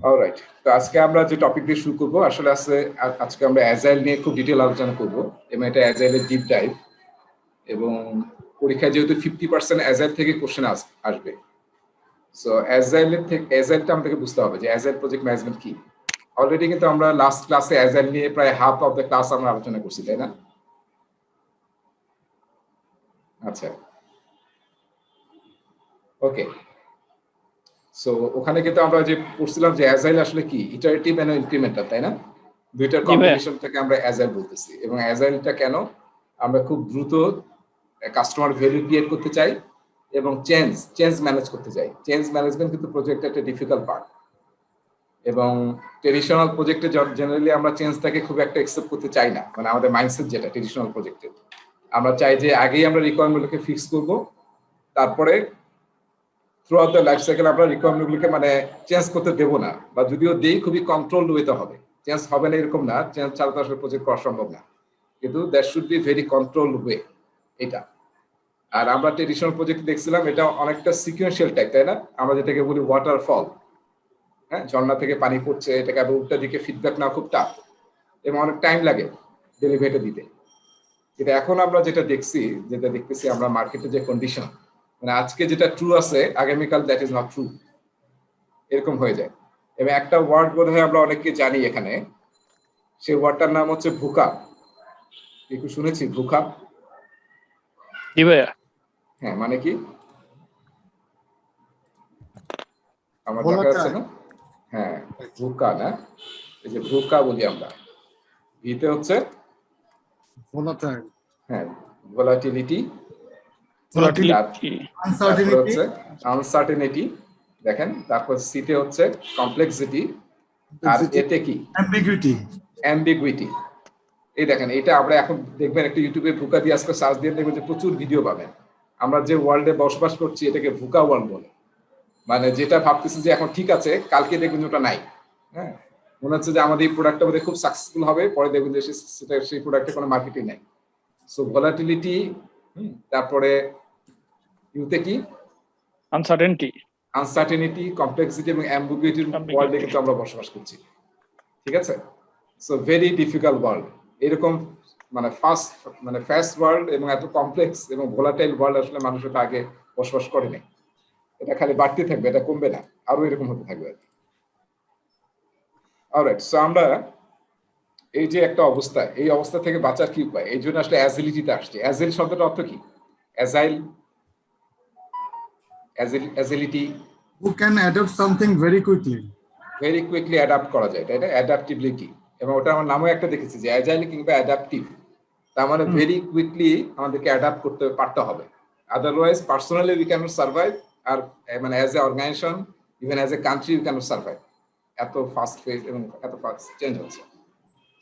Alright, তো আজকে আমরা যে টপিক দিয়ে শুরু করবো আসলে আজকে আমরা অ্যাজাইল নিয়ে খুব ডিটেল আলোচনা করব এবং এটা অ্যাজাইলের ডিপ ডাইভ। এবং পরীক্ষায় যেহেতু 50% অ্যাজাইল থেকে কোশ্চেন আসবে, সো অ্যাজাইলটা আমাদেরকে বুঝতে হবে যে অ্যাজাইল প্রজেক্ট ম্যানেজমেন্ট কি। অলরেডি কিন্তু আমরা লাস্ট ক্লাসে অ্যাজাইল নিয়ে প্রায় হাফ অফ দ্য ক্লাস আমরা আলোচনা করছি, তাই না? আচ্ছা, ওকে। সো ওখানে কিন্তু আমরা যে পড়ছিলাম যে অ্যাজাইল আসলে কি, ইটারেটিভ এন্ড ইনক্রিমেন্টাল, তাই না? দুইটার কম্বিনেশন থেকে আমরা অ্যাজাইল বলতেছি। এবং অ্যাজাইলটা কেন আমরা খুব দ্রুত কাস্টমার ভ্যালু ক্রিয়েট করতে চাই এবং চেঞ্জ ম্যানেজ করতে চাই। চেঞ্জ ম্যানেজমেন্ট কিন্তু প্রজেক্টের একটা ডিফিকাল্ট পার্ট। এবং ট্রেডিশনাল প্রজেক্টে জেনারেলি আমরা চেঞ্জটাকে খুব একটা অ্যাকসেপ্ট করতে চাই না, মানে আমাদের মাইন্ডসেট যেটা ট্রেডিশনাল প্রজেক্টে, আমরা চাই যে আগেই আমরা রিকোয়ারমেন্টগুলোকে ফিক্স করব, তারপরে through out the life cycle আমরা রিকোয়ারমেন্টগুলোকে মানে চেঞ্জ করতে দেবো না, বা যদিও দেই খুবই কন্ট্রোল ওয়েতে হবে। চেঞ্জ হবে না এরকম না, চেঞ্জ ছাড়া তো আসলে প্রজেক্ট করা সম্ভব না, কিন্তু that should be very control way এটা। আর আমরা ট্রেডিশনাল প্রজেক্ট দেখছিলাম এটা অনেকটা সিকুয়েন্সিয়াল টাইপ, তাই না? আমরা যেটাকে বলি ওয়াটারফল, হ্যাঁ, ঝর্ণা থেকে পানি পড়ছে, এটাকে আবার উল্টা দিকে ফিডব্যাক নেওয়া খুব টাফ এবং অনেক টাইম লাগে ডেলিভারিটা দিতে। কিন্তু এখন আমরা যেটা দেখতেছি আমরা মার্কেটে যে কন্ডিশন, মানে আজকে যেটা ট্রু আছে আগামীকাল দ্যাট ইজ নট ট্রু, এরকম হয়ে যায়। এবং একটা ওয়ার্ড বোধহয় আমরা অনেকে জানি এখানে, সেই ওয়ার্ডটার নাম হচ্ছে ভুকা। একটু শুনেছি ভুকা? হ্যাঁ, মানে কি আমার দেখা যাচ্ছে না? হ্যাঁ, ভুকা না, এই যে ভুকা বলি আমরা, ভিতে হচ্ছে হ্যাঁ ভোলাটিলিটি, আনসার্টেনিটি, দেখেন, তারপর সিতে হচ্ছে কমপ্লেক্সিটি, আর এতে কি অ্যাম্বিগুইটি। এই দেখেন, এটা আমরা এখন দেখবেন একটা ইউটিউবে ভুকা দিয়ে আজকে সার্চ দিয়ে দেখবেন যে প্রচুর ভিডিও পাবেন। আমরা যে ওয়ার্ল্ডে বসবাস করছি এটাকে ভুকা ওয়ার্ল্ড বলে, মানে যেটা ভাবতেছি যে এখন ঠিক আছে, কালকে দেখবেন যে ওটা নাই। হ্যাঁ, মনে হচ্ছে যে আমাদের এই প্রোডাক্টটা বোধহয় খুব সাকসেসফুল হবে, পরে দেখবেন যে সেই প্রোডাক্টের কোনো মার্কেটই নাই। সো ভোলাটিলিটি, তারপরে ইউতে কি আনসার্টেনিটি, কমপ্লেক্সিটি এবং অ্যাম্বিগুইটির ওয়ার্ল্ডে কিন্তু আমরা বসবাস করছি, ঠিক আছে? সো ভেরি ডিফিকাল্ট ওয়ার্ল্ড, এরকম মানে ফাস্ট ওয়ার্ল্ড এবং এত কমপ্লেক্স এবং ভোলাটাইল ওয়ার্ল্ড আসলে মানুষ ওটা আগে বসবাস করে নাই। এটা খালি বাড়তে থাকবে, এটা কমবে না, আরো এরকম হতে থাকবে আর কি। অলরাইট, সো আমরা এই যে একটা অবস্থা, এই অবস্থা থেকে বাঁচার কি উপায়, এই জন্য আসলে অ্যাজিলিটিতে আসছে। অ্যাজিল শব্দটার অর্থ কি? Agility, who can adapt something very quickly adapt করা যায়, তাই না? অ্যাডাপ্টিবিলিটি, এবং ওটা আমার নামও একটা দেখেছি যে অ্যাজাইল কিংবা অ্যাডাপটিভ, তার মানে ভেরি কুইকলি আমাদেরকে অ্যাডাপ্ট করতে পারতে হবে, otherwise personally we cannot survive, আর মানে as a organization, even as a country we cannot survive, এত ফাস্ট ফেজ এবং এত ফাস্ট চেঞ্জ হচ্ছে।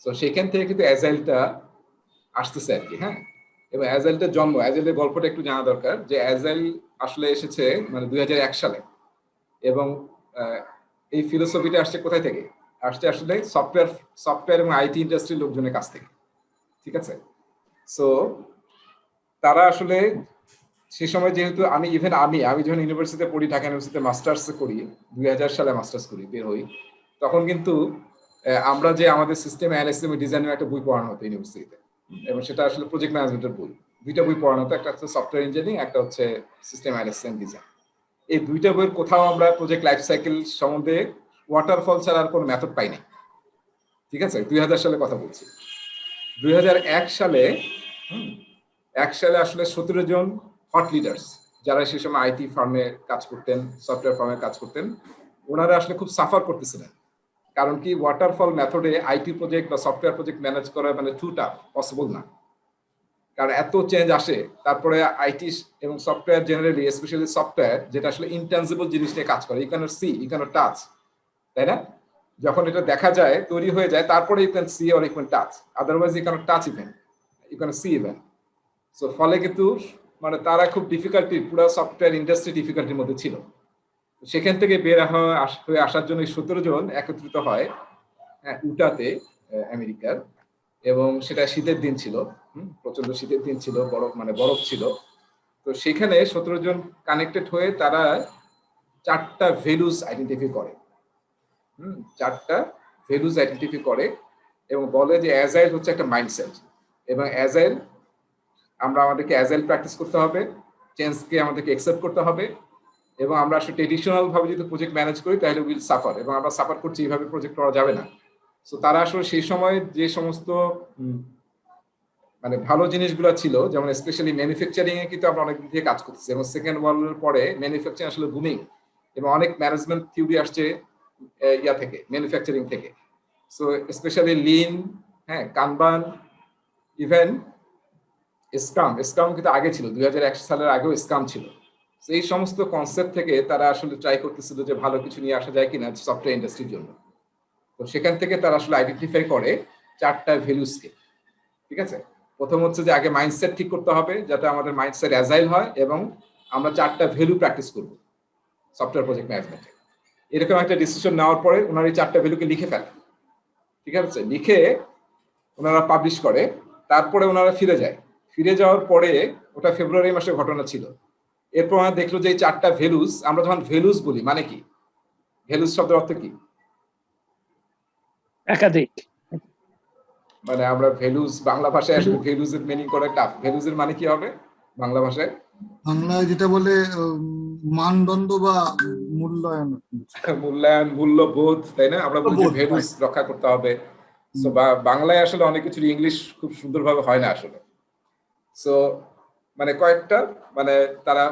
সো সেখান থেকে কিন্তু অ্যাজাইলটা আসতেছে আর কি। হ্যাঁ, এবং অ্যাজাইলটার জন্ম, অ্যাজাইলের গল্পটা একটু জানা দরকার, যে অ্যাজাইল আসলে এসেছে মানে 2001 সালে, এবং এই ফিলোসফিটা আসছে কোথায় থেকে? আসছে আসলে সফটওয়্যার এবং আইটি ইন্ডাস্ট্রির লোকজনের কাছ থেকে, ঠিক আছে? সো তারা আসলে সে সময়, যেহেতু আমি যখন ইউনিভার্সিটিতে পড়ি, ঢাকা ইউনিভার্সিটিতে মাস্টার্স করি, 2000 সালে মাস্টার্স করি, বের হই, তখন কিন্তু আমরা যে আমাদের সিস্টেম অ্যানালাইসিস ডিজাইনের একটা বই পড়ানো হতো ইউনিভার্সিটিতে, এবং সেটা আসলে প্রজেক্ট ম্যানেজমেন্টের বই, দুইটা বই পড়ানো হতো, একটা হচ্ছে সফটওয়্যার ইঞ্জিনিয়ারিং, একটা হচ্ছে সিস্টেম অ্যানালাইসিস এন্ড ডিজাইন। এই দুইটা বইয়ের কোথাও আমরা প্রজেক্ট লাইফ সাইকেল সম্বন্ধে ওয়াটারফল ছাড়া আর কোনো মেথড পাই নাই, ঠিক আছে? 2000 সালে কথা বলছি। 2001 সালে আসলে 17 জন হট লিডার্স, যারা সেই সময় আইটি ফার্মে কাজ করতেন, সফটওয়্যার ফার্মে কাজ করতেন, ওনারা আসলে খুব সাফার করতেছিলেন। কারণ কি, ওয়াটারফল মেথডে আইটি প্রজেক্ট বা সফটওয়্যার প্রজেক্ট ম্যানেজ করা মানে টু টাফ, পসিবল না, কারণ এত চেঞ্জ আসে। তারপরে আইটি এবং সফটওয়্যার জেনারেলি, স্পেশালি সফটওয়্যার, যেটা আসলে ইনট্যাঞ্জিবল জিনিস নিয়ে কাজ করে, you can't see, you can't touch, তাই না? যখন এটা দেখা যায়, তৈরি হয়ে যায়, তারপরে you can see or you can touch, otherwise you can't touch even, you can see even. So ফলে কিন্তু মানে তারা খুব ডিফিকাল্টি, পুরো সফটওয়্যার ইন্ডাস্ট্রি ডিফিকাল্টির মধ্যে ছিল। সেখান থেকে বের হয়ে আসার জন্য 17 জন একত্রিত হয় উটাতে, আমেরিকার, এবং সেটা শীতের দিন ছিল, প্রচন্ড শীতের দিন ছিল, বরফ ছিল। তো সেখানে 17 জন কানেক্টেড হয়ে তারা 4টা ভ্যালুস আইডেন্টিফাই করে। চারটা ভ্যালুজ আইডেন্টিফাই করে এবং বলে যে অ্যাজাইল হচ্ছে একটা মাইন্ডসেট, এবং অ্যাজাইল আমাদেরকে অ্যাজাইল প্র্যাকটিস করতে হবে, চেঞ্জকে আমাদেরকে অ্যাকসেপ্ট করতে হবে, এবং আমরা আসলে ট্রেডিশনাল ভাবে যদি প্রজেক্ট ম্যানেজ করি তাহলে উইল সাফার, এবং আমরা সাফার করছি, এইভাবে প্রজেক্ট করা যাবে না। সো তারা আসলে সেই সময় যে সমস্ত মানে ভালো জিনিসগুলো ছিল, যেমন স্পেশালি ম্যানুফ্যাকচারিং এ কিন্তু আমরা অনেক দিক থেকে কাজ করতেছি, এবং সেকেন্ড ওয়ার্ল্ডের পরে ম্যানুফ্যাকচারিং আসলে বুমিং, এবং অনেক ম্যানেজমেন্ট থিওরি আসছে ইয়া থেকে, ম্যানুফ্যাকচারিং থেকে। সো স্পেশালি লিন, হ্যাঁ, কানবান, ইভেন স্ক্রাম কিন্তু আগে ছিল, 2001 সালের আগেও স্ক্রাম ছিল। এই সমস্ত কনসেপ্ট থেকে তারা আসলে ট্রাই করতেছিল যে ভালো কিছু নিয়ে আসা যায় কিনা সফটওয়্যার ইন্ডাস্ট্রির জন্য। তো সেখান থেকে তারা আসলে আইডেন্টিফাই করে চারটা ভ্যালুসকে। ঠিক আছে, প্রথম হচ্ছে যে আগে মাইন্ডসেট ঠিক করতে হবে যাতে আমাদের মাইন্ডসেট অ্যাজাইল হয়, এবং আমরা চারটা ভ্যালু প্র্যাকটিস করব সফটওয়্যার প্রজেক্ট ম্যানেজমেন্টে। এরকম একটা ডিসিশন নেওয়ার পরে ওনারা এই চারটা ভ্যালুকে লিখে ফেলে। ঠিক আছে, লিখে ওনারা পাবলিশ করে, তারপরে ওনারা ফিরে যাওয়ার পরে, ওটা ফেব্রুয়ারি মাসের ঘটনা ছিল, এরপর আমরা দেখলো যে এই চারটা ভ্যালুস, আমরা যখন ভ্যালুস বলি মানে কি, ভ্যালুস শব্দের অর্থ কি? একাধিক। মানে আমরা ভ্যালুস বাংলা ভাষায় আসলে ভ্যালুস এর মিনিং করা টাফ। ভ্যালুস এর মানে কি হবে বাংলা ভাষায়? বাংলায় যেটা বলে মানদণ্ড বা মূল্যায়ন, মূল্যবোধ, তাই না? আমরা বলি ভ্যালুস রক্ষা করতে হবে। সো বাংলায় আসলে অনেক কিছু ইংলিশ খুব সুন্দরভাবে হয় না আসলে। সো মানে কয়েকটা, মানে তারা,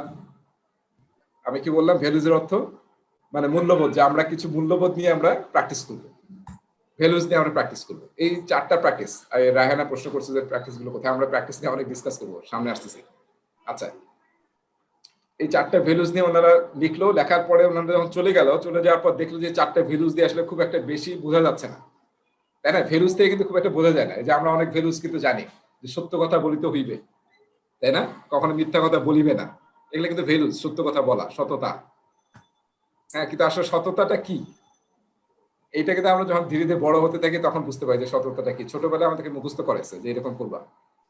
আমি কি বললাম, ভ্যালুস এর অর্থ মানে মূল্যবোধ, যে আমরা কিছু মূল্যবোধ নিয়ে আমরা প্র্যাকটিস করব, ভ্যালুস নিয়ে আমরা প্র্যাকটিস করব। এই চারটা প্র্যাকটিস, রায়হানা প্রশ্ন করছে যে প্র্যাকটিস গুলো কোথায়, আমরা প্র্যাকটিস নিয়ে অনেক ডিসকাস করবো, সামনে আসতেছি। আচ্ছা, এই চারটা ভ্যালুস নিয়ে ওনারা লিখলো, লেখার পরে ওনারা যখন চলে যাওয়ার পর দেখলো যে চারটা ভ্যালুস দিয়ে আসলে খুব একটা বেশি বোঝা যাচ্ছে না, তাই না? ভ্যালুস থেকে কিন্তু খুব একটা বোঝা যায় না। যে আমরা অনেক ভ্যালুস কিন্তু জানি যে সত্য কথা বলিতে হইবে, তাই না? কখনো মিথ্যা কথা বলিবে না, এগুলো কিন্তু ভ্যালুস, সত্য কথা বলা, সততা। হ্যাঁ, কিন্তু আসলে সততাটা কি, এইটা কিন্তু আমরা যখন ধীরে ধীরে বড় হতে থাকি তখন বুঝতে পারি যে সততাটা কি। ছোটবেলায় আমাদেরকে মুখস্থ করেছে যে এরকম করবা,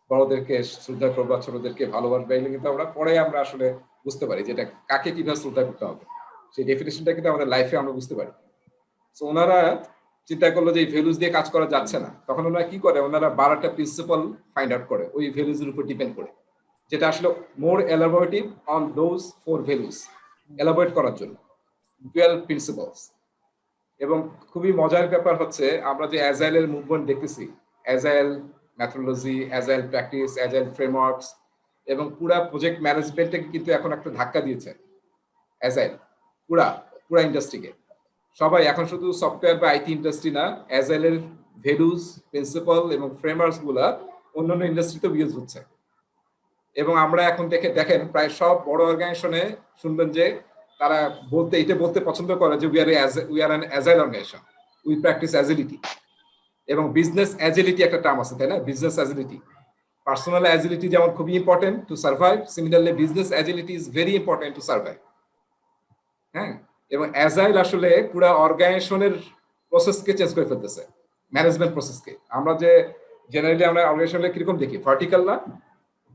বড়দেরকে শ্রদ্ধা করবা, ছোটদেরকে ভালোবাসবা, এগুলো কিন্তু আমরা পরে আমরা আসলে বুঝতে পারি যে এটা কাকে কিভাবে শ্রদ্ধা করতে হবে, সেই ডেফিনেশনটা কিন্তু আমাদের লাইফে আমরা বুঝতে পারি। তো ওনারা চিন্তা করলো যে এই ভ্যালুস দিয়ে কাজ করা যাচ্ছে না, তখন ওনারা কি করে, ওনারা 12টা প্রিন্সিপাল ফাইন্ড আউট করে ওই ভ্যালুস এর উপর ডিপেন্ড করে, যেটা আসলে মোর এলাবোরেটিভ অন দোজ 4 ভ্যালুস, এলাবোরেট করার জন্য 12 প্রিন্সিপালস। এবং খুবই মজার ব্যাপার হচ্ছে, আমরা যে অ্যাজাইলের মুভমেন্ট দেখতেছি, agile methodology, agile practice, agile frameworks, এবং পুরা প্রজেক্ট ম্যানেজমেন্টকে কিন্তু এখন একটা ধাক্কা দিয়েছে অ্যাজাইল, পুরা ইন্ডাস্ট্রিকে। সবাই এখন শুধু সফটওয়্যার বা আইটি ইন্ডাস্ট্রি না, অ্যাজাইলের ভ্যালুস, প্রিন্সিপাল এবং ফ্রেমওয়ার্কস গুলা অন্যান্য ইন্ডাস্ট্রিতেও ইউজ হচ্ছে। এবং আমরা এখন দেখেন প্রায় সব বড় অর্গানাইজেশনে শুনবেন যে তারা এটা বলতে পছন্দ করে যে we are an agile organization, we practice agility. এবং বিজনেস অ্যাজিলিটি একটা টার্ম আছে, তাই না? বিজনেস অ্যাজিলিটি, পার্সোনাল অ্যাজিলিটি যেমন খুবই important to survive, similarly business agility is very important to survive. হ্যাঁ, এবং অ্যাজাইল আসলে পুরো অর্গানাইজেশনের প্রসেসকে চেঞ্জ করে ফেলতেছে, ম্যানেজমেন্ট প্রসেসকে। আমরা যে জেনারেলি আমরা অর্গানাইজেশনে কিরকম দেখি, ভার্টিক্যাল না,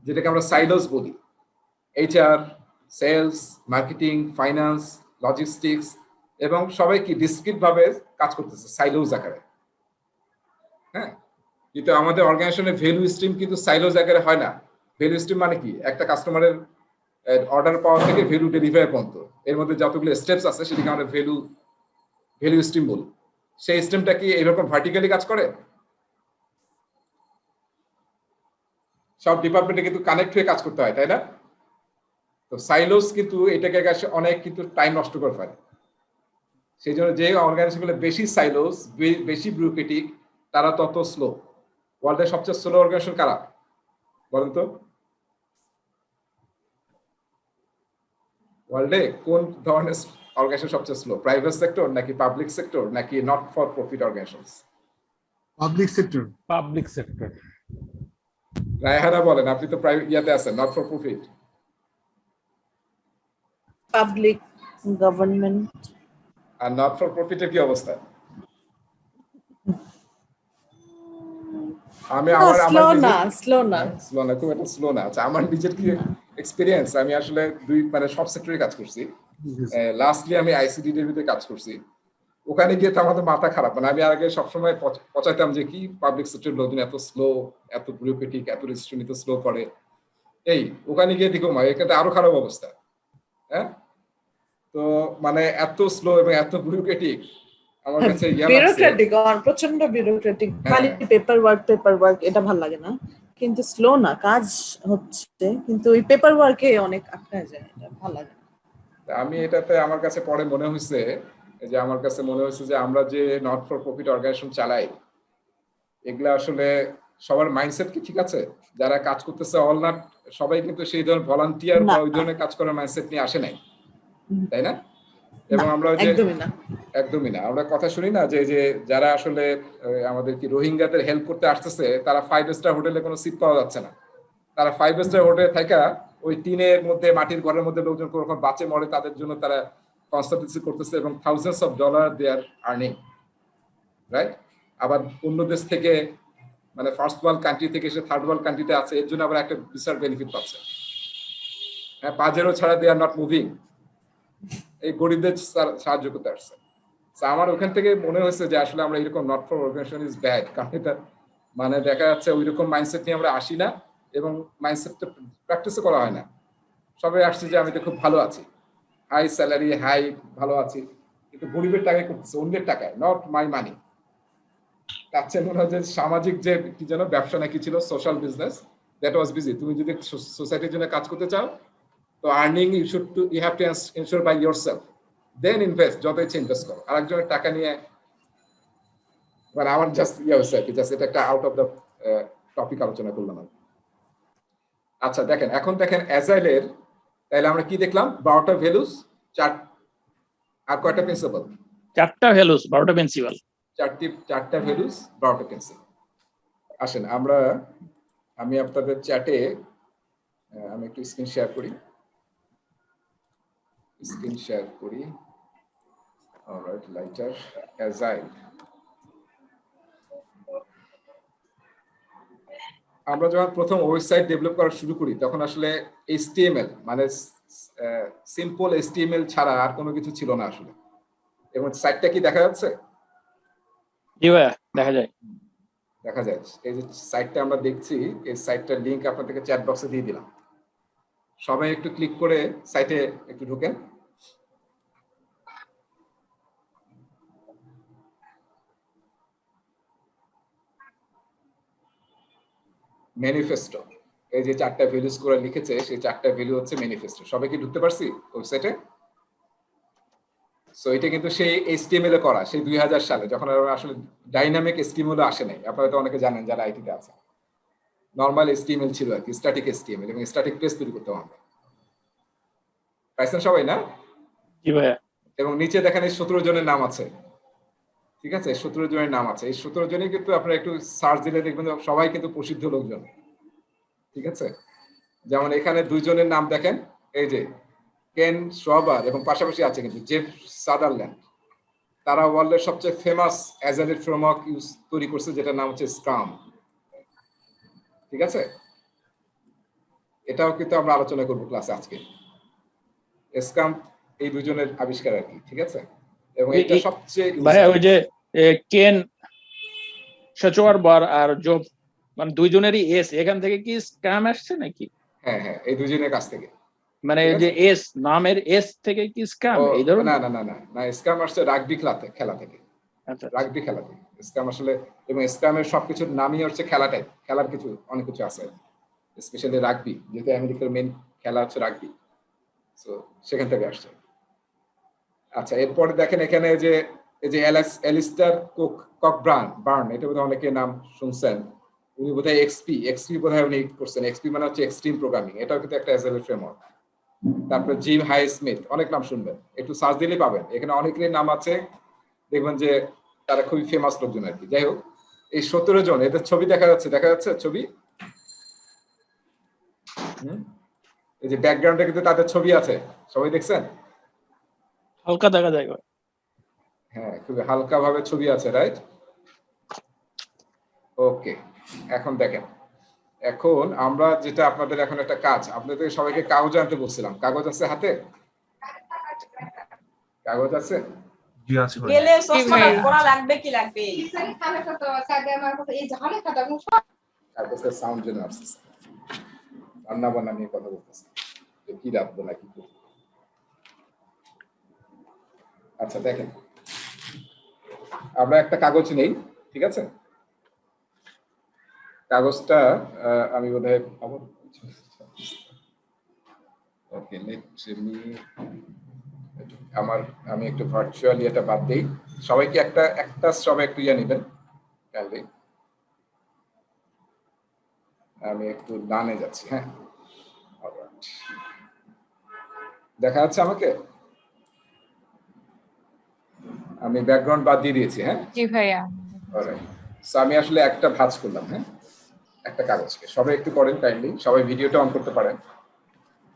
যেটাকে আমরা সাইলোস বলি, HR, sales, marketing, finance, logistics, এবং সবাই কি ডিসক্রিট ভাবে কাজ করতেছে সাইলোস আকারে। হ্যাঁ, কিন্তু আমাদের অর্গানাইজেশনের ভ্যালু স্ট্রিম কিন্তু সাইলোস আকারে হয় না। ভ্যালু স্ট্রিম মানে কি, একটা কাস্টমারের অর্ডার পাওয়া থেকে ভ্যালু ডেলিভারি পর্যন্ত এর মধ্যে যতগুলো স্টেপস আছে সেটাকে আমরা ভ্যালু স্ট্রিম বলি। সেই স্ট্রিমটা কি এরকম ভার্টিক্যালি কাজ করে? সব ডিপার্টমেন্টে কিন্তু কানেক্ট হয়ে কাজ করতে হয়, তাই না? তো সাইলোস কিন্তু এটাকে অনেক কিন্তু টাইম নষ্ট করে ফেলে। সেই জন্য যে অর্গানাইজেশনগুলো বেশি সাইলোস, বেশি বিউরোক্রেটিক, তারা তত স্লো। ওয়ার্ল্ডের সবচেয়ে স্লো অর্গানাইজেশন কারা বলেন তো? ওয়ার্ল্ডে কোন ধরনের অর্গানাইজেশন সবচেয়ে স্লো? প্রাইভেট সেক্টর নাকি পাবলিক সেক্টর নাকি not for profit organizations? Public sector. Public sector. Raihana বলেন, আপনি তো প্রাইভেট ইয়াতে আছেন, not for profit. Public government. আর নট ফর প্রফিটের কি অবস্থা? আমি স্লো না, খুব একটা স্লো না। আচ্ছা, আমার নিজের কি এক্সপেরিয়েন্স, আমি আসলে মানে সব সেক্টরে কাজ করছি। লাস্টলি আমি আইসিডি এর ভিতরে কাজ করছি, ওখানে গিয়ে তো আমাদের মাথা খারাপ, মানে আমি আগে সবসময় পচাইতাম যে কি পাবলিক সেক্টর লোকজন এত স্লো, এত বিউরোক্রেটিক, এত রেজিস্ট্রেশন নিতে স্লো করে। এই ওখানে গিয়ে দেখো এখানে আরো খারাপ অবস্থা। হ্যাঁ, তো মানে এত স্লো এবং এত বিউরোক্রেটিক আমার কাছে ইয়া লাগছে। বিউরোক্রেটিক, প্রচন্ড বিউরোক্রেটিক, খালি পেপার ওয়ার্ক, এটা ভালো লাগে না। কিন্তু স্লো না, কাজ হচ্ছে, কিন্তু ওই পেপার ওয়ার্কে অনেক আটকায় যায়, এটা ভালো লাগে না। আমি এটাতে আমার কাছে পরে মনে হয়েছে যে আমরা যে নট ফর প্রফিট অর্গানাইজেশন চালাই, এগুলা আসলে সবার মাইন্ডসেট কি ঠিক আছে? যারা কাজ করতেছে অল নাট সবাই কিন্তু সেই ধরনের ভলান্টিয়ার বা ওই ধরনের কাজ করার মাইন্ডসেট নিয়ে আসে নাই, তাই না? এবং আমরা যে একদমই না, আমরা কথা শুনি না যে যারা আসলে আমাদের কি রোহিঙ্গাদের হেল্প করতে আসতেছে, তারা 5 স্টার হোটেলে কোনো সিট পাওয়া যাচ্ছে না। তারা 5 স্টার হোটেলে থাকা ওই টিনের মধ্যে, মাটির ঘরের মধ্যে লোকজন কখন বাঁচে মরে তাদের জন্য তারা কনসালটেন্সি করতেছে এবং thousands of dollar they are earning, right? আবার অন্য দেশ থেকে, মানে ফার্স্ট ওয়ার্ল্ড কান্ট্রি থেকে সে থার্ড ওয়ার্ল্ড কান্ট্রিতে আছে, এর জন্য আবার একটা বিশাল বেনিফিট পাচ্ছে। হ্যাঁ, পাজেরো ছাড়া দে আর নট মুভিং, এই গরিবদের সাহায্য করতে আসছে। আমার ওখান থেকে মনে হয়েছে যে আসলে আমরা এরকম not for organization is bad, কারণ এটা মানে দেখা যাচ্ছে ওই রকম মাইন্ডসেট নিয়ে আমরা আসি না এবং মাইন্ডসেটটা প্র্যাকটিসও করা হয় না। সবাই আসছে যে আমি তো খুব ভালো আছি, হাই স্যালারি, হাই ভালো আছি, কিন্তু গরিবের টাকায় করতেছে, অন্যের টাকায়, নট মাই মানি। তার চেয়ে মনে হয় যে সামাজিক যে কি যেন ব্যবসা নাকি ছিল, social business, that was busy. তুমি যদি সোসাইটির জন্য কাজ করতে চাও, তো earning you have to ensure by yourself, then invest, যত ইচ্ছে ইনভেস্ট করো। আরেকজনের টাকা নিয়ে, মানে আমার জাস্ট ইয়ে হচ্ছে আর কি, জাস্ট এটা একটা আউট অফ দ্য টপিক আলোচনা করলাম। আচ্ছা দেখেন, এখন দেখেন অ্যাজাইলের, তাহলে আমরা কি দেখলাম? 12টা ভ্যালুস, আর কয়টা প্রিন্সিপাল? 4টা ভ্যালুস, 12টা প্রিন্সিপাল। 4টা ভ্যালুস, 12টা প্রিন্সিপাল। আসেন আমি আপনাদের চ্যাটে আমি একটু স্ক্রিন শেয়ার করি। Alright, lighter agile. আমরা যখন প্রথম ওয়েবসাইট ডেভেলপ করা শুরু করি, তখন আসলে HTML মানে সিম্পল HTML ছাড়া আর কোনো কিছু ছিল না আসলে। এবং সাইটটা কি দেখা যাচ্ছে? জি ভাইয়া, দেখা যায়। এই যে সাইটটা আমরা দেখছি, এই সাইটটার লিংক আপনাদেরকে চ্যাট বক্সে দিয়ে দিলাম। সবাই একটু ক্লিক করে সাইটে একটু ঢোকেন। ম্যানিফেস্টো, এই যে 4টা ভ্যালুস করে লিখেছে, সেই 4টা ভ্যালু হচ্ছে ম্যানিফেস্টো। সবাই কি ঢুকতে পারছি ওয়েবসাইটে? সো এটা কিন্তু সেই HTML এ করা, সেই 2000 সালে, যখন আসলে ডাইনামিক HTML আসে নাই। আপনারা তো অনেকে জানেন যারা আইটিতে আছে, নরমাল HTML ছিল আর কি, স্ট্যাটিক HTML, এবং স্ট্যাটিক পেজ তৈরি করতে হবে। পাইছেন সবাই না? জি ভাইয়া। এবং নিচে দেখেন এই 17 জনের নাম আছে, ঠিক আছে? 17 জনের নাম আছে। এই 17 জনই কিন্তু আপনারা একটু সার্চ দিলে দেখবেন সবাই কিন্তু প্রসিদ্ধ লোকজন, ঠিক আছে? যেমন এখানে 2 জনের নাম দেখেন, এই যে কেন শোয়াবার, এবং পাশাপাশি আছে কিন্তু জেফ সাদারল্যান্ড। তারা ওয়ার্ল্ডের সবচেয়ে ফেমাস অ্যাজাইল ফ্রেমওয়ার্ক তৈরি করছে, যেটার নাম হচ্ছে স্ক্রাম, ঠিক আছে? এটাও কিন্তু আমরা আলোচনা করব ক্লাসে আজকে। স্ক্রাম এই 2 জনের আবিষ্কার আর কি, ঠিক আছে? এবং এটা সবচেয়ে ভাইয়া ওই যে কেন শচোয়ারবার আর জব, মানে 2 জনেরই এস, এখান থেকে কি স্ক্যাম আসছে নাকি? হ্যাঁ, এই 2 জনের কাছ থেকে, মানে যে এস নামের এস থেকে কি স্ক্যাম এই ধরনের? না, স্ক্যাম আসছে রাগবি খেলা থেকে। আচ্ছা, রাগবি খেলা থেকে স্ক্যাম আসলে। এবং স্ক্যামের সবকিছুর নামই হচ্ছে খেলাটাই, খেলার কিছু অনেক কিছু আছে, স্পেশালি রাগবি, যেহেতু আমেরিকার মেইন খেলা হচ্ছে রাগবি, সো সেখান থেকে আসছে। আচ্ছা, এরপরে দেখেন এখানে এই যে অ্যালিস্টার বার্ন, এটা বোধহয় অনেকে নাম শুনছেন। উনি বোধহয় এক্সপি বোধহয় উনি করছেন। এক্সপি মানে হচ্ছে এক্সট্রিম প্রোগ্রামিং, এটাও কিন্তু একটা অ্যাজাইল ফ্রেমওয়ার্ক। তারপরে জিম হাই স্মিথ, অনেক নাম শুনবেন, একটু সার্চ দিলেই পাবেন। এখানে অনেকেরই নাম আছে, দেখবেন যে তারা খুবই ফেমাস লোকজন আর কি। যাই হোক, এই 17 জন, এদের ছবি দেখা যাচ্ছে ছবি, এই যে ব্যাকগ্রাউন্ডে কিন্তু তাদের ছবি আছে, সবাই দেখছেন? হালকা দেখা যায়। হ্যাঁ, খুবই হালকা ভাবে ছবি আছে, রাইট? ওকে, এখন দেখেন, এখন আমরা যেটা আপনাদের এখন একটা কাজ, আপনাদের সবাইকে কাগজ আনতে বলছিলাম। কাগজ আছে হাতে? কাগজ আছে? জি আছে ভাই। গেলে কি চশমাটা ভাই? পড়া লাগবে কি লাগবে? তারপর সাউন্ড জেনে আসছে রান্না বান্না নিয়ে কথা বলতেছে যে কি রাখবো না কি করবো। আচ্ছা দেখেন, আমরা একটা কাগজ নেই, ঠিক আছে? কাগজটা আমি বোধহয় ওকে আমি একটু ভার্চুয়ালি এটা বাদ দিই। সবাই কি একটা সবাই একটু ইয়ে নেবেন কাইন্ডলি। আমি একটু ডানে যাচ্ছি, হ্যাঁ। Alright. দেখা যাচ্ছে আমাকে? আমি ব্যাকগ্রাউন্ড বাদ দিয়ে দিয়েছি, হ্যাঁ। জি ভাইয়া। Alright. So আমি আসলে একটা ভাঁজ করলাম, হ্যাঁ, একটা কাগজকে। সবাই একটু করেন কাইন্ডলি, সবাই ভিডিওটা অন করতে পারেন।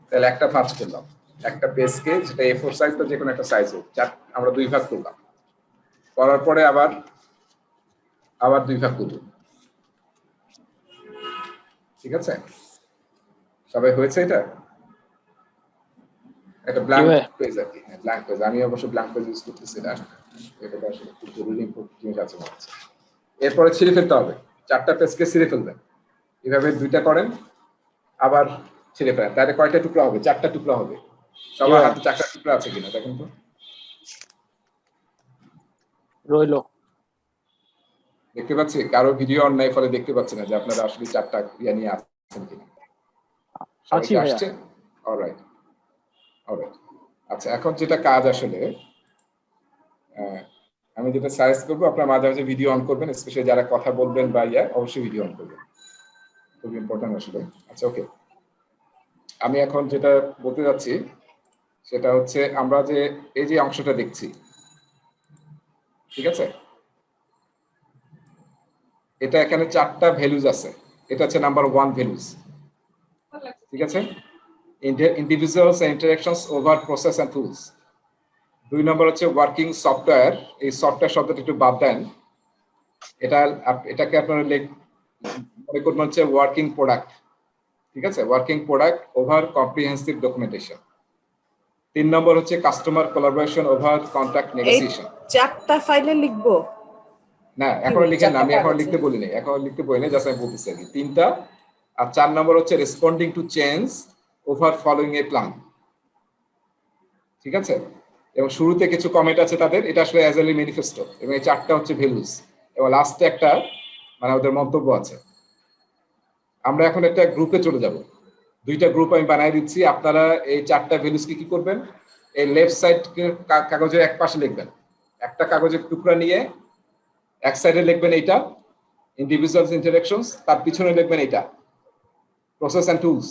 তাহলে একটা ভাঁজ করলাম, একটা পেজকে, যেটা A4 সাইজ বা যে কোনো একটা সাইজ হোক, আমরা দুই ভাগ করলাম। করার পরে আবার দুই ভাগ করব, ঠিক আছে? সবাই হয়েছে এটা? একটা ব্ল্যাঙ্ক পেজ আর কি, ব্ল্যাঙ্ক পেজ। আমি অবশ্য ব্ল্যাঙ্ক পেজ ইউজ করতেছি না, এটা আসলে খুব জরুরি জিনিস আছে মনে হচ্ছে। এরপরে ছিঁড়ে ফেলতে হবে, 4টা পেজকে ছিঁড়ে ফেলবেন। এভাবে দুইটা করেন, আবার ছিঁড়ে ফেলেন। তাহলে কয়টা টুকরা হবে? 4টা টুকরা হবে। সবার হাতে 4টা টুকরা আছে কিনা দেখেন তো। রইলো। দেখতে পাচ্ছি কারো ভিডিও অন নাই, ফলে দেখতে পাচ্ছি না যে আপনারা আসলে 4টা ইয়া নিয়ে আসছেন কিনা। আছি ভাইয়া। আসছে? Alright, alright. আচ্ছা, এখন যেটা কাজ আসলে, আমি যেটা সাজেস্ট করবো, আপনারা মাঝে মাঝে ভিডিও অন করবেন, স্পেশালি যারা কথা বলবেন বা অবশ্যই ভিডিও অন করবেন, খুব ইম্পর্টেন্ট আসলে। আচ্ছা ওকে, আমি এখন যেটা বলতে যাচ্ছি সেটা হচ্ছে, আমরা যে এই যে অংশটা দেখছি, ঠিক আছে, এটা এখানে 4টা ভ্যালুজ আছে। এটা হচ্ছে নাম্বার 1 ভ্যালুজ, ঠিক আছে? Individuals and interactions over process and tools. 2 number হচ্ছে ওয়ার্কিং সফটওয়্যার। এই সফটওয়্যার শব্দটা একটু বাদ দেন, এটাকে আপনারা মনে করবেন হচ্ছে ওয়ার্কিং প্রোডাক্ট, ঠিক আছে? Working product over comprehensive documentation. 3 নম্বর হচ্ছে customer collaboration over contract negotiation. 4টা ফাইলে লিখবো না, এখন লিখেন না, আমি এখন লিখতে বলিনি, জাস্ট আমি বলতেছি আর কি 3টা। আর 4 নম্বর হচ্ছে responding to change over following A plan, ঠিক আছে? এবং শুরুতে কিছু কমেন্ট আছে তাদের, এটা আসলে অ্যাজাইল ম্যানিফেস্টো, এবং এই 4টা হচ্ছে ভ্যালুস, এবং লাস্টে একটা মানে ওদের মন্তব্য আছে। আমরা এখন একটা গ্রুপে চলে যাব, 2টা গ্রুপ আমি বানাই দিচ্ছি। আপনারা এই 4টা ভ্যালুসকে কি করবেন, এই লেফট সাইড কাগজের এক পাশে লিখবেন। একটা কাগজের টুকরা নিয়ে এক সাইডে লিখবেন এইটা ইন্ডিভিজুয়ালস ইন্টারঅ্যাকশনস, তার পিছনে লিখবেন এইটা প্রসেস এন্ড টুলস।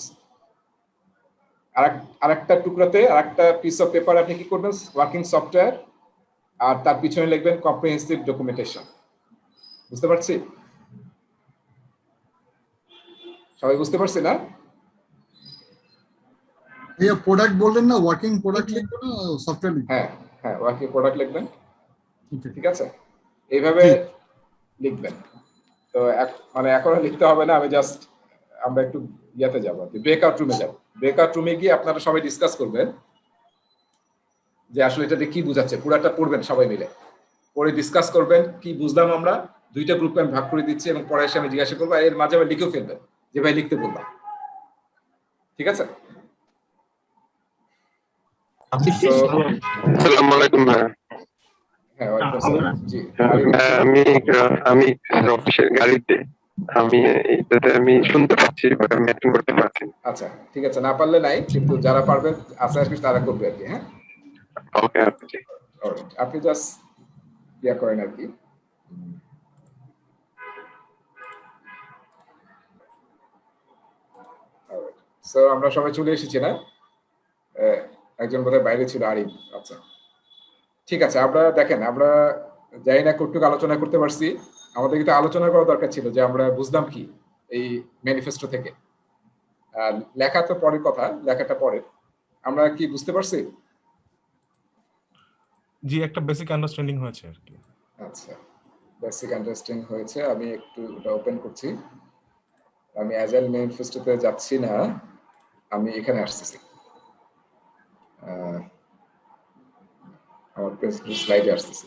আরেকটা টুকরাতে আরেকটা পিস অফ পেপার আপনি কি করবেন, ওয়ার্কিং সফটওয়্যার, আর তার পিছনে লিখবেন কম্প্রিহেন্সিভ ডকুমেন্টেশন। বুঝতে পারছি? সবাই বুঝতে পারছি না? এই প্রোডাক্ট বললেন না, ওয়ার্কিং প্রোডাক্ট লিখবো না সফটওয়্যার লিখবো? হ্যাঁ হ্যাঁ, ওয়ার্কিং প্রোডাক্ট লিখবেন, Okay. ঠিক আছে? এইভাবে লিখবেন। তো মানে এখন লিখতে হবে না, আমি জাস্ট আমরা একটু ইয়াতে যাবো, ব্রেকআউট রুমে যাবো। ব্রেকআউট রুমে গিয়ে আপনারা সবাই ডিসকাস করবেন যে আসলে এটাতে কি বুঝাচ্ছে। পুরাটা পড়বেন সবাই মিলে, পরে ডিসকাস করবেন কি বুঝলাম আমরা। 2টা গ্রুপে আমি ভাগ করে দিচ্ছি, এবং পরে এসে আমি জিজ্ঞাসা করবো, এর মাঝে আবার লিখেও ফেলবেন যে ভাই লিখতে বললাম, ঠিক আছে? আসসালামু আলাইকুম ভাই। হ্যাঁ, ওয়ালাইকুম আসসালাম। জি, আমি অফিসের গাড়িতে, আমি শুনতে পাচ্ছি, বাট আমি অ্যাটেন্ড করতে পারছি না। আচ্ছা ঠিক আছে, না পারলে নাই, কিন্তু যারা পারবেন আশা রাখি তারা করবে আর কি। হ্যাঁ, ওকে, ওকে। অলরাইট, আপনি জাস্ট ইয়া করেন আর কি। সো আমরা সবাই চলে এসেছি না? একজন বোধহয় বাইরে ছিল, আরিফ। আচ্ছা ঠিক আছে, আমরা দেখেন, আমরা যাই না কতটুকু আলোচনা করতে পারছি। আমাদের কিন্তু আলোচনা করা দরকার ছিল যে আমরা বুঝলাম কি এই ম্যানিফেস্টো থেকে। লেখা তো পরের কথা, লেখাটা পরে। আমরা কি বুঝতে পারছি? জি, একটা বেসিক আন্ডারস্ট্যান্ডিং হয়েছে আর কি। আচ্ছা, বেসিক আন্ডারস্ট্যান্ডিং হয়েছে। আমি একটু এটা ওপেন করছি। আমি অ্যাজাইল ম্যানিফেস্টোতে যাচ্ছি না, আমি এখানে আসতেছি। আমার স্লাইডে আসতেছে।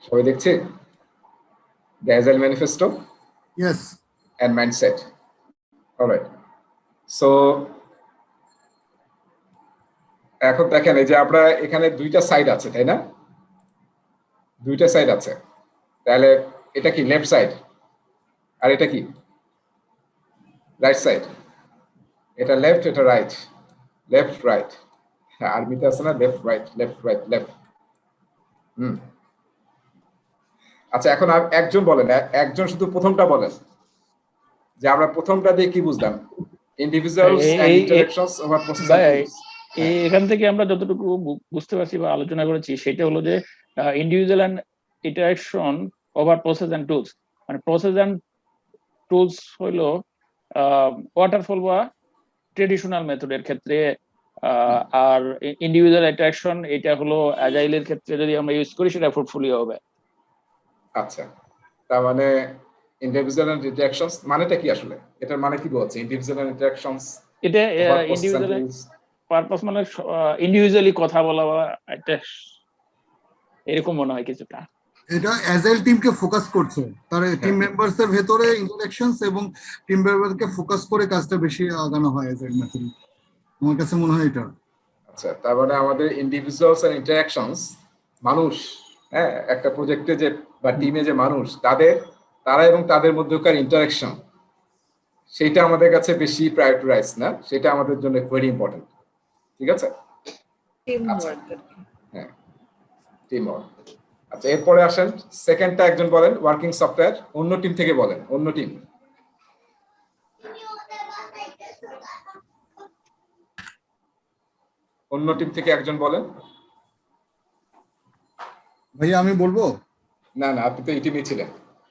সবাই দেখছে the Agile Manifesto Yes. and mindset. All right. So এখন দেখেন এই যে আমরা এখানে দুইটা সাইড আছে তাই না, দুইটা সাইড আছে, তাহলে এটা কি লেফট সাইড আর এটা কি রাইট সাইড, এটা লেফট এটা রাইট, লেফট রাইট, আরবিতে আছে না left right left right left. আচ্ছা এখন আর একজন বলেন, একজন শুধু প্রথমটা বলেন যে আমরা প্রথমটা দিয়ে কি বুঝলাম, individuals and interactions over process and tools. এখান থেকে আমরা যতটুকু বুঝতে পারছি বা আলোচনা করেছি সেটা হলো যে individual and interaction over process and tools, মানে প্রসেস এন্ড টুলস হলো ওয়াটারফল বা ট্রেডিশনাল মেথডের ক্ষেত্রে, আর ইন্ডিভিজুয়াল ইন্টারঅ্যাকশন এটা হলো অ্যাজাইলের ক্ষেত্রে যদি আমরা ইউজ করি সেটা পোর্টফোলিও হবে। আচ্ছা তার মানে ইন্ডিভিজুয়াল এন্ড ইন্টারঅ্যাকশনস মানেটা কি আসলে, এটার মানে কি বলছে ইন্ডিভিজুয়াল এন্ড ইন্টারঅ্যাকশনস? এটা ইন্ডিভিজুয়াল পারপাস মানে ইন্ডিভিজুয়ালি কথা বলা বা একটা এরকম মনে হয় কিছুটা। এটা অ্যাজাইল টিমকে ফোকাস করছে, তার টিম মেম্বারস এর ভেতরে ইন্টারঅ্যাকশনস এবং টিম মেম্বারকে ফোকাস করে কাজটা বেশি আগানো হয় অ্যাজাইল মেথড। আমার কাছে মনে হয় এটা। আচ্ছা তার মানে আমাদের ইন্ডিভিজুয়ালস এন্ড ইন্টারঅ্যাকশনস, মানুষ, হ্যাঁ একটা প্রজেক্টে যে বা টিমে যে মানুষ, তারা এবং তাদের মধ্যকার ইন্টারঅ্যাকশন, সেটা আমাদের কাছে বেশি প্রায়োরিটাইজ না, সেটা আমাদের জন্য ভেরি ইম্পর্টেন্ট। ঠিক আছে, টিম আচ্ছা। ওয়ার্ক। হ্যাঁ টিম ওয়ার্ক। আচ্ছা এরপরে আসেন সেকেন্ডটা একজন বলেন, ওয়ার্কিং সফটওয়্যার, অন্য টিম থেকে বলেন, অন্য টিম। অন্য টিম থেকে একজন বলেন। ভাইয়া আমি বলবো? না না আপনি তো এই টিমে ছিলেন।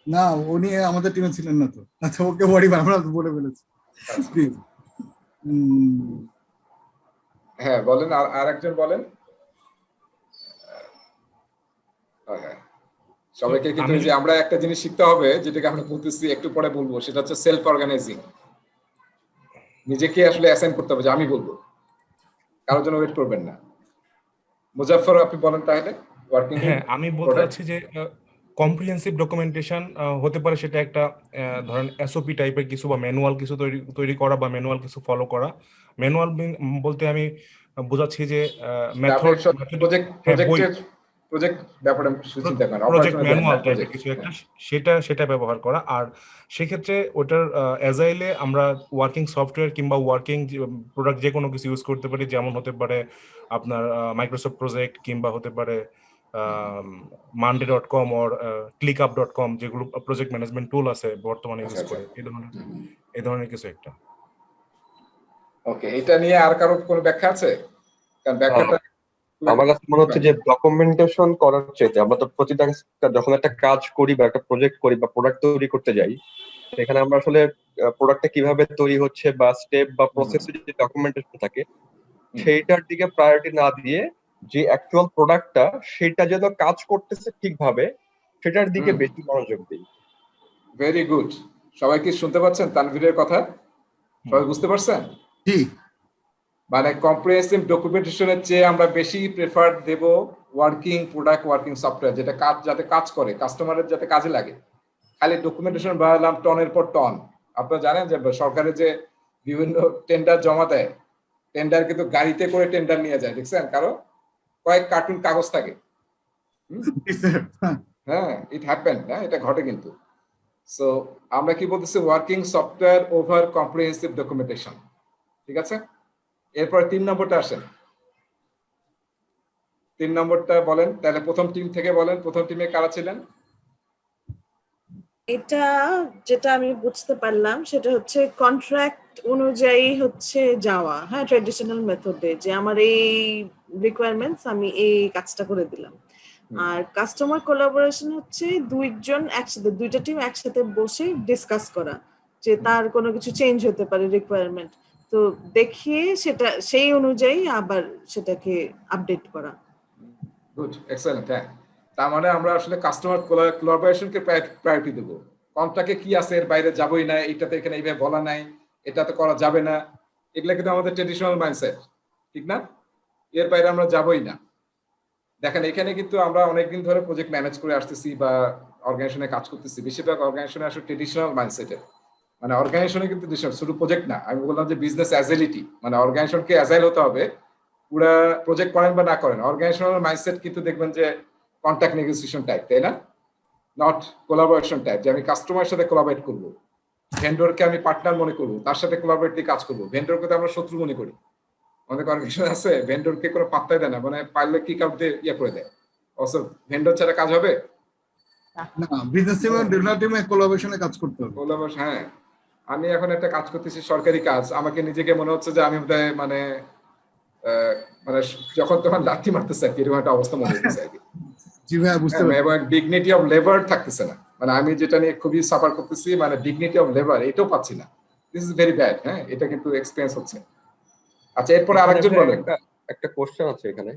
না উনি আমাদের টিমে ছিলেন না তো। আচ্ছা ওকে ওয়ারি আমরা বলে ফেলেছি। প্লিজ। হ্যাঁ বলেন, আর একজন বলেন। হ্যাঁ সবাইকে কিন্তু যে আমরা একটা জিনিস শিখতে হবে, যেটাকে আমরা বলতেছি একটু পরে বলবো, সেটা হচ্ছে সেলফ অর্গানাইজিং। নিজেকে আসলে অ্যাসাইন করতে হবে যে আমি বলবো, কারোর জন্য ওয়েট করবেন না। মুজাফফর আপনি বলেন তাহলে ওয়ার্কিং। হ্যাঁ আমি বলতে চাচ্ছি যে কম্প্রিহেনসিভ ডকুমেন্টেশন হতে পারে সেটা একটা ধরেন এসওপি টাইপের কিছু বা ম্যানুয়াল কিছু তৈরি করা বা ম্যানুয়াল কিছু ফলো করা। ম্যানুয়াল বলতে আমি বোঝাচ্ছি যে মেথড, প্রজেক্ট ব্যাপারে চিন্তা করেন, প্রজেক্ট ম্যানুয়াল টাইপের কিছু একটা, সেটা ব্যবহার করা। আর সেক্ষেত্রে ওটার অ্যাজাইলে আমরা ওয়ার্কিং সফটওয়্যার কিংবা ওয়ার্কিং প্রোডাক্ট যে কোনো কিছু ইউজ করতে পারি, যেমন হতে পারে আপনার মাইক্রোসফট প্রজেক্ট কিংবা হতে পারে monday.com or clickup.com, যেগুলো প্রজেক্ট ম্যানেজমেন্ট টুল আছে বর্তমানে ইউজ করে, এই ধরনের কিছু একটা। ওকে এটা নিয়ে আর কারো কোনো ব্যাখ্যা আছে? কারণ ব্যাখ্যাটা আমার কাছে মনে হচ্ছে যে ডকুমেন্টেশন করার চাইতে আমরা তো প্রতিটা যখন একটা কাজ করি বা একটা প্রজেক্ট করি বা প্রোডাক্ট তৈরি করতে যাই, সেখানে আমরা আসলে প্রোডাক্টটা কিভাবে তৈরি হচ্ছে বা স্টেপ বা প্রসেসে যে ডকুমেন্টেশন থাকে সেইটার দিকে প্রায়োরিটি না দিয়ে যে অ্যাকচুয়াল প্রোডাক্টটা সেটা যেন কাজ করতেছে ঠিকভাবে সেটার দিকে বেশি মনোযোগ দিই। Very good. সবাই কি শুনতে পাচ্ছেন তানভীরের কথা? সবাই বুঝতে পারছেন? জি। মানে কম্প্রিহেনসিভ ডকুমেন্টেশনের চেয়ে আমরা বেশি প্রেফার দেব ওয়ার্কিং প্রোডাক্ট, ওয়ার্কিং সফটওয়্যার, যেটা যাতে কাজ করে, কাস্টমারের যাতে কাজে লাগে। খালি ডকুমেন্টেশন বানালাম টনের পর টন। আপনারা জানেন যে সরকারের যে বিভিন্ন টেন্ডার জমা দেয়, টেন্ডার কিন্তু গাড়িতে করে টেন্ডার নিয়ে যায়, দেখছেন? কারো কয়েক কার্টুন কাগজ থাকে। হ্যাঁ ইট হ্যাপেন, হ্যাঁ এটা ঘটে কিন্তু। সো আমরা কি বলতেছি, working software over comprehensive documentation. ঠিক আছে, এরপর 3 নম্বরটা আসেন। 3 নম্বরটা বলেন তাহলে, প্রথম টিম থেকে বলেন, প্রথম টিমে কারা ছিলেন? এটা যেটা আমি বুঝতে পারলাম সেটা হচ্ছে কন্ট্রাক্ট অনুযায়ী হচ্ছে যাওয়া, হ্যাঁ ট্রেডিশনাল মেথডে, যে আমার এই রিকোয়ারমেন্টস আমি এই কাজটা করে দিলাম। আর কাস্টমার কোলাবোরেশন হচ্ছে দুইজন একসাথে, দুইটা টিম একসাথে বসে ডিসকাস করা যে তার কোনো কিছু চেঞ্জ হতে পারে রিকোয়ারমেন্ট, তো দেখিয়ে সেটা সেই অনুযায়ী আবার সেটাকে আপডেট করা। Good, excellent. হ্যাঁ তার মানে আমরা আসলে কাস্টমার কোলাবোরেশনকে প্রায়োরিটি দেবো। কন্ট্রাক্টে কি আছে এর বাইরে যাবোই না, এটাতে এখানে এইভাবে বলা নাই, এটাতে করা যাবে না, এগুলা কিন্তু আমাদের ট্রেডিশনাল মাইন্ডসেট, ঠিক না? এর বাইরে আমরা যাবোই না। দেখেন এখানে কিন্তু আমরা অনেকদিন ধরে প্রজেক্ট ম্যানেজ করে আসতেছি বা অর্গানাইজেশনে কাজ করতেছি, বেশিরভাগ অর্গানাইজেশনে আসলে ট্রেডিশনাল মাইন্ডসেটের, মানে অর্গানাইজেশনে কিন্তু শুধু প্রজেক্ট না, আমি বললাম যে বিজনেস অ্যাজাইলিটি, মানে অর্গানাইজেশনকে অ্যাজাইল হতে হবে। পুরা প্রজেক্ট করেন বা না করেন, অর্গানাইজেশনাল মাইন্ডসেট কিন্তু দেখবেন যে কন্ট্যাক্ট নেগোসিয়েশন টাইপ, তাই না? নট কোলাবোরেশন টাইপ, যে আমি কাস্টমারের সাথে কোলাবোরেট করবো, ভেন্ডরকে আমি পার্টনার মনে করবো, তার সাথে কোলাবোরেট দিয়ে কাজ করবো। ভেন্ডরকে তো আমরা শত্রু মনে করি, অনেক অর্গানাইজেশন আছে ভেন্ডরকে কোনো পাত্তাই দেয় না, মানে পারলে কিক আউট দিয়ে ইয়ে করে দেয়। অবশ্য ভেন্ডর ছাড়া কাজ হবে না, বিজনেস টিম এবং ডেভেলপ টিমে কোলাবোরেশনে কাজ করতে হবে। কোলাবোরেশন, হ্যাঁ। আমি এখন একটা কাজ করতেছি, সরকারি কাজ, আমাকে নিজেকে মনে হচ্ছে যে আমি বোধহয় মানে মানে যখন তখন লাথি মারতেছে আর কি, এরকম একটা অবস্থা মনে হচ্ছে আর কি। জি ভাই, বুঝতে পারছি। এবং ডিগনিটি অফ লেবার থাকতেছে না, মানে আমি যেটা নিয়ে খুবই সাফার করতেছি, মানে ডিগনিটি অফ লেবার এটাও পাচ্ছি না। This is very bad. হ্যাঁ, এটা কিন্তু এক্সপেরিয়েন্স হচ্ছে। আচ্ছা, এরপরে আরেকজন বলেন। একটা কোশ্চেন আছে এখানে।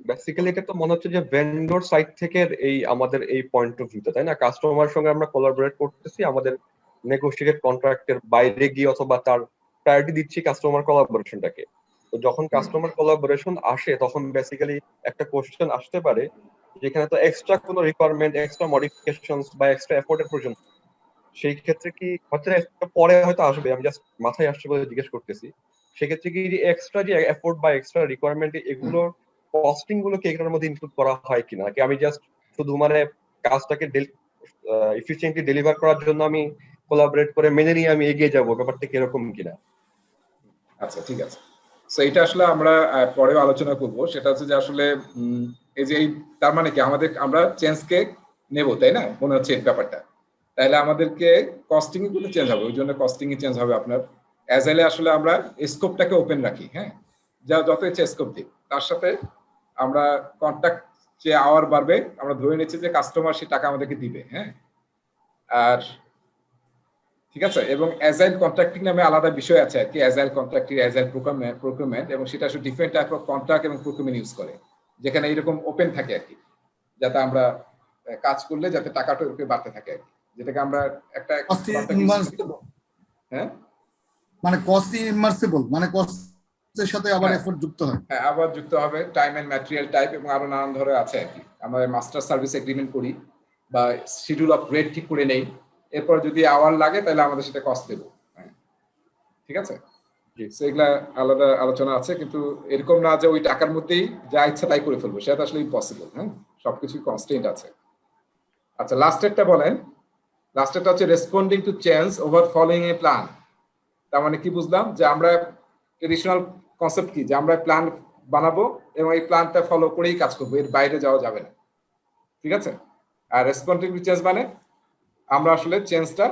বেসিক্যালি এটা তো মনে হচ্ছে যে ভেন্ডর সাইড থেকে এই আমাদের এই পয়েন্ট অফ ভিউতে, তাই না? কাস্টমার সঙ্গে আমরা কোলাবোরেট করতেছি, আমাদের নেগোশিয়েটেড কন্ট্রাক্টের বাইরে গিয়ে অথবা তার প্রায়োরিটি দিচ্ছি কাস্টমার কোলাবোরেশনটাকে। তো যখন কাস্টমার কোলাবোরেশন আসে তখন বেসিক্যালি একটা কোশ্চেন আসতে পারে যেখানে তো এক্সট্রা কোনো রিকোয়ারমেন্ট, এক্সট্রা মডিফিকেশনস বা এক্সট্রা এফোর্টের প্রয়োজন। সেই ক্ষেত্রে কি হচ্ছে, পরে হয়তো আসবে, আমি জাস্ট মাথায় আসছে বলে জিজ্ঞেস করতেছি, সেক্ষেত্রে কি এক্সট্রা যে এফোর্ট বা এক্সট্রা রিকোয়ারমেন্ট এগুলোর কস্টিং গুলো কি এটার মধ্যে ইনক্লুড করা হয় কিনা, নাকি আমি জাস্ট শুধু মানে কাজটাকে এফিসিয়েন্টলি ডেলিভার করার জন্য আমি কোলাবোরেট করে মেনে নিয়ে আমি এগিয়ে যাবো, ব্যাপারটা কিরকম কিনা? আচ্ছা, ঠিক আছে। সো এটা আসলে আমরা পরেও আলোচনা করব। সেটা হচ্ছে যে আসলে এই যে তার মানে কি আমরা চেঞ্জকে নেব, তাই না? মনে হচ্ছে এই ব্যাপারটা, তাহলে আমাদেরকে কস্টিং গুলো চেঞ্জ হবে, ওই জন্য কস্টিং চেঞ্জ হবে আপনার। অ্যাজাইলে আসলে আমরা স্কোপটাকে ওপেন রাখি, হ্যাঁ, যা যত ইচ্ছে স্কোপ দিই, তার সাথে আমরা কন্ট্যাক্ট যে আওয়ার বাড়বে, আমরা ধরে নিচ্ছি যে কাস্টমার সে টাকা আমাদেরকে দিবে, হ্যাঁ। আর ঠিক আছে, এবং অ্যাজাইল কন্ট্রাক্টিং নামে আলাদা বিষয় আছে আর কি, অ্যাজাইল কন্ট্রাক্টিং, অ্যাজাইল প্রোকিউরমেন্ট, এবং সেটা আসলে ডিফারেন্ট টাইপ অফ কন্ট্রাক্ট এবং প্রোকিউরমেন্ট ইউজ করে, যেখানে এরকম ওপেন থাকে আর কি, যাতে আমরা কাজ করলে যাতে টাকাটা বাড়তে থাকে আর কি, যেটাকে আমরা একটা হ্যাঁ, মানে কস্ট ইমার্সিবল, মানে কস্টের সাথে আবার এফোর্ট যুক্ত হয়। হ্যাঁ, আবার যুক্ত হবে টাইম এন্ড ম্যাটেরিয়াল টাইপ, এবং আরো নানান ধরনের আছে আর কি। আমরা মাস্টার সার্ভিস এগ্রিমেন্ট করি বা শিডিউল অফ রেট ঠিক করে নেই, এরপর যদি আওয়ার লাগে তাহলে আমাদের সেটা কস্ট দেবো, ঠিক আছে? সেগুলা আলাদা আলোচনা আছে, কিন্তু এরকম না যে ওই টাকার মধ্যেই যা ইচ্ছা তাই করে ফেলবো, সেটা আসলে ইম্পসিবল। হ্যাঁ, সবকিছু কনস্ট্যান্ট আছে। আচ্ছা, লাস্টেরটা বলেন। লাস্টেরটা হচ্ছে responding to change over following A plan. তার মানে কি বুঝলাম, যে আমরা ট্রেডিশনাল কনসেপ্ট কি, যে আমরা প্ল্যান বানাবো এবং এই প্ল্যানটা ফলো করেই কাজ করবো, এর বাইরে যাওয়া যাবে না, ঠিক আছে? আর রেসপন্ডিং টু চেঞ্জ মানে আমরা আসলে চেঞ্জটা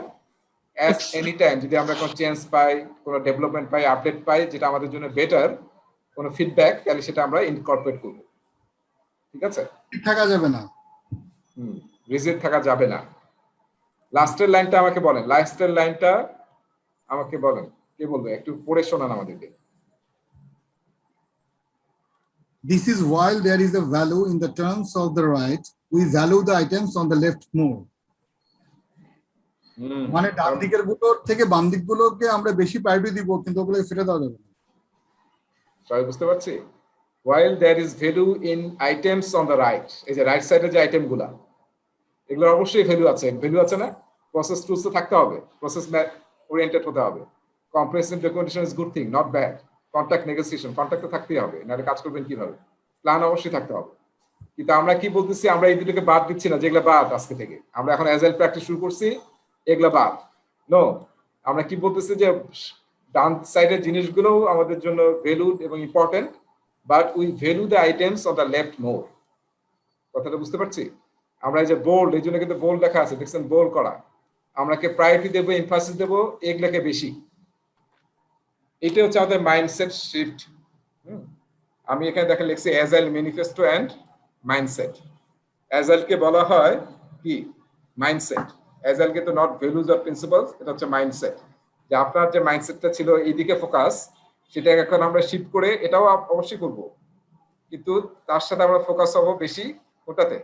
অ্যাট এনি টাইম, যদি আমরা কোনো চেঞ্জ পাই, কোনো ডেভেলপমেন্ট পাই, আপডেট পাই, যেটা আমাদের জন্য বেটার, কোনো ফিডব্যাক, তাহলে সেটা আমরা ইনকর্পোরেট করব, ঠিক আছে? থাকা যাবে না, রিজিড থাকা যাবে না। লাস্টের লাইনটা আমাকে বলেন, লাস্টের লাইনটা আমাকে বলেন, কে বলবে? একটু পড়ে শোনান আমাদেরকে। This is while there is a value in the terms of the right, we value the items on the left more. মানে ডান দিকের গুলোর থেকে বাম দিক গুলোকে আমরা বেশি প্রায়োরিটি দিব, কিন্তু ওগুলো ফেলে দেওয়া যাবে না। সবাই বুঝতে পারছি? while there is value in items on the right, এই যে রাইট সাইডে যে আইটেম গুলা, এগুলো অবশ্যই ভ্যালু আছে, ভ্যালু আছে না? প্রসেস টুলস তো থাকতে হবে, প্রসেস ওরিয়েন্টেড হতে হবে। Comprehensive documentation is good thing, not bad. Contract negotiation, contract তো থাকতেই হবে, নাহলে কাজ করবেন কিভাবে? প্ল্যান অবশ্যই থাকতে হবে। কিন্তু আমরা কি বলতেছি, আমরা এই দুটোকে বাদ দিচ্ছি না, যেগুলো বাদ আজকে থেকে। আমরা এখন অ্যাজাইল প্র্যাকটিস শুরু করছি, এগুলো বাদ। নো, আমরা কি বলতেছি, যে ডান সাইডের জিনিসগুলো আমাদের জন্য ভ্যালুড এবং important, but we value the items on the left more. কথাটা বুঝতে পারছি? আমরা এই যে বোল্ড, এই জন্য কিন্তু বোল্ড লেখা আছে, দেখছেন? বোল্ড করা। আমরাকে প্রায়োরিটি দেবো, এমফাসিস দেবো এগুলোকে বেশি। এটা হচ্ছে আমাদের মাইন্ডসেট শিফট। আমি এখানে দেখেন লিখছি অ্যাজাইল ম্যানিফেস্টো এন্ড মাইন্ডসেট। অ্যাজাইলকে বলা হয় কি? মাইন্ডসেট। অ্যাজাইলকে তো নট ভ্যালুজ অর প্রিন্সিপালস, এটা হচ্ছে মাইন্ডসেট। যে আপনার যে মাইন্ডসেটটা ছিল এইদিকে ফোকাস, সেটা এখন আমরা শিফট করে, এটাও অবশ্যই করব, কিন্তু তার সাথে আমরা ফোকাস হবো বেশি কোনটাতে?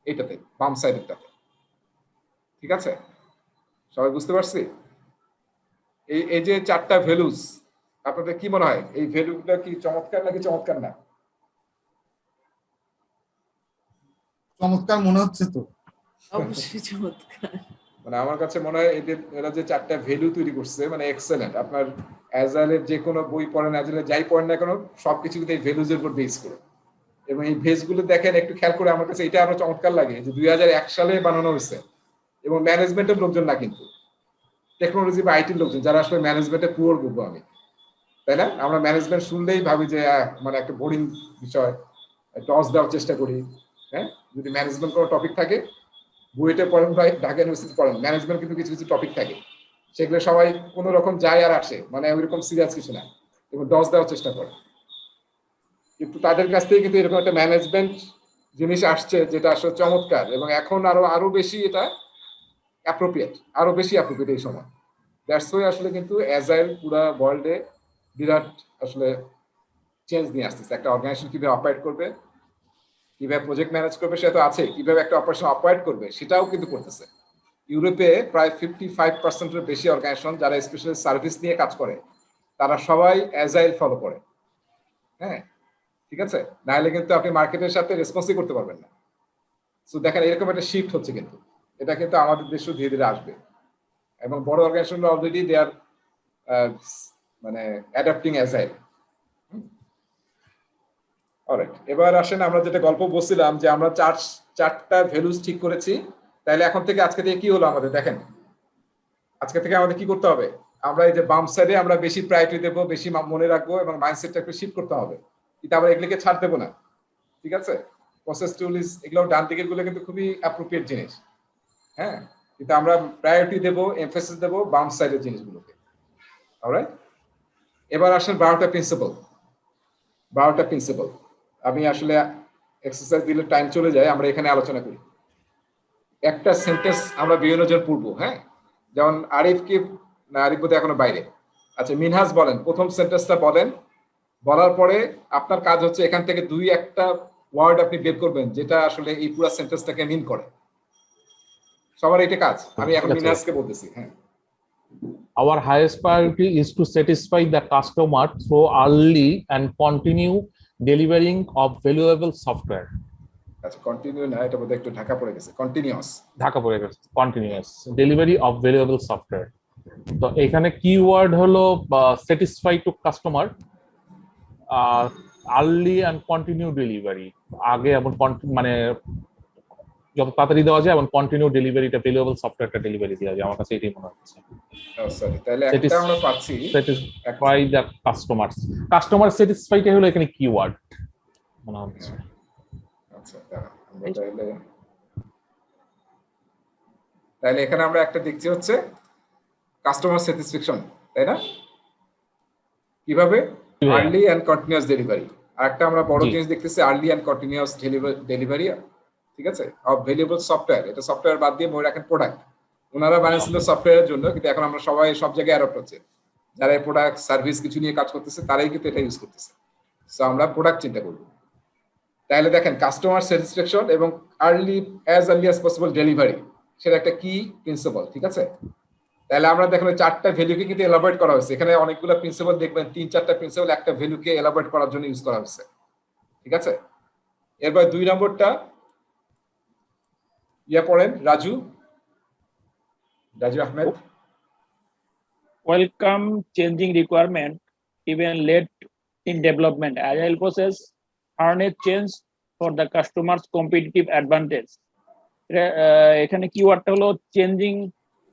এইটাতে, বাম সাইডেরটাতে। ঠিক আছে? সবাই বুঝতে পারছি? এই যে 4টা ভ্যালুস, আপনাদের কি মনে হয় এই ভ্যালুগুলো কি চমৎকার নাকি চমৎকার না? চমৎকার মনে হচ্ছে তো। অবশ্যই চমৎকার। মানে আমার কাছে মনে হয় এরা যে 4টা ভ্যালু তৈরি করছে মানে এক্সেলেন্ট। আপনার অ্যাজাইলের যে কোনো বই পড়েন, অ্যাজাইলে যাই পড়েন না কেন সবকিছু কিন্তু এই ভ্যালুজ এর উপর বেস করে। এবং এই ভেজগুলো দেখেন একটু খেয়াল করে, আমার কাছে এটা আরো চমৎকার লাগে যে 2001 সালে বানানো হয়েছে এবং ম্যানেজমেন্টের লোকজন না, কিন্তু টেকনোলজি বা আইটির লোকজন, যারা আসলে ম্যানেজমেন্টে পুয়ার বলবো আমি, তাই না? আমরা ম্যানেজমেন্ট শুনলেই ভাবি যে মানে একটা বোরিং বিষয়, টস দেওয়ার চেষ্টা করি। হ্যাঁ, যদি ম্যানেজমেন্ট কোনো টপিক থাকে, বুয়েটে পড়েন বা ঢাকা ইউনিভার্সিটি পড়েন, ম্যানেজমেন্ট কিন্তু কিছু কিছু টপিক থাকে, সেগুলো সবাই কোনো রকম যায় আর আসে, মানে ওইরকম সিরিয়াস কিছু না, এবং টস দেওয়ার চেষ্টা করে। কিন্তু তাদের কাছ থেকে কিন্তু এরকম একটা ম্যানেজমেন্ট জিনিস আসছে যেটা আসলে চমৎকার, এবং এখন আরো বেশি এটা অ্যাপ্রোপ্রিয়েট, আরো বেশি অ্যাপ্রোপ্রিয়েট এই সময়। দ্যাটস ওয়াই আসলে কিন্তু অ্যাজাইল পুরো ওয়ার্ল্ডে বিরাট আসলে চেঞ্জ নিয়ে আসতেছে। একটা অর্গানাইজেশন কিভাবে অপারেট করবে, কিভাবে প্রজেক্ট ম্যানেজ করবে সেটা তো আছে, কিভাবে একটা অপারেশন অপারেট করবে সেটাও কিন্তু করতেছে। ইউরোপে প্রায় 55%-এর বেশি অর্গানাইজেশন যারা স্পেশালি সার্ভিস নিয়ে কাজ করে, তারা সবাই অ্যাজাইল ফলো করে। হ্যাঁ, ঠিক আছে? নাহলে কিন্তু আপনি মার্কেটের সাথে রেসপন্সই করতে পারবেন না। সো দেখেন এরকম একটা শিফট হচ্ছে, কিন্তু এটা কিন্তু আমাদের দেশেও ধীরে ধীরে আসবে, এবং বড় অর্গানাইজেশন অলরেডি দে আর মানে অ্যাডাপ্টিং অ্যাজাইল। অলরাইট, এবার আসেন আমরা যেটা গল্প বলছিলাম যে আমরা চারটা ভ্যালুস ঠিক করেছি, তাহলে এখন থেকে আজকে থেকে কি হলো আমাদের দেখেন, আজকে থেকে আমাদের কি করতে হবে, আমরা এই যে বাম সাইডে আমরা বেশি প্রায়োরিটি দেবো, বেশি মনে রাখবো, এবং মাইন্ডসেটটা একটু শিফট করতে হবে, কিন্তু আমরা এগুলিকে ছাড় দেবো না। ঠিক আছে? প্রসেস টুল ইজ, এগুলো ডান দিকের গুলো কিন্তু খুবই অ্যাপ্রোপ্রিয়েট জিনিস। হ্যাঁ, কিন্তু আমরা প্রায়োরিটি দেবো, এমফেসিস দেবো বাম সাইডের জিনিসগুলোকে। অলরাইট, এবার আসেন 12টা প্রিন্সিপাল। 12টা প্রিন্সিপাল আমি আসলে এক্সারসাইজ দিলে টাইম চলে যায়, আমরা এখানে আলোচনা করি। একটা সেন্টেন্স আমরা বিভিন্ন জন পড়বো। হ্যাঁ, যেমন আরিফ কি না, আরিফ বোধহয় এখনো বাইরে। আচ্ছা, মিনহাজ বলেন, প্রথম সেন্টেন্সটা বলেন, বলার পরে আপনার কাজ হচ্ছে এখান থেকে 2-1টা ওয়ার্ড আপনি বের করবেন যেটা আসলে এই পুরো সেন্টেন্সটাকে মিন করে। সবার এটা কাজ, আমি এখন মিনহাজকে বলতেছি। হ্যাঁ, Our highest priority is to satisfy the customer through early and continue delivering of valuable software. আচ্ছা, কন্টিনিউ না, এটা বোধহয় একটু ঢাকা পড়ে গেছে, কন্টিনিউয়াস। ঢাকা পড়ে গেছে, continuous delivery of valuable software. তো এখানে কিওয়ার্ড হলো satisfy to customer, early and continue delivery. আগে এমন মানে যত তাড়াতাড়ি দেওয়া যায় এবং কন্টিনিউ ডেলিভারিটা ভ্যালুয়েবল সফটওয়্যারটা ডেলিভারি দেওয়া যায়, আমার কাছে এটাই মনে হচ্ছে। সরি, তাহলে একটা আমরা পাচ্ছি স্যাটিসফাই দ্য কাস্টমার। কাস্টমার স্যাটিসফাইটা হলো এখানে কিওয়ার্ড মনে হচ্ছে। আচ্ছা, আমরা তাহলে এখানে আমরা একটা দেখছি হচ্ছে কাস্টমার স্যাটিসফ্যাকশন, তাই না? কিভাবে? Early and continuous delivery. আর একটা আমরা বড় জিনিস দেখতেছি, আর্লি এন্ড কন্টিনিউয়াস ডেলিভারি, ঠিক আছে, অফ ভ্যালুয়েবল সফটওয়্যার। এটা সফটওয়্যার বাদ দিয়ে মনে রাখেন প্রোডাক্ট। ওনারা বানিয়েছিল সফটওয়্যারের জন্য, কিন্তু এখন আমরা সবাই সব জায়গায় অ্যাডপ্ট হচ্ছে। যারা এই প্রোডাক্ট সার্ভিস কিছু নিয়ে কাজ করতেছে তারাই কিন্তু এটা ইউজ করতেছে। সো আমরা প্রোডাক্ট চিন্তা করব। তাহলে দেখেন কাস্টমার স্যাটিসফ্যাকশন এবং আর্লি অ্যাজ পসিবল ডেলিভারি, সেটা একটা কি প্রিন্সিপাল। ঠিক আছে? তাহলে আমরা দেখেন 4টা ভ্যালুকে কিন্তু এলাবোরেট করা হয়েছে। এখানে অনেকগুলো প্রিন্সিপাল দেখবেন, 3-4টা প্রিন্সিপাল একটা ভ্যালুকে এলাবোরেট করার জন্য ইউজ করা হয়েছে। ঠিক আছে? এরপর 2 নম্বরটা পড়েন, Raju Ahmed. Welcome changing requirement even late in development. Agile process harness change for the customer's competitive advantage. এখানে কিওয়ার্ডটা হলো চেঞ্জিং,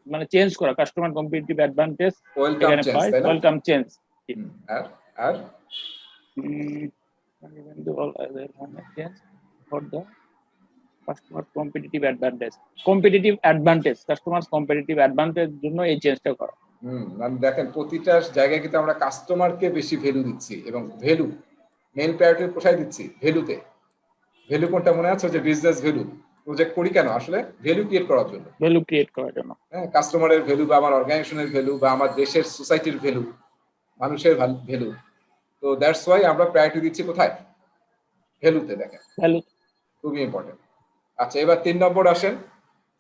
মানে চেঞ্জ করা, customer competitive advantage. Welcome change, তাই না? Welcome change. আর for the customer competitive advantage, customers competitive advantage জন্য এই চেঞ্জটা করা। মানে দেখেন প্রতিটা জায়গায় কিন্তু আমরা কাস্টমারকে বেশি ভ্যালু দিচ্ছি, এবং ভ্যালু মেইন প্রায়োরিটি কোথায় দিচ্ছি? ভ্যালুতে। ভ্যালু কোনটা মনে আছে? যে বিজনেস ভ্যালু। প্রজেক্ট করি কেন? আসলে ভ্যালু ক্রিয়েট করার জন্য। ভ্যালু ক্রিয়েট করার জন্য। হ্যাঁ, কাস্টমারের ভ্যালু বা আমার অর্গানাইজেশনের ভ্যালু বা আমার দেশের সোসাইটির ভ্যালু, মানুষের ভ্যালু। তো দ্যাটস ওয়াই আমরা প্রায়োরিটি দিচ্ছি কোথায়? ভ্যালুতে। দেখেন ভ্যালু। খুবই ইম্পর্টেন্ট। আচ্ছা, এবার 3 নম্বর আসেন।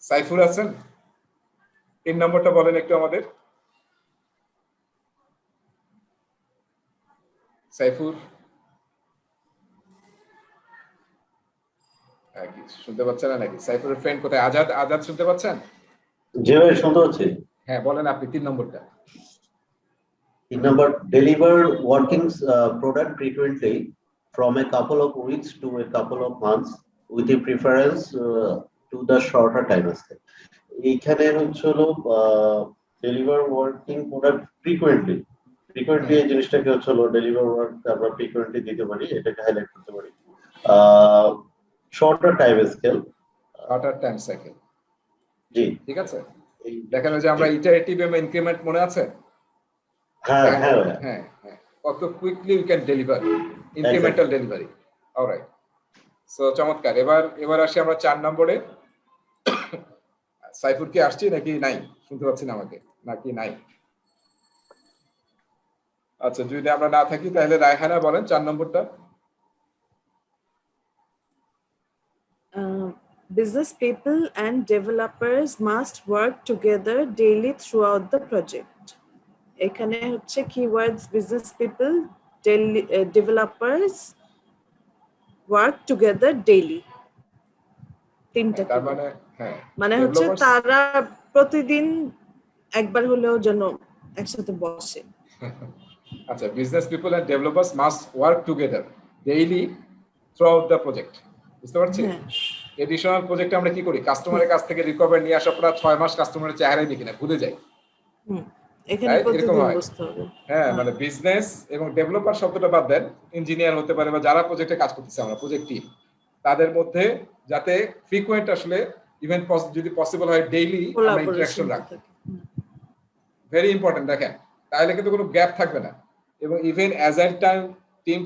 সাইফুর আছেন? 3 নম্বরটা বলেন একটু আমাদের। সাইফুর কি শুনতে পাচ্ছেন না নাকি? সাইফুরের ফ্রেন্ড কোথায়? আজাদ, আজাদ শুনতে পাচ্ছেন? জি ভাই, শুনতে পাচ্ছি। হ্যাঁ, বলেন আপনি 3 নম্বরটা। 3 number, deliver working product frequently from a couple of weeks to a couple of months with a preference to the shorter time scale. এইখানে হচ্ছে হলো ডেলিভার ওয়ার্কিং প্রোডাক্ট ফ্রিকোয়েন্টলি এই জিনিসটাকে হচ্ছে হলো ডেলিভার ওয়ার্ক আমরা ফ্রিকোয়েন্টলি দিতে পারি, এটাকে হাইলাইট করতে পারি। Shorter time scale, shorter time cycle, জি ঠিক আছে। দেখেন যে আমরা ইটারেটিভ এবং ইনক্রিমেন্ট মনে আছে? হ্যাঁ হ্যাঁ হ্যাঁ হ্যাঁ, কত quickly we can deliver incremental delivery. Alright, so চমৎকার। এবার আসি আমরা 4 নম্বরে। সাইফুর কি আসছে নাকি নাই? শুনতে পাচ্ছি না আমাকে, নাকি নাই? আচ্ছা, যদি আমরা না থাকি তাহলে রায়হানা বলেন 4 নম্বরটা। Business people and developers must work together daily throughout the project. এখানে হচ্ছে keywords business people, developers, work together daily. তিনটা তার মানে হ্যাঁ, মানে হচ্ছে developers- তারা প্রতিদিন একবার হলেও যেন একসাথে বসে। আচ্ছা, business people and developers must work together daily throughout the project. বুঝতে পারছি? হ্যাঁ, এডিশনাল প্রজেক্টে আমরা কি করি? কাস্টমারের কাছ থেকে রিকভার নিয়ে আসার পর 6 মাস কাস্টমারের চেহারাই দেখি না, ভুলে যাই। এখানে Right? এরকম প্রতিদিন হয়। বসতে হবে। হ্যাঁ, মানে বিজনেস এবং ডেভেলপার শব্দটা বাদ দেন, ইঞ্জিনিয়ার হতে পারে বা যারা প্রজেক্টে কাজ করতেছে, আমরা প্রজেক্ট টিম, তাদের মধ্যে যাতে ফ্রিকোয়েন্ট আসলে ইভেন যদি পসিবল হয় ডেইলি আমরা ইন্টারঅ্যাকশন রাখি। Very important. দেখেন, তাহলে কিন্তু কোনো গ্যাপ থাকবে না। এবং ইভেন অ্যাজাইল টিম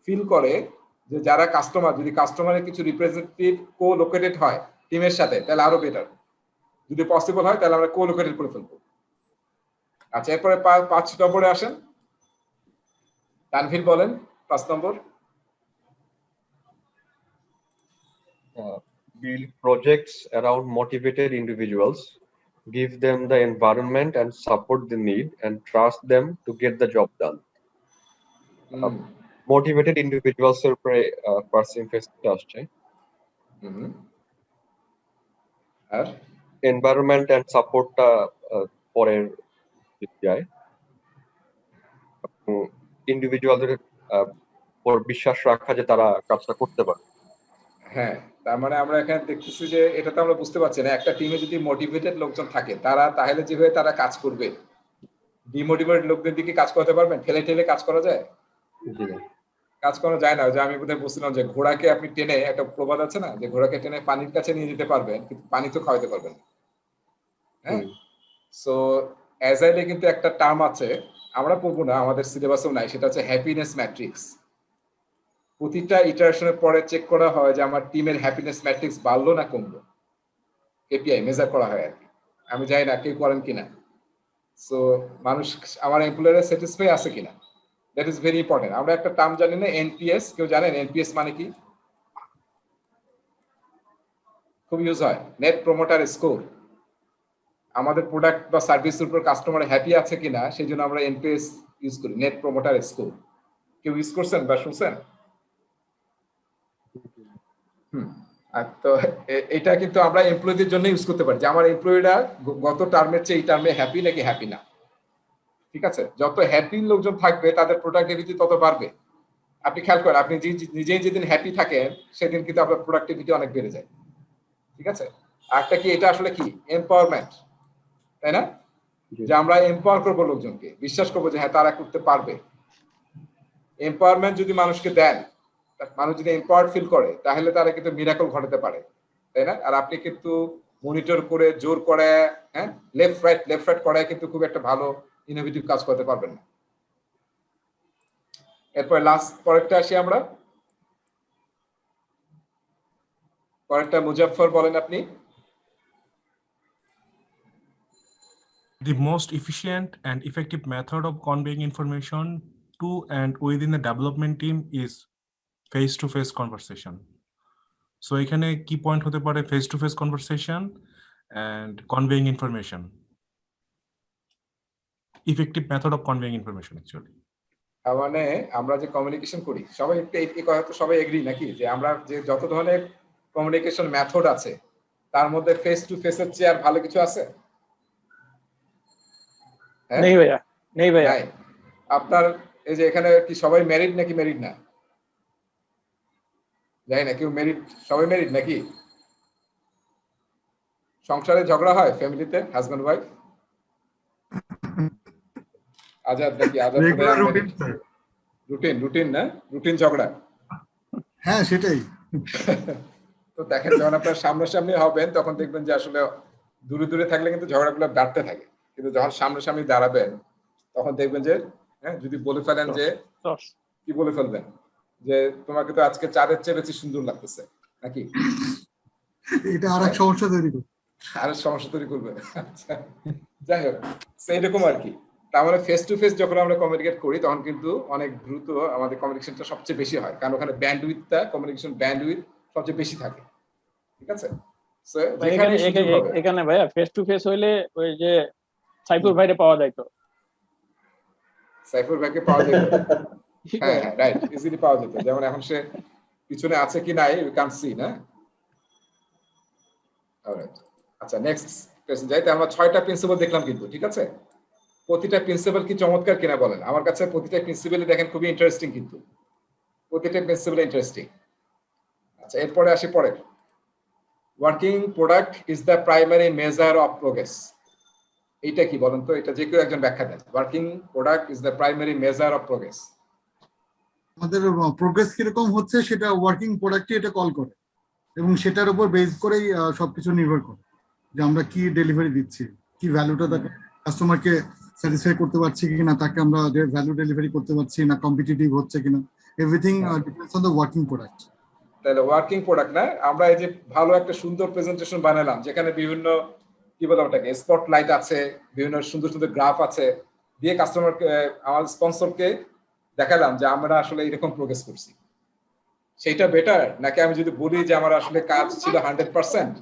ফিল করে যে যারা কাস্টমার, যদি কাস্টমারের কিছু রিপ্রেজেন্টেটিভ কো লোকেটেড হয় টিমের সাথে, তাহলে আরো বেটার। যদি পসিবল হয় তাহলে আমরা কো লোকেটেড করে ফেলবো। আচ্ছা, এরপরে 5 নম্বরে আসেন। তানভীর বলেন 5 নম্বর। Build projects around motivated individuals, give them the environment and support they need, and trust them to get the job done. Motivated individuals এর উপরে পার্সেন্টেজ আসছে, আর এনভায়রনমেন্ট এন্ড সাপোর্টটা পরের যায়। ইন্ডিভিজুয়ালদের উপর বিশ্বাস রাখা যে তারা কাজটা করতে পারে। হ্যাঁ, তার মানে আমরা এখানে দেখতেছি যে এটা তো আমরা বুঝতে পারছি না, একটা টিমে যদি মোটিভেটেড লোকজন থাকে তারা তাহলে যেভাবে তারা কাজ করবে, ডিমোটিভেটেড লোকদের দিকে কাজ করতে পারবেন? ঠেলে ঠেলে কাজ করা যায়? জি না, কাজ করা যায় না। যে আমি বোধহয় বলছিলাম যে ঘোড়াকে আপনি টেনে, একটা প্রবাদ আছে না যে ঘোড়াকে টেনে পানির কাছে নিয়ে যেতে পারবেন কিন্তু পানি তো খাওয়াতে পারবেন না। হ্যাঁ, সো অ্যাজাইলে কিন্তু একটা টার্ম আছে, আমরা পড়বো না, আমাদের সিলেবাসেও নাই, সেটা হচ্ছে হ্যাপিনেস ম্যাট্রিক্স। প্রতিটা ইটারেশনের পরে চেক করা হয় যে আমার টিমের হ্যাপিনেস ম্যাট্রিক্স বাড়লো না কমলো, কেপিআই মেজার করা হয় আর কি। আমি জানি না কেউ করেন কিনা। সো মানুষ, আমার এমপ্লয়াররা স্যাটিসফাই আছে কিনা, দ্যাট ইজ ভেরি ইম্পর্টেন্ট। আমরা একটা টার্ম জানি না, এনপিএস। কেউ জানেন এনপিএস মানে কি? খুব ইউজ হয়, নেট প্রমোটার স্কোর। আমাদের প্রোডাক্ট বা সার্ভিসের উপর কাস্টমার হ্যাপি আছে কিনা সেই জন্য আমরা এনপিএস ইউজ করি, নেট প্রমোটার স্কোর। কেউ ইউজ করছেন বা শুনছেন? আর তো এটা কিন্তু আমরা এমপ্লয়ীদের জন্য ইউজ করতে পারি যে আমার এমপ্লয়িরা গত টার্মের চেয়ে এই টার্মে হ্যাপি নাকি হ্যাপি না। ঠিক আছে, যত হ্যাপি লোকজন থাকবে তাদের প্রোডাক্টিভিটি তত বাড়বে। আপনি খেয়াল করেন, আপনি নিজেই যেদিন হ্যাপি থাকেন সেদিন কিন্তু আপনার প্রোডাক্টিভিটি অনেক বেড়ে যায়। ঠিক আছে, আরেকটা কি, এটা আসলে কি এম্পাওয়ারমেন্ট, তাই না? যে আমরা এম্পাওয়ার করবো লোকজনকে, বিশ্বাস করবো যে হ্যাঁ তারা করতে পারবে। এম্পাওয়ারমেন্ট যদি মানুষকে দেন, মানুষ যদি এম্পাওয়ার্ড ফিল করে তাহলে তারা কিন্তু মিরাকল ঘটাতে পারে, তাই না? আর আপনি কিন্তু মনিটর করে জোর করে, হ্যাঁ, লেফট রাইট করায় কিন্তু খুব একটা ভালো ইনোভেটিভ কাজ করতে পারবেন না। এরপর লাস্ট পরেরটা আসি আমরা। পরেরটা মুজাফফর বলেন আপনি। The most efficient and effective method of conveying information to and within the development team is face-to-face conversation. So এখানে কি পয়েন্ট হতে পারে face to face conversation and conveying information, effective method of conveying information actually. তার মানে আমরা যে communication করি সবাই এই কথা তো সবাই এগ্রি নাকি যে আমরা যে যত ধরনের কমিউনিকেশন মেথড আছে তার মধ্যে ফেস টু ফেসের চেয়ে আর ভালো কিছু আছে? হ্যাঁ? নেই ভাইয়া, নেই ভাইয়া। নাই। আপনার এই যে এখানে কি সবাই ম্যারিড নাকি ম্যারিড না? জানি না, কেউ ম্যারিড, সবাই ম্যারিড নাকি? সংসারে ঝগড়া হয় ফ্যামিলিতে হাজবেন্ড ওয়াইফ? আজাদ নাকি? Azad regular routine sir. Routine না? রুটিন ঝগড়া। হ্যাঁ সেটাই। তো দেখেন যখন আপনার সামনাসামনি হবেন তখন দেখবেন যে আসলে দূরে দূরে থাকলে কিন্তু ঝগড়াগুলো বাড়তে থাকে, কিন্তু যখন সামনাসামনি দাঁড়াবেন তখন দেখবেন যে হ্যাঁ যদি বলে ফেলেন যে কি বলে ফেলবেন যে তোমাকে তো আজকে চাঁদের চেয়ে বেশি সুন্দর লাগতেছে নাকি? এটা আরেক সমস্যা তৈরি করে। আরো সমস্যা তৈরি করবে। আচ্ছা, যাই হোক সেইরকম আর কি। তার মানে ফেস টু ফেস যখন আমরা কমিউনিকেট করি তখন কিন্তু অনেক দ্রুত আমাদের কমিউনিকেশনটা সবচেয়ে বেশি হয়, কারণ ওখানে ব্যান্ডউইথটা কমিউনিকেশন ব্যান্ডউইথ সবচেয়ে বেশি থাকে। ঠিক আছে? সো যেখানে সুযোগ হবে এখানে ভাইয়া ফেস টু ফেস হইলে ওই যে সাইফুর ভাইরে পাওয়া যায় তো। সাইফুর ভাইকে পাওয়া যেত। হ্যাঁ হ্যাঁ রাইট, ইজিলি পাওয়া যেত। যেমন এখন সে পিছনে আছে কি নাই উই ক্যান সি না। অলরাইট, আচ্ছা নেক্সট কোশ্চেন যাইতে। আমরা 6টা প্রিন্সিপাল দেখলাম কিন্তু, ঠিক আছে? প্রতিটা প্রিন্সিপাল কি চমৎকার কিনা বলেন? আমার কাছে প্রতিটা প্রিন্সিপালই দেখেন খুবই ইন্টারেস্টিং, কিন্তু প্রতিটা প্রিন্সিপাল ইন্টারেস্টিং। আচ্ছা এরপরে আসি পরের। Working product is the primary measure of progress. এইটা কি বলেন তো? এটা যে কেউ একজন ব্যাখ্যা দেন। Working product is the primary measure of progress. আমাদের প্রোগ্রেস কিরকম হচ্ছে সেটা ওয়ার্কিং প্রোডাক্টই এটা কল করে, এবং সেটার উপর বেস করেই সবকিছু নির্ভর করে যে আমরা কি ডেলিভারি দিচ্ছি, কি ভ্যালুটা তাকে কাস্টমারকে স্যাটিসফাই করতে পারছি কিনা, তাকে আমরা ভ্যালু ডেলিভারি করতে পারছি না, কম্পিটিটিভ হচ্ছে কিনা, everything depends on the working product. তাহলে ওয়ার্কিং প্রোডাক্ট না, আমরা এই যে ভালো একটা সুন্দর প্রেজেন্টেশন বানালাম যেখানে বিভিন্ন কি বলে ওটাকে স্পটলাইট আছে, বিভিন্ন সুন্দর সুন্দর গ্রাফ আছে, দিয়ে কাস্টমারকে আমার স্পন্সরকে দেখালাম যে আমরা আসলে এরকম প্রোগ্রেস করছি, সেইটা বেটার নাকি আমি যদি বলি যে আমার আসলে কাজ ছিল 100%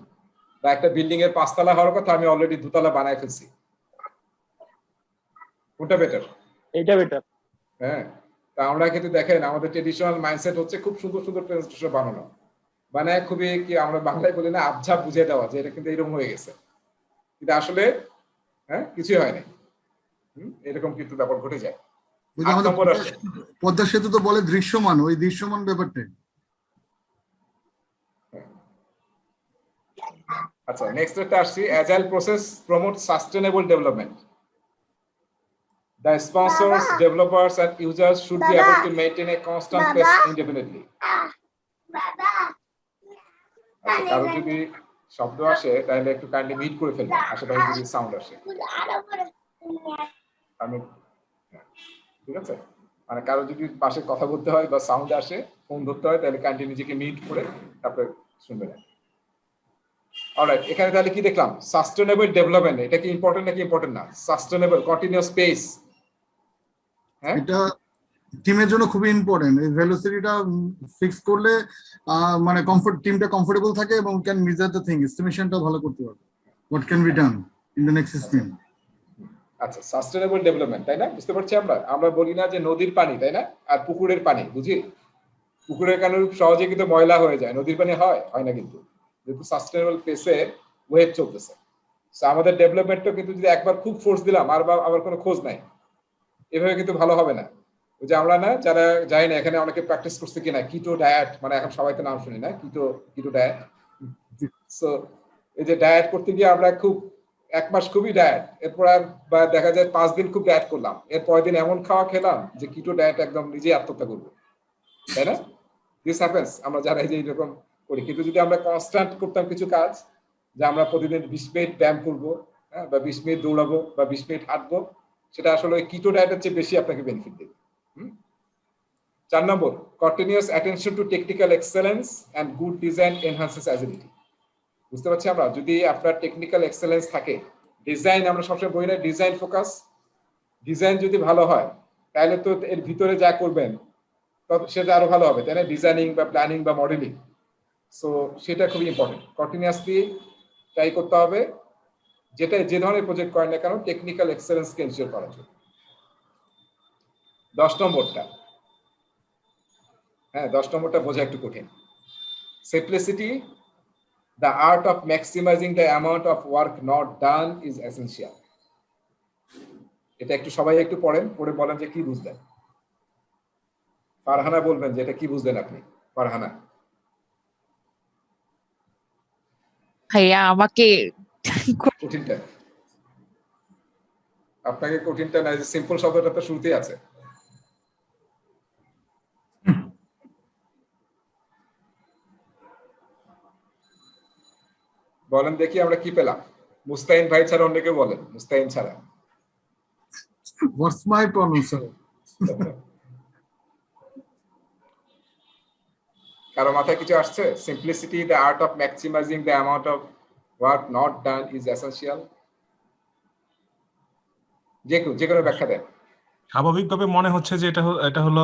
বা একটা বিল্ডিং এর 5 তলা হওয়ার কথা আমি অলরেডি 2 তলা বানায় ফেলছি? কোনটা বেটার? এটা বেটার। হ্যাঁ, তা আমরা কিন্তু দেখেন আমাদের ট্রেডিশনাল মাইন্ডসেট হচ্ছে খুব সুন্দর সুন্দর প্রেজেন্টেশন বানানো, মানে খুবই কি আমরা বাংলায় বলি না আবঝা বুঝিয়ে দেওয়া যে এটা কিন্তু এরকম হয়ে গেছে, কিন্তু আসলে হ্যাঁ কিছুই হয় না। এরকম কিন্তু ব্যাপার ঘটে যায়। পদ্মা সেতু তো বলে দৃশ্যমান, ওই দৃশ্যমান ব্যাপারটা। আচ্ছা নেক্সট একটা আসছি। Agile process promote sustainable development. The sponsors, developers, and users should be able to maintain a constant pace indefinitely. কারো যদি শব্দ আসে তাহলে একটু কাইন্ডলি মিট করে ফেলবেন, আশেপাশে যদি সাউন্ড আসে। আমি ঠিক আছে, মানে কারো যদি পাশে কথা বলতে হয় বা সাউন্ড আসে, ফোন ধরতে হয়, তাহলে কাইন্ডলি নিজেকে মিট করে তারপরে শুনবেন। অলরাইট, এখানে তাহলে কি দেখলাম? সাস্টেনেবল ডেভেলপমেন্ট, এটা কি ইম্পর্টেন্ট নাকি ইম্পর্টেন্ট না? সাস্টেনেবল কন্টিনিউয়াস পেস, এটা টিমের জন্য খুবই ইম্পর্টেন্ট। এই ভেলোসিটিটা ফিক্স করলে মানে টিমটা কমফোর্টেবল থাকে এবং ক্যান মেজার দ্য থিং, এস্টিমেশনটা ভালো করতে পারবে what can be done in the next sprint. আচ্ছা সাস্টেনেবল ডেভেলপমেন্ট, তাই না? বুঝতে পারছি আমরা বলি না যে নদীর পানি, তাই না, আর পুকুরের পানি বুঝি। পুকুরের পানি সহজে কিন্তু ময়লা হয়ে যায়, নদীর পানি হয় না কিন্তু, যেহেতু সাস্টেনেবল পেসে ওয়েভ চলতেছে। সো আমাদের ডেভেলপমেন্টও কিন্তু যদি একবার খুব ফোর্স দিলাম আর আবার কোনো খোঁজ নাই, এভাবে কিন্তু ভালো হবে না। ওই যে আমরা না যারা যাই না এখানে অনেকে প্র্যাকটিস করছে কিনা কিটো ডায়েট, মানে এখন সবাই তো নাম শুনি না, কিটো ডায়েট। সো এই যে ডায়েট করতে গিয়ে আমরা খুব 1 মাস খুবই ডায়েট, এরপর আর বা দেখা যায় 5 দিন খুব ডায়েট করলাম, এর পরের দিন এমন খাওয়া খেলাম যে কিটো ডায়েট একদম নিজেই আত্মহত্যা করবো, তাই না? দিস হ্যাপেন্স, আমরা যারা এই যে এরকম করি। কিন্তু যদি আমরা কনস্ট্যান্ট করতাম কিছু কাজ, যে আমরা প্রতিদিন 20 মিনিট ব্যায়াম করবো, হ্যাঁ, বা 20 মিনিট দৌড়াবো বা 20 মিনিট হাঁটবো, সেটা আসলে ওই কিটো ডায়েটের চেয়ে বেশি আপনাকে বেনিফিট দেবে। 4 number, continuous attention to technical excellence and good design enhances agility. বুঝতে পারছি আমরা, যদি আপনার টেকনিক্যাল এক্সেলেন্স থাকে, ডিজাইন আমরা সবসময় বলি না ডিজাইন ফোকাস, ডিজাইন যদি ভালো হয় তাহলে তো এর ভিতরে যা করবেন সেটা আরো ভালো হবে, তাই না? ডিজাইনিং বা প্ল্যানিং বা মডেলিং। সো সেটা খুবই ইম্পর্টেন্ট, কন্টিনিউয়াসলি ট্রাই করতে হবে যেটা যে ধরনের প্রজেক্ট করেন না কেন টেকনিক্যাল এক্সেলেন্সকে এনশিওর করার জন্য। 10 নম্বরটা, হ্যাঁ 10 নম্বরটা বোঝা একটু কঠিন। Simplicity, the art of maximizing the amount of work not done is essential. এটা একটু সবাই একটু পড়েন, পড়ে বলেন যে কি বুঝলেন। ফারহানা বলবেন যে এটা কি বুঝলেন আপনি, ফারহানা। ভাইয়া আমাকে কঠিনটা আপনাকে কঠিনটা না, যে সিম্পল শব্দটা তো শুরুতেই আছে। বলেন দেখি আমরা কি পেলাম। মুস্তাইন ভাই ছাড়া অন্য কেউ বলেন, মুস্তাইন ছাড়া। What's my problem, sir? কারো মাথায় কিছু আসছে? Simplicity, the art of maximising the amount of work not done is essential. যে কোনো ব্যাখ্যা দেন। স্বাভাবিকভাবে মনে হচ্ছে যে এটা হলো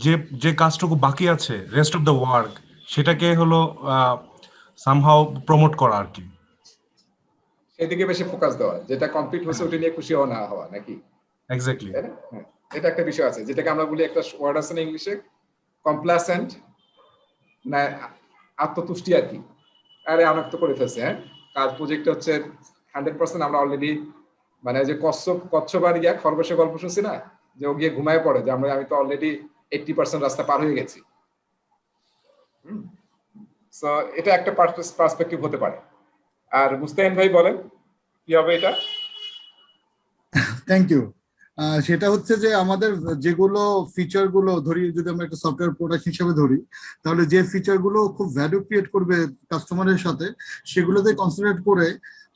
যে যে কাজটুকু বাকি আছে, রেস্ট অফ দ্য ওয়ার্ক, সেটাকে হলো সামহাউ প্রমোট করা আর কি, সেদিকে বেশি ফোকাস দেওয়া, যেটা কমপ্লিট হচ্ছে ওটা নিয়ে খুশি হওয়া না হওয়া নাকি। এক্স্যাক্টলি। এটা একটা বিষয় আছে যেটাকে আমরা বলি, একটা ওয়ার্ড আছে না ইংলিশে, কমপ্লাসেন্ট না আত্মতুষ্টি আর কি। আরে অনেক তো করে ফেলছে, হ্যাঁ কাজ প্রজেক্ট হচ্ছে 100%, আমরা অলরেডি মানে যে কচ্ছপ আর ইয়া খরগোশের গল্প শুনছি না, যে ও গিয়ে ঘুমায় পড়ে যে আমি তো অলরেডি 80% রাস্তা পার হয়ে গেছি। সো এটা একটা পার্সপেক্টিভ হতে পারে। আর মুস্তাহিন ভাই বলেন কি হবে এটা। Thank you. সেটা হচ্ছে যে আমাদের যেগুলো ফিচার গুলো ধরি, যদি আমরা একটা সফটওয়্যার প্রোডাক্ট হিসেবে ধরি, তাহলে যে ফিচার গুলো খুব ভ্যালু ক্রিয়েট করবে কাস্টমারের সাথে, সেগুলোতে কনসেন্ট্রেট করে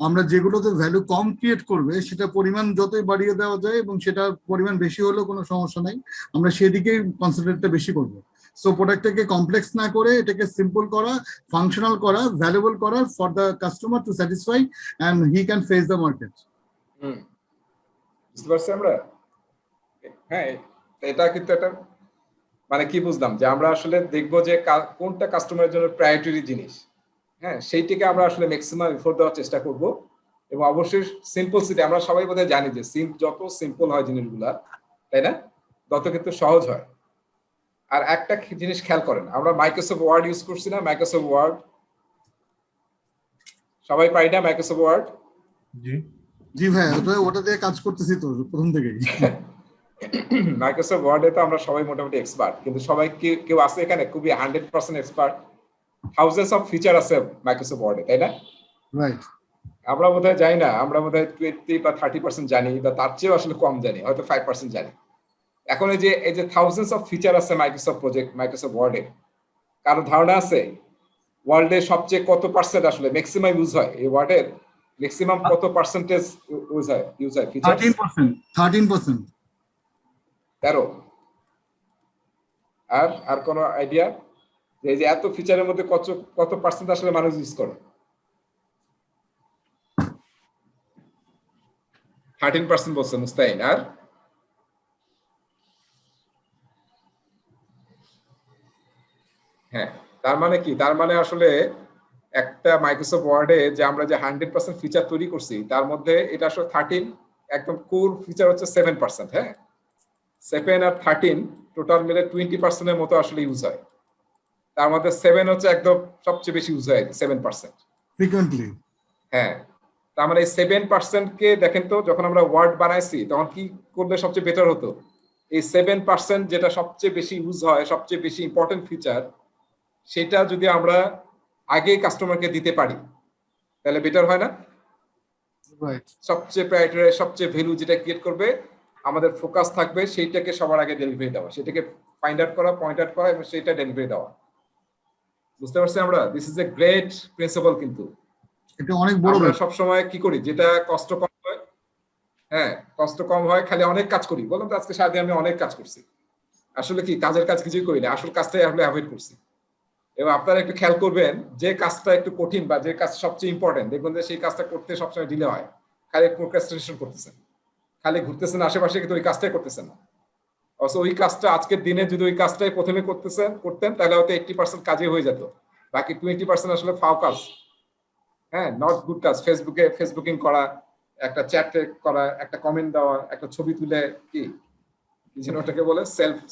আমরা যেগুলোতে ভ্যালু কম ক্রিয়েট করবে সেটা পরিমাণ যতই বাড়িয়ে দেওয়া যায়, এবং সেটার পরিমাণ বেশি হলেও কোনো সমস্যা নাই, আমরা সেদিকেই কনসেন্ট্রেটটা বেশি করবো। সো প্রোডাক্টটাকে কমপ্লেক্স না করে এটাকে সিম্পল করা, ফাংশনাল করা, ভ্যালুয়েবল করা for the customer to satisfy and he can face the market. বুঝতে পারছি আমরা। হ্যাঁ এটা কিন্তু একটা মানে কি বুঝলাম, যে আমরা আসলে দেখবো যে কোনটা কাস্টমারের জন্য প্রায়োরিটি জিনিস, হ্যাঁ সেইটিকে আমরা আসলে ম্যাক্সিমাম এফোর্ট দেওয়ার চেষ্টা করব। এবং অবশ্যই সিম্পলসিটি, আমরা সবাই বোধহয় জানি যে যত সিম্পল হয় জিনিসগুলা, তাই না, তত কিন্তু সহজ হয়। আর একটা জিনিস খেয়াল করেন, আমরা মাইক্রোসফট ওয়ার্ড ইউজ করছি না, মাইক্রোসফট ওয়ার্ড সবাই পাই না মাইক্রোসফট ওয়ার্ড। জি ভাই, ওটা দিয়ে কাজ করতেছি তো প্রথম থেকেই। মাইক্রোসফট ওয়ার্ডে তো আমরা সবাই মোটামুটি এক্সপার্ট, কিন্তু সবাই কেউ আছে এখানে খুবই 100% এক্সপার্ট? থাউজেন্ডস অফ ফিচার আছে মাইক্রোসফট ওয়ার্ডে, তাই না? রাইট। আমরা বোধহয় জানি না, আমরা বোধহয় 20 বা 30% জানি, বা তার চেয়েও আসলে কম জানি, হয়তো 5% জানি। এখন এই যে থাউজেন্ডস অফ ফিচার আছে মাইক্রোসফট ওয়ার্ডে, কারো ধারণা আছে ওয়ার্ল্ডে সবচেয়ে কত পার্সেন্ট আসলে ম্যাক্সিমাম ইউজ হয় এই ওয়ার্ডের? ম্যাক্সিমাম কত পার্সেন্টেজ ইউজ হয় ফিচার? 13%। 13। আর কোন আইডিয়া যে এই যে এত ফিচারের মধ্যে কত পার্সেন্ট আসলে মানুষ ইউজ করে? 13% বলছে মুস্তাহিন। আর হ্যাঁ, তার মানে কি? তার মানে আসলে একটা মাইক্রোসফট ওয়ার্ডে যে আমরা যে 100% ফিচার তৈরি করছি, তার মধ্যে এটা আসলে 13 একদম কোর ফিচার হচ্ছে 7%। হ্যাঁ, 7 আর 13 টোটাল মিলে 20% এর মতো আসলে ইউজ হয়। তার মধ্যে 7 হচ্ছে একদম সবচেয়ে বেশি ইউজ হয়, 7% ফ্রিকোয়েন্টলি। হ্যাঁ, তার মানে এই 7% কে দেখেন তো, যখন আমরা ওয়ার্ড বানাইছি তখন কি করলে সবচেয়ে বেটার হতো? এই 7% যেটা সবচেয়ে বেশি ইউজ হয়, সবচেয়ে বেশি ইম্পর্টেন্ট ফিচার, সেটা যদি আমরা আগে কাস্টমারকে দিতে পারি তাহলে বেটার হয় না? রাইট। সবচেয়ে প্রায়োরিটি, সবচেয়ে ভ্যালু যেটা ক্রিয়েট করবে, আমাদের ফোকাস থাকবে সেইটাকে সবার আগে ডেলিভারি দেওয়া, সেটাকে ফাইন্ড আউট করা, পয়েন্ট আউট করা, এবং সেটা ডেলিভারি দেওয়া। বুঝতে পারছি আমরা? This is a great principal. কিন্তু এটা অনেক বড় আমরা সব সময় কি করি, যেটা কষ্ট কম হয়, হ্যাঁ কষ্ট কম হয়, খালি অনেক কাজ করি। বললাম তো আজকে সারাদিন আমি অনেক কাজ করছি, আসলে কি কাজের কাজ কিছুই করি না, আসল কাজটাই আমরা অ্যাভয়েড করছি। এবং আপনারা একটু খেয়াল করবেন, যে কাজটা একটু কঠিন বা যে কাজ সবচেয়ে ইম্পর্টেন্ট, দেখবেন যে সেই কাজটা করতে সবসময় ডিলে হয়, খালি প্রোক্রাস্টিনেশন করতেছেন, খালি ঘুরতেছেন আশেপাশে, কিন্তু ওই কাজটাই করতেছেন না। অবশ্য ওই কাজটা আজকের দিনে যদি ওই কাজটাই প্রথমে করতেন, তাহলে হয়তো 80% কাজে হয়ে যেত। বাকি 20% আসলে ফাও কাজ, হ্যাঁ, নট গুড কাজ। ফেসবুকিং করা, একটা চ্যাট করা, একটা কমেন্ট দেওয়া, একটা ছবি তুলে কি যেন ওটাকে বলে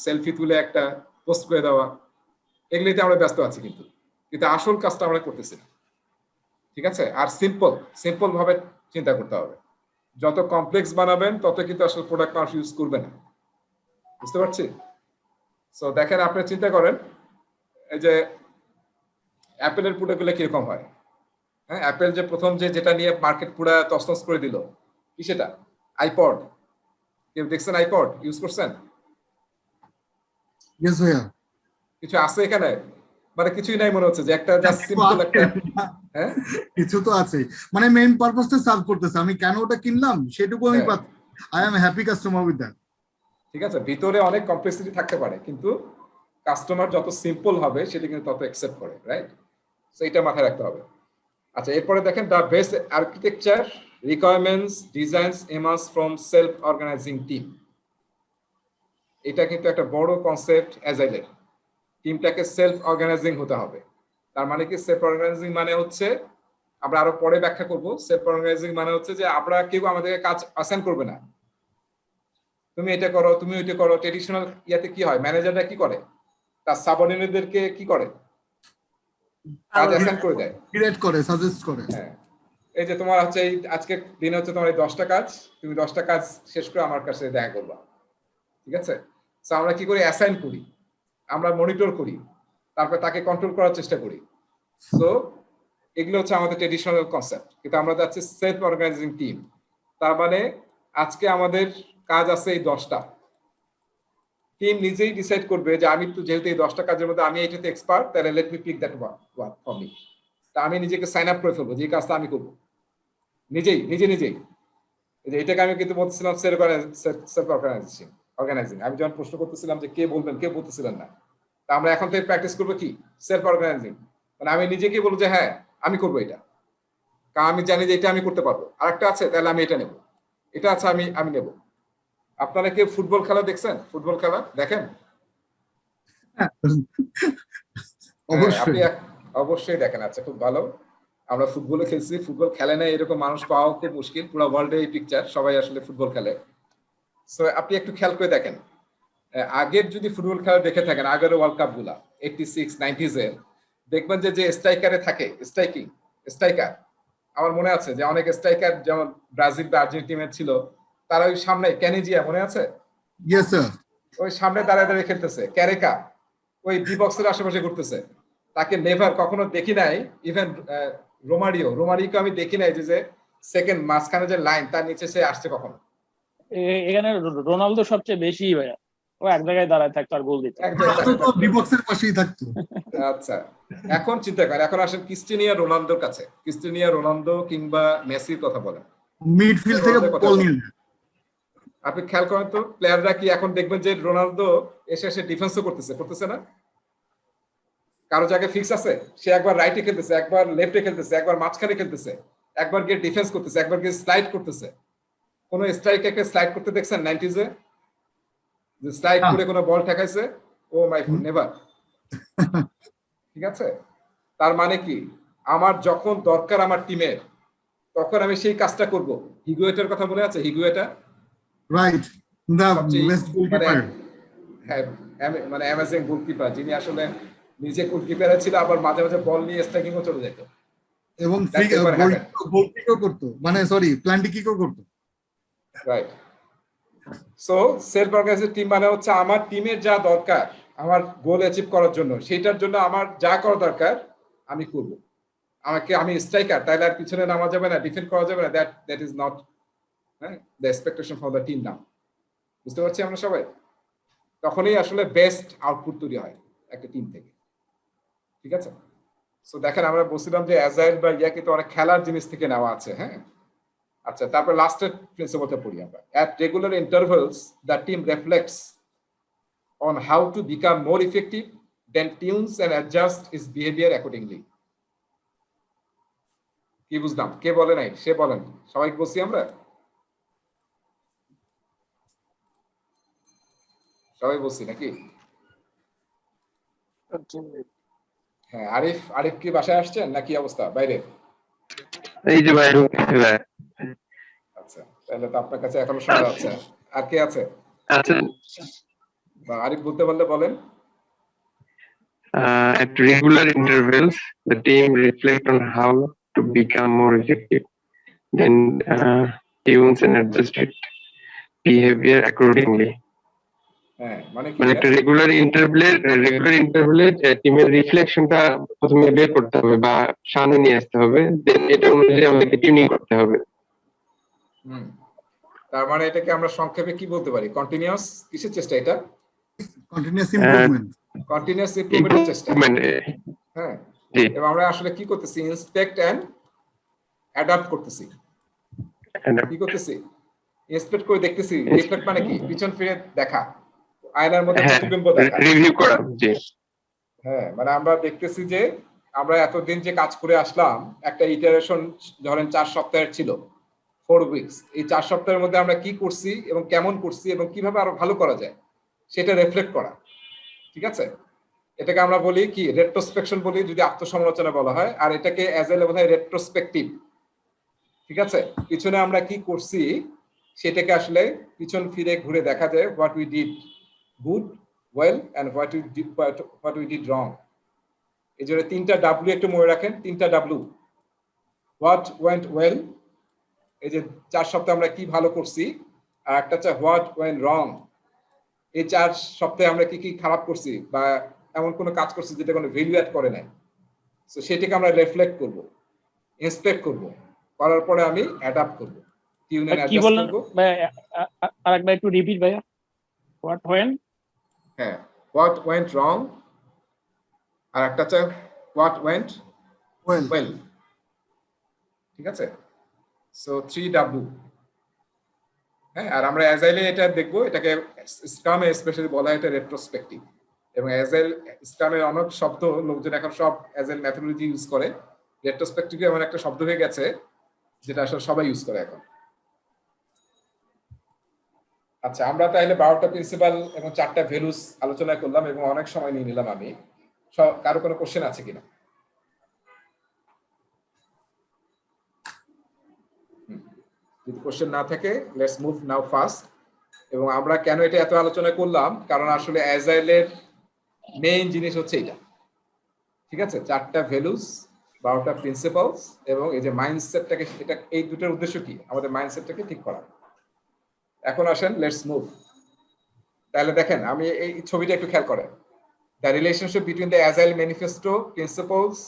সেলফি তুলে একটা পোস্ট করে দেওয়া, এগুলিতে আমরা ব্যস্ত আছি, কিন্তু আসল কাজটা আমরা করতেছি না। ঠিক আছে? আর সিম্পল ভাবে চিন্তা করতে হবে। যত কমপ্লেক্স বানাবেন তত কিন্তু আসলে প্রোডাক্ট মানুষ ইউজ করবে না। বুঝতে পারছি? সো দেখেন, আপনি চিন্তা করেন এই যে অ্যাপেলের প্রোডাক্টগুলো কিরকম হয়। হ্যাঁ, অ্যাপেল যে প্রথম যেটা নিয়ে মার্কেট পুরো তছনছ করে দিল, কি সেটা? আইপড। কেউ দেখছেন আইপড? ইউজ করছেন? ইয়েস ভাইয়া। কিছু আছে এখানে? মানে কিছুই নাই মনে হচ্ছে, যে একটা জাস্ট সিম্পল একটা, হ্যাঁ কিছু তো আছে, মানে মেইন পারপাসটা সার্ভ করতেছে, আমি কেন ওটা কিনলাম সেটুকু আমি পাচ্ছি। I am happy customer with that. ঠিক আছে, ভিতরে অনেক কমপ্লেক্সিটি থাকতে পারে, কিন্তু কাস্টমার যত সিম্পল হবে সেটা কিন্তু তত অ্যাকসেপ্ট করে, রাইট? সো এটা মাথায় রাখতে হবে। আচ্ছা, এরপরে দেখেন, the best architecture requirements designs emerge from self organizing team. এটা কিন্তু একটা বড় কনসেপ্ট অ্যাজাইলের। টিমটাকে সেলফ অর্গানাইজিং হতে হবে। তার মানে কি? সেলফ অর্গানাইজিং মানে হচ্ছে, আমরা আরো পরে ব্যাখ্যা করব, সেলফ অর্গানাইজিং মানে হচ্ছে যে আমরা কেউ আমাদেরকে কাজ অ্যাসাইন করবে না, তুমি এটা করো, তুমি ওইটা করো। ট্রেডিশনাল ইয়াতে কি হয়, ম্যানেজাররা কি করে, তার সাবঅর্ডিনেটদেরকে কি করে, কাজ অ্যাসাইন করে দেয়, ডিরেক্ট করে, সাজেস্ট করে। হ্যাঁ, এই যে তোমার হচ্ছে এই আজকে দিনে হচ্ছে তোমার এই 10টা কাজ, তুমি 10টা কাজ শেষ করে আমার কাছে দেখা করবা। ঠিক আছে? সো আমরা কি করি, অ্যাসাইন করি, আমরা মনিটর করি, তারপর তাকে কন্ট্রোল করার চেষ্টা করি। সো এগুলো হচ্ছে আমাদের ট্রেডিশনাল কনসেপ্ট, কিন্তু আমরা যাচ্ছি সেলফ অর্গানাইজিং টিম। তার মানে আজকে আমাদের কাজ আছে এই 10টা, টিম নিজেই ডিসাইড করবে যে আমি তো যেহেতু এই 10টা কাজের মধ্যে আমি এটাতে এক্সপার্ট, তাহলে let me pick that work for me. তা আমি নিজেকে সাইন আপ করে ফেলবো যে এই কাজটা আমি করবো নিজেই। এটাকে আমি কিন্তু বলতেছিলাম সেলফ অর্গানাইজিং। আমি যখন প্রশ্ন করতেছিলাম যে কে বলবেন, কেউ বলতেছিলেন না। তা আমরা এখন থেকে প্র্যাকটিস করবো কি, সেলফ অর্গানাইজিং। মানে আমি নিজেকে বলবো যে হ্যাঁ আমি করবো এটা, কারণ আমি জানি যে এটা আমি করতে পারবো। আরেকটা আছে, তাহলে আমি এটা নেবো, এটা আছে আমি নেব। আপনারা কেউ ফুটবল খেলা দেখছেন? ফুটবল খেলা দেখেন? আপনি অবশ্যই দেখেন। আচ্ছা, খুব ভালো। আমরা ফুটবলে খেলছি, ফুটবল খেলে না এরকম মানুষ পাওয়া খুব মুশকিল। পুরো ওয়ার্ল্ডে এই পিকচার, সবাই আসলে ফুটবল খেলে। সো আপনি একটু খেয়াল করে দেখেন, আগের যদি ফুটবল খেলা দেখে থাকেন, আগের ওয়ার্ল্ড কাপ গুলা 86, 90s এর, দেখবেন যে স্ট্রাইকারে থাকে, স্ট্রাইকার। আমার মনে আছে যে অনেক স্ট্রাইকার যেমন ব্রাজিল বা আর্জেন্টিনার ছিল, তারা ওই সামনে ক্যানিজিয়া, মনে আছে? Yes sir. ওই সামনে দাঁড়িয়ে খেলতেছে। ক্যারেকা ওই ডি বক্সের আশেপাশে ঘুরতেছে। তাকে নেভার কখনো দেখি নাই। ইভেন রোমারিওকে আমি দেখি নাই যে সেকেন্ড মাঝখানে যে লাইন, তার নিচে সে আসছে কখনো। এখানে রোনালদো সবচেয়ে বেশি ভাইয়া, ও এক জায়গায় দাঁড়ায় থাকতো আর গোল দিত। ডিবক্সের পাশেই থাকতো। আচ্ছা, এখন চিন্তা কর, এখন আসেন ক্রিস্টিয়ানো রোনালদোর কাছে। ক্রিস্টিয়ানো রোনালদো কিংবা মেসির কথা বলেন, মিডফিল্ড থেকে বল নিয়ে যায়। আপনি খেয়াল করেন তো, প্লেয়াররা কি এখন দেখবেন যে রোনালদো এসে ডিফেন্সও করতেছে না? কারো জায়গায় ফিক্স আছে? সে একবার রাইটে খেলতেছে, একবার লেফটে খেলতেছে, একবার মাঝখানে খেলতেছে, একবার গিয়ে ডিফেন্স করতেছে, একবার গিয়ে স্লাইড করতেছে। কোন স্ট্রাইকারকে স্লাইড করতে দেখছেন 90s এ? যে স্লাইড করে কোনো বল ঠেকাইছে? ও মাই গড, নেভার। ঠিক আছে? তার মানে কি, আমার যখন দরকার আমার টিমের, তখন আমি সেই কাজটা করব। হিগুয়েটার কথা মনে আছে? হিগুয়েটা, রাইট, দা বেস্ট গোলকিপার। হ্যাঁ, মানে অ্যামেজিং গোলকিপার, যিনি আসলে নিজে গোলকিপার ছিল, আবার মাঝে মাঝে বল নিয়ে স্ট্রাইকিংও চলে যেত, এবং গোল কিকও করতো, মানে সরি প্ল্যান্টি কিকও করতো। Right. So self organized team মানে হচ্ছে আমার টিমের যা দরকার আমার গোল অ্যাচিভ করার জন্য, সেইটার জন্য আমার যা করা দরকার আমি করব। আমি স্ট্রাইকার, তাইলে আর পিছনে নামা যাবে না, ডিফেন্ড করা যাবে না। That is not the expectation for the team now. বুঝতে পারছি আমরা সবাই? তখনই আসলে বেস্ট আউটপুট তৈরি হয় একটা টিম থেকে। ঠিক আছে? সো দেখেন, আমরা বলছিলাম যে অ্যাজাইল বা ইয়া কিন্তু অনেক খেলার জিনিস থেকে নেওয়া আছে। হ্যাঁ, আচ্ছা, তারপর লাস্টের প্রিন্সিপালটা পড়ি আমরা। At regular intervals, the team reflects on how to become more effective, then tunes and adjust its behavior accordingly. কি বুঝলাম? কে বলে নাই? সে বলেন। সবাই বলছি আমরা? সবাই বলছি নাকি? হ্যাঁ, আরিফ কি বাসায় আসছেন নাকি অবস্থা বাইরে? এই যে ভাই ঢুকতেছে ভাই। আচ্ছা, তাহলে তো আপনার কাছে এখনো শোনা যাচ্ছে। আর কে আছে? আচ্ছা, বা আরিফ বলতে বললে বলেন। at regular intervals, the team reflect on how to become more effective, then tunes and adjust its behavior accordingly. হ্যাঁ, মানে কি? মানে একটা রেগুলার ইন্টারভেলে টিমের রিফ্লেকশনটা প্রথমে বের করতে হবে বা সামনে নিয়ে আসতে হবে, দেন এটা অনুযায়ী আমাদেরকে টিউনিং করতে হবে। হুম, তার মানে এটাকে আমরা সংক্ষেপে কি বলতে পারি? কন্টিনিউয়াস কিসের চেষ্টা এটা? Continuous improvement. কন্টিনিউয়াস ইমপ্রুভমেন্টের চেষ্টা। মানে হ্যাঁ, জি, এবং আমরা আসলে কি করতেছি? ইন্সপেক্ট এন্ড অ্যাডাপ্ট করতেছি। কি করতেছি? ইন্সপেক্ট করে দেখতেছি। রিফ্লেক্ট মানে কি? পিছন ফিরে দেখা, আয়নার মধ্যে হ্যাঁ, প্রতিবিম্ব দেখা। রিভিউ করা। জি, হ্যাঁ, মানে আমরা দেখতেছি যে আমরা এতদিন যে কাজ করে আসলাম, একটা ইটারেশন ধরেন 4 সপ্তাহের ছিল, 4 উইকস। এই 4 সপ্তাহের মধ্যে আমরা কি করছি এবং কেমন করছি এবং কিভাবে আরো ভালো করা যায় সেটা রিফ্লেক্ট করা। ঠিক আছে? এটাকে আমরা বলি কি? রেট্রোস্পেকশন বলি, যদি আত্মসমালোচনা বলা হয়। আর এটাকে অ্যাজাইলে বলা হয় রেট্রোস্পেকটিভ। ঠিক আছে? পিছনে আমরা কি করছি সেটাকে আসলে পিছন ফিরে ঘুরে দেখা যায়, what we did good, well and what we did wrong. এই জন্য 3টা ডাব্লিউ একটু মনে রাখেন। 3টা ডাব্লিউ, হোয়াট ওয়েন্ট ওয়েল, এই যে 4 সপ্তাহে আমরা কি ভালো করছি, আর একটা হচ্ছে হোয়াট ওয়েন্ট রং, এই 4 সপ্তাহে আমরা কি কি খারাপ করছি বা এমন কোনো কাজ করছি যেটা কোনো ভ্যালু অ্যাড করে নাই। সো সেটাকে আমরা রিফ্লেক্ট করব, ইন্সপেক্ট করব, করার পরে আমি অ্যাডাপ্ট করব, টিউন এন্ড কি অ্যাডজাস্ট বললেন করব। আরেকবার একটু রিপিট ভাইয়া, হোয়াট হোয়েন? হ্যাঁ, হোয়াট ওয়েন্ট রং, আর একটা হচ্ছে হোয়াট ওয়েন্ট ওয়েল। ওয়েল। ঠিক আছে? So 3W। হ্যাঁ, আর আমরা অ্যাজাইলে এটা দেখবো, এটাকে স্ক্রামে স্পেশালি বলা হয় এটা রেট্রোস্পেক্টিভ। এবং অ্যাজাইল স্ক্রামের অনেক শব্দ লোকজন এখন সব অ্যাজাইল মেথোডোলজি ইউজ করে। রেট্রোস্পেক্টিভ এমন একটা শব্দ হয়ে গেছে যেটা আসলে সবাই ইউজ করে এখন। আচ্ছা, আমরা তাহলে 12টা প্রিন্সিপাল এবং 4টা ভ্যালুস আলোচনা করলাম এবং অনেক সময় নিয়ে নিলাম আমি। কারো কোনো কোশ্চেন আছে কিনা? যদি কোশ্চেন না থাকে, লেটস মুভ নাও ফাস্ট। এবং আমরা কেন এটা এত আলোচনা করলাম, কারণ আসলে অ্যাজাইলের মেইন জিনিস হচ্ছে এটা। ঠিক আছে? 4টা ভ্যালুস, 12টা প্রিন্সিপালস এবং এই যে মাইন্ডসেটটাকে, এটা এই দুটোর উদ্দেশ্য কি? আমাদের মাইন্ডসেটটাকে ঠিক করা। এখন আসেন, লেটস মুভ। তাহলে দেখেন, আমি এই ছবিটা একটু খেয়াল করেন। The relationship between the agile manifesto principles,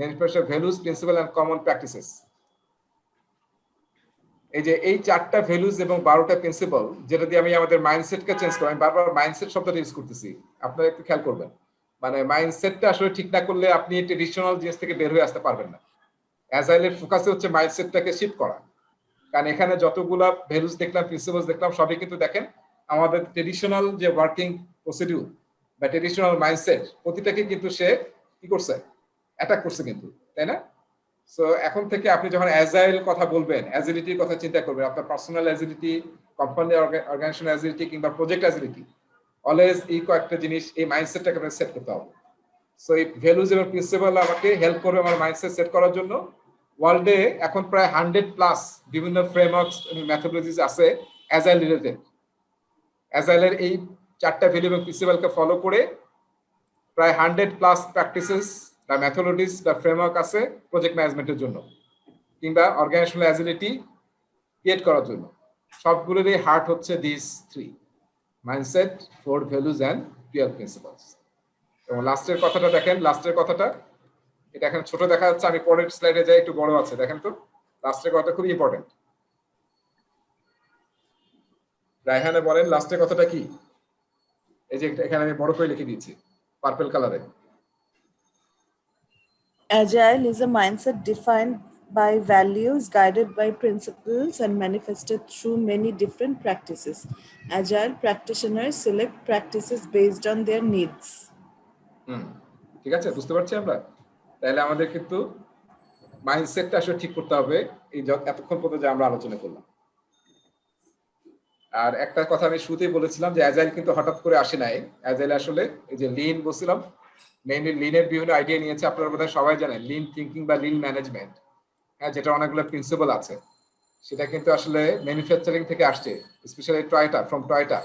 manifesto values, principle and common practices. এই যে এই 4টা ভ্যালুস এবং 12টা প্রিন্সিপাল, যেটা দিয়ে আমি আমাদের মাইন্ডসেটকে চেঞ্জ করি। আমি বারবার মাইন্ডসেট শব্দটা ইউজ করতেছি, আপনারা একটু খেয়াল করবেন। মানে মাইন্ডসেটটা আসলে ঠিক না করলে আপনি ট্রেডিশনাল জিনিস থেকে বের হয়ে আসতে পারবেন না। অ্যাজাইলের ফোকাসে হচ্ছে মাইন্ডসেটটাকে শিফট করা। কারণ এখানে যতগুলা ভ্যালুস দেখলাম, প্রিন্সিপালস দেখলাম, সবই কিন্তু দেখেন আমাদের ট্রেডিশনাল যে ওয়ার্কিং প্রসিডিউর বা ট্রেডিশনাল মাইন্ডসেট, প্রতিটাকে কিন্তু সে কি করছে? অ্যাটাক করছে কিন্তু, তাই না? সো এখন থেকে আপনি যখন অ্যাজাইল কথা বলবেন, অ্যাজিলিটির কথা চিন্তা করবেন, আপনার personal agility, company organization agility কিংবা প্রজেক্ট অ্যাজিলিটি, অলওয়েজ এই কয়েকটা জিনিস, এই মাইন্ডসেটটাকে আপনাকে সেট করতে হবে। সো এই ভ্যালুজ এবং প্রিন্সিপাল আমাকে হেল্প করবে আমার মাইন্ডসেট সেট করার জন্য। ওয়ার্ল্ডে এখন প্রায় 100+ বিভিন্ন ফ্রেমওয়ার্কস এবং মেথোডোলজিস আছে অ্যাজাইল রিলেটেড। অ্যাজাইলের এই 4টা ভ্যালু এবং প্রিন্সিপালকে ফলো করে প্রায় 100+ প্র্যাকটিসেস বা মেথোডোলজিস বা ফ্রেমওয়ার্ক আছে প্রজেক্ট ম্যানেজমেন্টের জন্য কিংবা অর্গানাইজেশনাল অ্যাজিলিটি ক্রিয়েট করার জন্য। সবগুলোরই হার্ট হচ্ছে this 3: mindset, 4 values and 12 principles. এবং লাস্টের কথাটা দেখেন, লাস্টের কথাটা এটা এখানে ছোট দেখা যাচ্ছে, আমি পরের স্লাইডে যাই, একটু বড় আছে, দেখেন তো। লাস্টের কথা খুবই ইম্পর্টেন্ট। রায়হানে বলেন লাস্টের কথাটা কি? এই যে এখানে আমি বড় করে লিখে দিয়েছি পার্পল কালারে। Agile is a mindset defined by values, guided by principles, and manifested through many different practices. Agile practitioners select practices based on their needs. ঠিক আছে, বুঝতে পারছি আমরা। তাহলে আমাদের কিন্তু মাইন্ডসেটটা আসলে ঠিক করতে হবে, এই এতক্ষণ পর্যন্ত যে আমরা আলোচনা করলাম। আর একটা কথা আমি শুরুতেই বলেছিলাম যে অ্যাজাইল কিন্তু হঠাৎ করে আসে নাই। অ্যাজাইল আসলে এই যে লিন বলছিলাম, মেইনলি লিনের বিভিন্ন আইডিয়া নিয়েছে, আপনারা বোধহয় সবাই জানেন লিন থিঙ্কিং বা লিন ম্যানেজমেন্ট, হ্যাঁ, যেটা অনেকগুলো প্রিন্সিপাল আছে, সেটা কিন্তু আসলে ম্যানুফ্যাকচারিং থেকে আসছে, স্পেশালি টয়টা, ফ্রম টয়টা।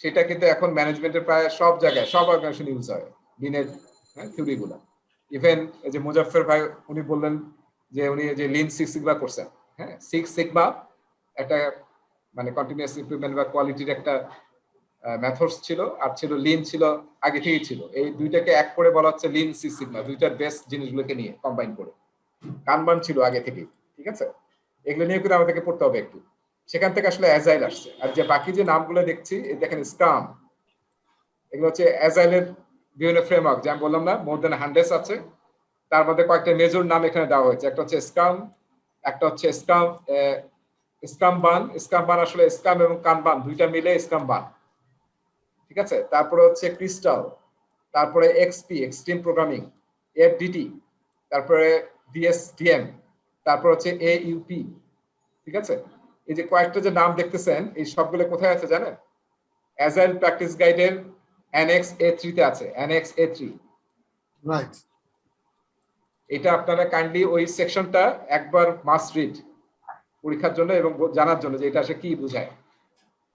সেটা কিন্তু এখন ম্যানেজমেন্টের প্রায় সব জায়গায়, সব অর্গানাইজেশন ইউজ হয় লিনের থিওরি গুলা। ইভেন এই যে মুজাফফর ভাই উনি বললেন যে উনি যে লিন সিক্স সিগমা করছেন, হ্যাঁ, সিক্স সিগমা একটা মানে কন্টিনিউয়াস ইমপ্রুভমেন্ট বা কোয়ালিটির একটা মেথডস ছিল, আর ছিল লিন ছিল আগে থেকেই ছিল। এই দুইটাকে এক করে বলা হচ্ছে লিন সিক্স সিগমা, দুইটার বেস্ট জিনিসগুলোকে নিয়ে কম্বাইন করে। কানবান ছিল আগে থেকেই, ঠিক আছে, এগুলো নিয়ে কিন্তু আমাদেরকে পড়তে হবে একটু। সেখান থেকে আসলে অ্যাজাইল আসছে। আর যে বাকি যে নামগুলো দেখছি, দেখেন স্ক্রাম, এগুলো হচ্ছে অ্যাজাইলের বিভিন্ন ফ্রেমওয়ার্ক, যেমন বললাম না মোর দেন 100 আছে, তার মধ্যে কয়েকটা মেজর নাম এখানে দেওয়া হয়েছে। একটা হচ্ছে স্ক্রাম, একটা হচ্ছে স্ক্রাম বান আসলে স্ক্রাম এবং কানবান দুইটা মিলে স্ক্রাম বান, ঠিক আছে। তারপরে হচ্ছে ক্রিস্টাল, তারপরে এক্সপি এক্সট্রিম প্রোগ্রামিং, এফডিটি, তারপরে ডিএসডিএম, তারপর হচ্ছে এইউপি, ঠিক আছে। এই যে কয়েকটা যে নাম দেখতেছেন, এই সবগুলো কোথায় আছে জানেন? অ্যাজাইল প্র্যাকটিস গাইডের অ্যানেক্স A3 তে আছে, অ্যানেক্স A3। রাইট। এটা আপনারা কাইন্ডলি ওই সেকশনটা একবার মাস্ট রিড পরীক্ষার জন্য এবং জানার জন্য যে এটা আসলে কি বোঝায়।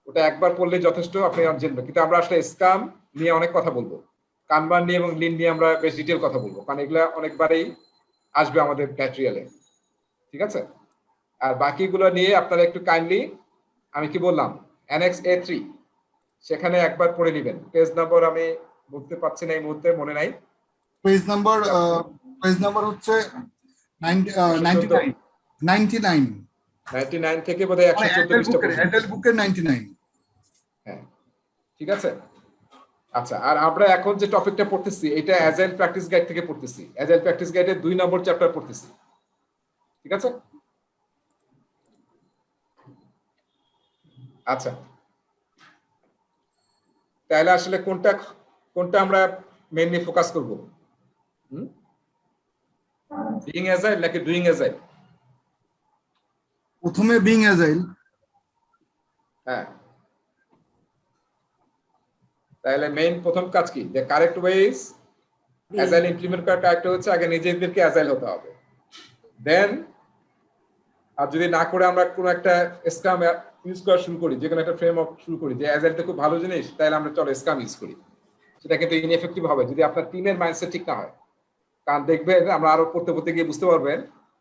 ওটা একবার পড়লে যথেষ্ট, আপনি জানবেন। কিন্তু আমরা আসলে স্কাম নিয়ে অনেক কথা বলবো, কানবান নিয়ে এবং লিন নিয়ে আমরা বেশ ডিটেল কথা বলবো, কারণ এগুলা অনেকবারই আসবে আমাদের ম্যাটেরিয়ালে, ঠিক আছে। আর বাকিগুলো নিয়ে আপনারা একটু কাইন্ডলি, আমি কি বললাম, অ্যানেক্স A3 সেখানে একবার পড়ে নেবেন। পেজ নাম্বার আমি বলতে পারছি না এই মুহূর্তে, মনে নাই। পেজ নাম্বার হচ্ছে 99 99 থেকে বোধহয় 114 পৃষ্ঠা পর্যন্ত। অ্যাডাল্ট বুকের 99। হ্যাঁ, ঠিক আছে। আচ্ছা, আর আমরা এখন যে টপিকটা পড়তেছি এটা অ্যাজাইল প্র্যাকটিস গাইড থেকে পড়তেছি, অ্যাজাইল প্র্যাকটিস গাইডের 2 নম্বর চ্যাপ্টার পড়তেছি, ঠিক আছে। আচ্ছা, তাহলে আসলে কোনটা আমরা মেইনলি ফোকাস করব? বিইং অ্যাজাইল নাকি ডুইং অ্যাজাইল? প্রথমে বিং অ্যাজাইল। হ্যাঁ, তাহলে মেইন প্রথম কাজ কি? The correct way is agile implement করার কারেক্ট হচ্ছে আগে নিজেদেরকে অ্যাজাইল হতে হবে, দেন আর যদি না করে আমরা কোনো একটা স্ক্রাম ইউজ করা শুরু করি, যে কোনো একটা ফ্রেমওয়ার্ক শুরু করি যে অ্যাজাইলটা খুব ভালো জিনিস, তাহলে আমরা চলো স্ক্রাম ইউজ করি, সেটা কিন্তু ইনএফেক্টিভ হবে যদি আপনার টিমের মাইন্ডসেট ঠিক না হয়। কারণ দেখবেন আমরা আরো পড়তে পড়তে গিয়ে বুঝতে পারবেন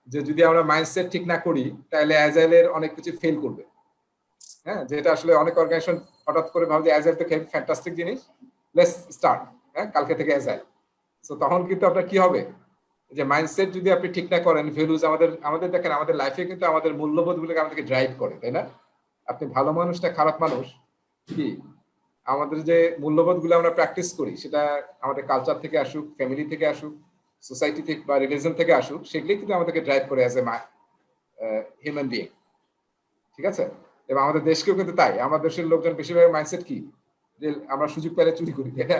যে যদি আমরা মাইন্ডসেট ঠিক না করি তাহলে অ্যাজাইলের অনেক কিছু ফেল করবে। হ্যাঁ, যেটা আসলে অনেক অর্গানাইজেশন হঠাৎ করে ভাবে যে অ্যাজাইল তো ফ্যান্টাস্টিক জিনিস, লেটস স্টার্ট, হ্যাঁ, কালকে থেকে অ্যাজাইল। সো তখন কিন্তু আপনার কি হবে, যে মাইন্ডসেট যদি আপনি ঠিক না করেন, ভ্যালুজ আমাদের দেখেন আমাদের লাইফে কিন্তু আমাদের মূল্যবোধগুলোকে আমাদেরকে ড্রাইভ করে, তাই না? আপনি ভালো মানুষ না খারাপ মানুষ, কি আমাদের যে মূল্যবোধগুলো আমরা প্র্যাকটিস করি সেটা আমাদের কালচার থেকে আসুক, ফ্যামিলি থেকে আসুক, সোসাইটি থেকে বা রিলিজন থেকে আসুক, সেগুলি কিন্তু আমাদেরকে ড্রাইভ করে অ্যাজ এ হিউম্যান বিইং, ঠিক আছে। এবং আমাদের দেশকেও কিন্তু তাই, আমাদের দেশের লোকজন বেশিরভাগ মাইন্ডসেট কি, যে আমরা সুযোগ পেলে চুরি করি, তাই না,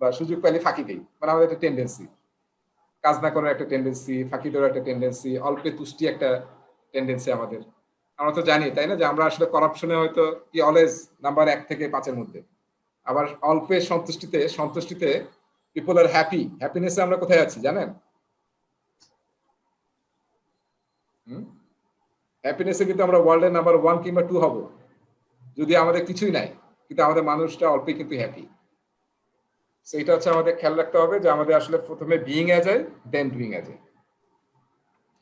বা সুযোগ পেলে ফাঁকি দিই, মানে আমাদের একটা টেন্ডেন্সি, কাজ না করার একটা টেন্ডেন্সি, ফাঁকি দেওয়ার একটা টেন্ডেন্সি, অল্পে তুষ্টি একটা টেন্ডেন্সি আমাদের। আমরা তো জানি তাই না যে আমরা আসলে করাপশনে হয়তো কি অলওয়েজ নাম্বার 1 থেকে 5-এর মধ্যে, আবার অল্পে সন্তুষ্টিতে পিপল আর হ্যাপি, হ্যাপিনেসে আমরা কোথায় আছি জানেন? হ্যাপিনেসে কিন্তু আমরা ওয়ার্ল্ডের নাম্বার 1 কিংবা 2 হব যদি আমাদের কিছুই নাই, কিন্তু আমাদের মানুষটা অল্পে কিন্তু হ্যাপি। সেইটা হচ্ছে আমাদের খেয়াল রাখতে হবে যে আমাদের আসলে প্রথমে being agile then doing agile,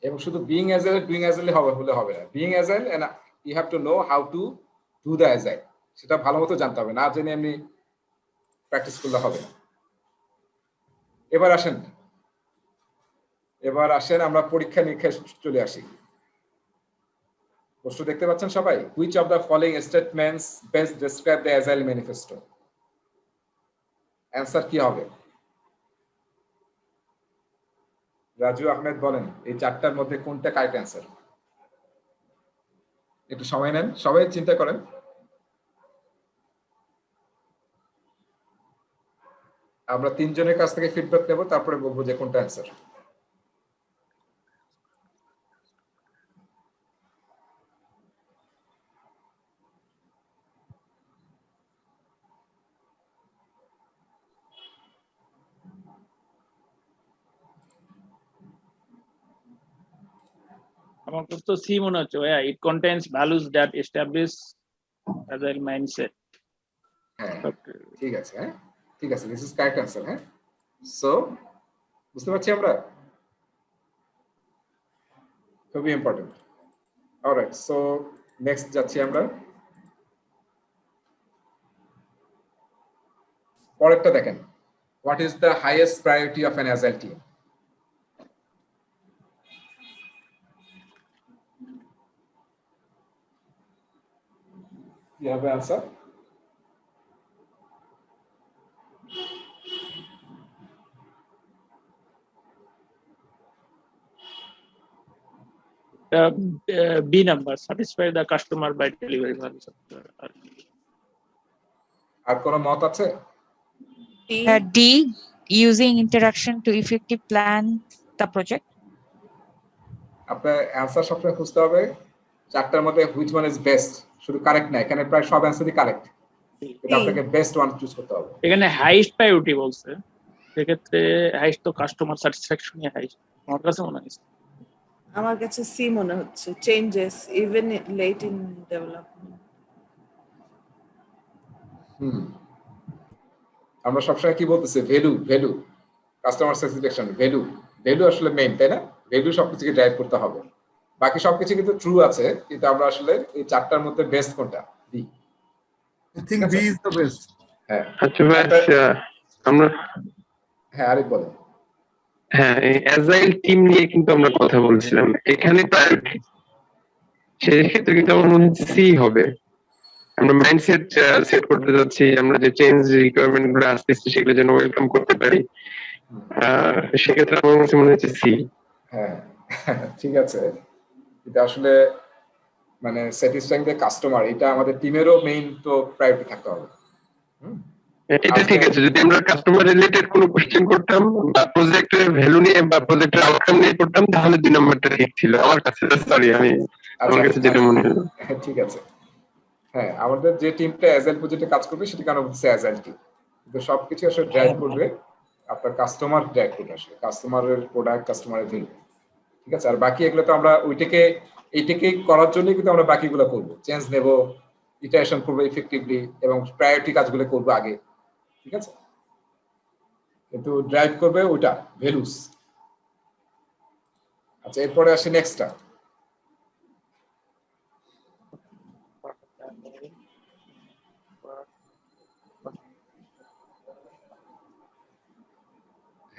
এবং শুধু বিইং অ্যাজাইল ডুইং অ্যাজাইল হলে হবে না, being agile and you have to know how to do the agile, সেটা ভালো মতো জানতে হবে, না জেনে এমনি প্র্যাকটিস করলে হবে না। এবার আসেন আমরা পরীক্ষা নিরীক্ষায় চলে আসি। প্রশ্ন দেখতে পাচ্ছেন সবাই? Which of the following statements best describe the agile manifesto? Answer কি হবে? রাজু আহমেদ বলেন এই 4টার মধ্যে কোনটা কারেক্ট অ্যান্সার? একটু সময় নেন, সবাই চিন্তা করেন। আমরা 3 জনের কাছ থেকে ফিডব্যাক নেব, তারপরে বলবো যে কোনটা অ্যান্সার। আমার তো সি মনে হচ্ছে ভাইয়া, it contains values that establish agile mindset. হ্যাঁ ঠিক আছে, হ্যাঁ ঠিক আছে, দিস ইজ কারেক্ট অ্যান্সার। হ্যাঁ, সো বুঝতে পারছি আমরা, খুবই ইম্পর্টেন্ট। অলরাইট, সো নেক্সট যাচ্ছি আমরা। পরেরটা দেখেন, what is the highest priority of an agile team? You have an answer? B number, satisfy the customer by delivery values. আর কোনো মত আছে? D, using interaction to effectively plan the project. আপনার answer সবসময় খুঁজতে হবে চারটার মধ্যে হুইচ ওয়ান ইজ বেস্ট, শুধু কারেক্ট না, এখানে প্রায় সব অ্যান্সারই কারেক্ট, কিন্তু আপনাকে বেস্ট ওয়ান চুজ করতে হবে। এখানে হাইস্ট প্রায়োরিটি বলছে, সেক্ষেত্রে হাইস্ট তো কাস্টমার স্যাটিসফ্যাকশনই হাইস্ট আমার কাছে মনে হয়। আমার কাছে সি মনে হচ্ছে, changes even late in development. আমরা সবসময় কি বলতেছি, ভ্যালু কাস্টমার স্যাটিসফ্যাকশন, ভ্যালু আসলে মেইন, তাই না? ভ্যালু সবকিছুকে ড্রাইভ করতে হবে, বাকি সবকিছু কিন্তু ট্রু আছে, কিন্তু আমরা আসলে এই চারটার মধ্যে বেস্ট কোনটা? B. I think B is the best. হ্যাঁ আচ্ছা ভাই, আমরা হ্যাঁ আরেক বলেন। হ্যাঁ, এই অ্যাজাইল টিম নিয়ে কিন্তু আমরা কথা বলছিলাম, এখানে প্রায়োরিটি সেই ক্ষেত্রে কিন্তু আমার মনে হচ্ছে সি হবে। আমরা মাইন্ডসেট সেট করতে যাচ্ছি, আমরা যে চেঞ্জ রিকোয়ারমেন্ট গুলো আসতেছে সেগুলো যেন ওয়েলকাম করতে পারি, সেক্ষেত্রে আমার কাছে মনে হচ্ছে সি। হ্যাঁ ঠিক আছে, এটা আসলে মানে স্যাটিসফাইং দ্য কাস্টমার, এটা আমাদের টিমেরও মেইন তো প্রায়োরিটি থাকতে হবে। এটা ঠিক আছে, যদি আমরা কাস্টমার রিলেটেড কোনো কোশ্চেন করতাম বা প্রজেক্টের ভ্যালু নিয়ে বা প্রজেক্টের আউটকাম নিয়ে করতাম, তাহলে 2 নম্বরটা ঠিক ছিল আমার কাছে। সরি, আমার কাছে যেটা মনে হলো। ঠিক আছে, হ্যাঁ আমাদের যে টিমটা অ্যাজাইল প্রজেক্টে কাজ করবে সেটাকে আমরা বলছি অ্যাজাইল টিম, কিন্তু সবকিছু আসলে ড্রাইভ করবে আপনার কাস্টমার, ড্রাইভ করবে আসলে কাস্টমারের প্রোডাক্ট, কাস্টমারের ভ্যালু। ঠিক আছে, আর বাকি এগুলো তো আমরা এইটাকে করার জন্যই কিন্তু আমরা বাকিগুলো করবো, চেঞ্জ নেব, ইটারেশন করবো ইফেক্টিভলি, এবং প্রায়োরিটি কাজগুলো করবো আগে। ঠিক আছে, কিন্তু ড্রাইভ করবে ওইটা ভ্যালুস। আচ্ছা, এরপরে আসি নেক্সটটা।